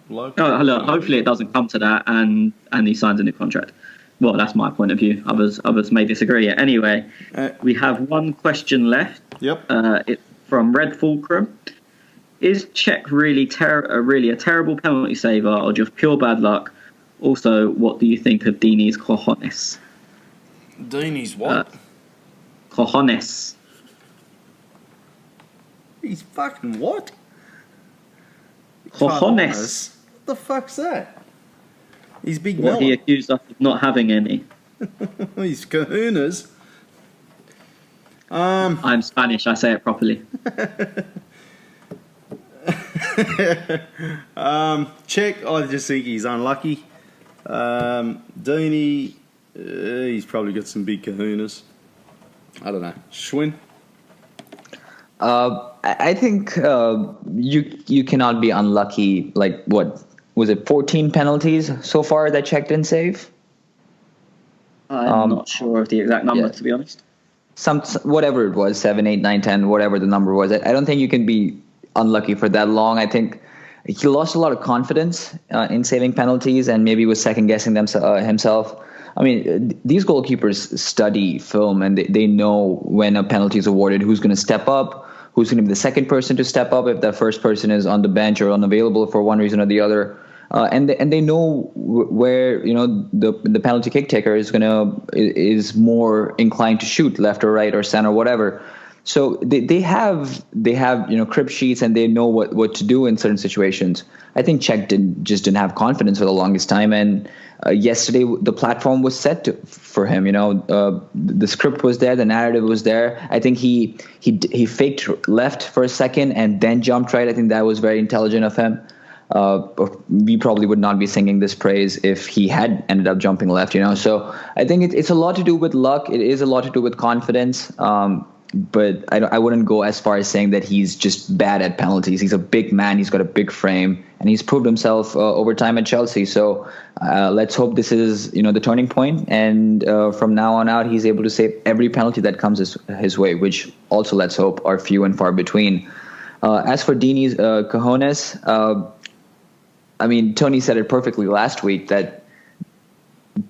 locally.
Look, hopefully it doesn't come to that, and he signs a new contract. Well, that's my point of view. Others may disagree. Anyway, we have one question left.
Yep.
It's from Red Fulcrum. Is Czech really a terrible penalty saver or just pure bad luck? Also, what do you think of Dini's cojones?
Dini's what?
Cojones.
He's fucking what?
Cojones.
What the fuck's that? He's big.
What he accused us of not having any.
He's kahunas.
I'm Spanish. I say it properly.
Czech, I just think he's unlucky. Dini, he's probably got some big kahunas. I don't know. Schwinn?
I think you cannot be unlucky. Like, what was it? 14 penalties so far that Czech didn't save.
I'm not sure of the exact number, to be honest.
Some whatever it was, 7, 8, 9, 10, whatever the number was. I don't think you can be unlucky for that long. I think he lost a lot of confidence in saving penalties, and maybe was second guessing himself. I mean, these goalkeepers study film, and they know when a penalty is awarded, who's going to step up, who's going to be the second person to step up if that first person is on the bench or unavailable for one reason or the other. And they know where the penalty kick taker is more inclined to shoot left or right or center or whatever. So they have crib sheets, and they know what to do in certain situations. I think Czech didn't have confidence for the longest time, and yesterday the platform was set for him. The script was there, the narrative was there. I think he faked left for a second and then jumped right. I think that was very intelligent of him. We probably would not be singing this praise if he had ended up jumping left. So I think it's a lot to do with luck. It is a lot to do with confidence. But I wouldn't go as far as saying that he's just bad at penalties. He's a big man. He's got a big frame, and he's proved himself over time at Chelsea. So let's hope this is the turning point, and from now on out, he's able to save every penalty that comes his way, which also, let's hope, are few and far between. As for Dini's cojones, I mean, Tony said it perfectly last week that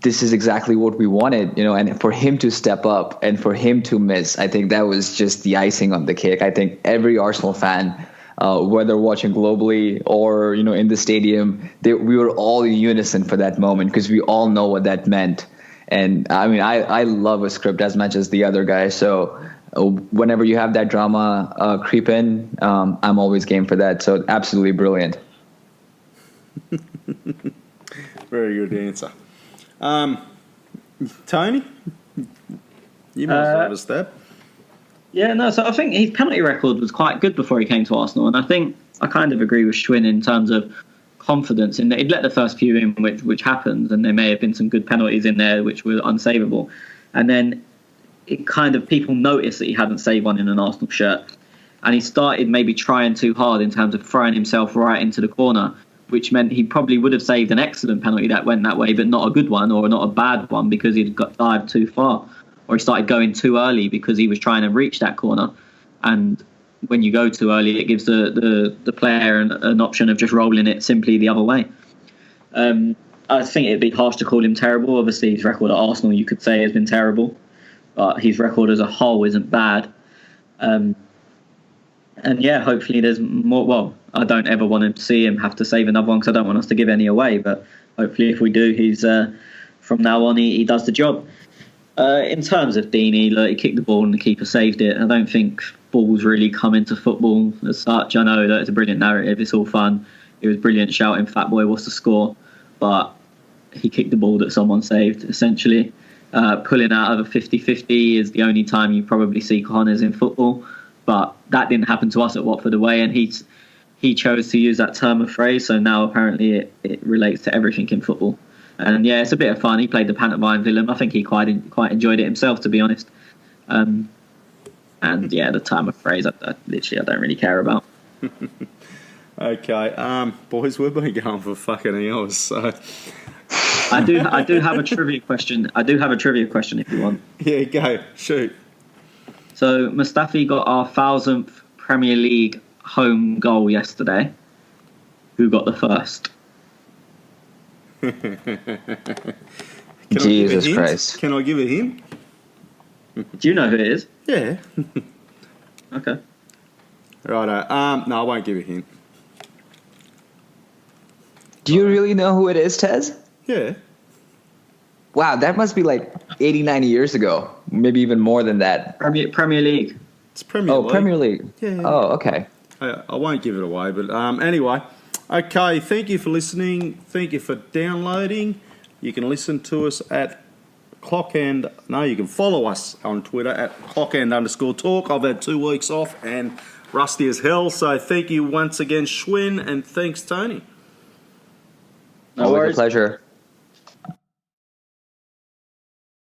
this is exactly what we wanted, and for him to step up and for him to miss, I think that was just the icing on the cake. I think every Arsenal fan, whether watching globally or, in the stadium, we were all in unison for that moment, because we all know what that meant. And I mean, I love a script as much as the other guy. So whenever you have that drama creep in, I'm always game for that. So absolutely brilliant.
Very good answer. Tony, you must have a step.
Yeah, no, so I think his penalty record was quite good before he came to Arsenal, and I think I kind of agree with Schwinn in terms of confidence in that he'd let the first few in, which happened, and there may have been some good penalties in there which were unsavable, and then it kind of, people noticed that he hadn't saved one in an Arsenal shirt, and he started maybe trying too hard in terms of throwing himself right into the corner, which meant he probably would have saved an excellent penalty that went that way, but not a good one or not a bad one because he'd got dived too far, or he started going too early because he was trying to reach that corner. And when you go too early, it gives the player an option of just rolling it simply the other way. I think it'd be harsh to call him terrible. Obviously, his record at Arsenal, you could say, has been terrible, but his record as a whole isn't bad. And yeah, hopefully there's more. Well, I don't ever want to see him have to save another one because I don't want us to give any away. But hopefully, if we do, he's from now on he does the job. In terms of Deeney, look, he kicked the ball and the keeper saved it. I don't think balls really come into football as such. I know that it's a brilliant narrative. It's all fun. It was brilliant shouting, "Fat boy, what's the score?" But he kicked the ball that someone saved, essentially. Pulling out of a 50-50 is the only time you probably see corners in football. But that didn't happen to us at Watford away, and he chose to use that term of phrase. So now apparently it relates to everything in football. And yeah, it's a bit of fun. He played the pantomime villain. I think he quite enjoyed it himself, to be honest. And yeah, the term of phrase, I don't really care about.
Okay, boys, we've been going for fucking hours. So
I do have a trivia question. I do have a trivia question if you want.
yeah, go shoot.
So Mustafi got our 1,000th Premier League home goal yesterday. Who got the first?
Jesus Christ.
Can I give a hint?
Do you know who it is?
Yeah.
Okay.
Righto. No, I won't give a hint.
Do you really know who it is, Tez?
Yeah.
Wow, that must be like 80, 90 years ago. Maybe even more than that.
Premier League.
It's Premier League.
Premier League.
Yeah.
Oh, okay.
I won't give it away, but anyway. Okay, thank you for listening. Thank you for downloading. You can listen to us at you can follow us on Twitter at @clockend_talk. I've had 2 weeks off and rusty as hell, so thank you once again, Schwinn, and thanks, Tony.
No
Always
worries.
a pleasure.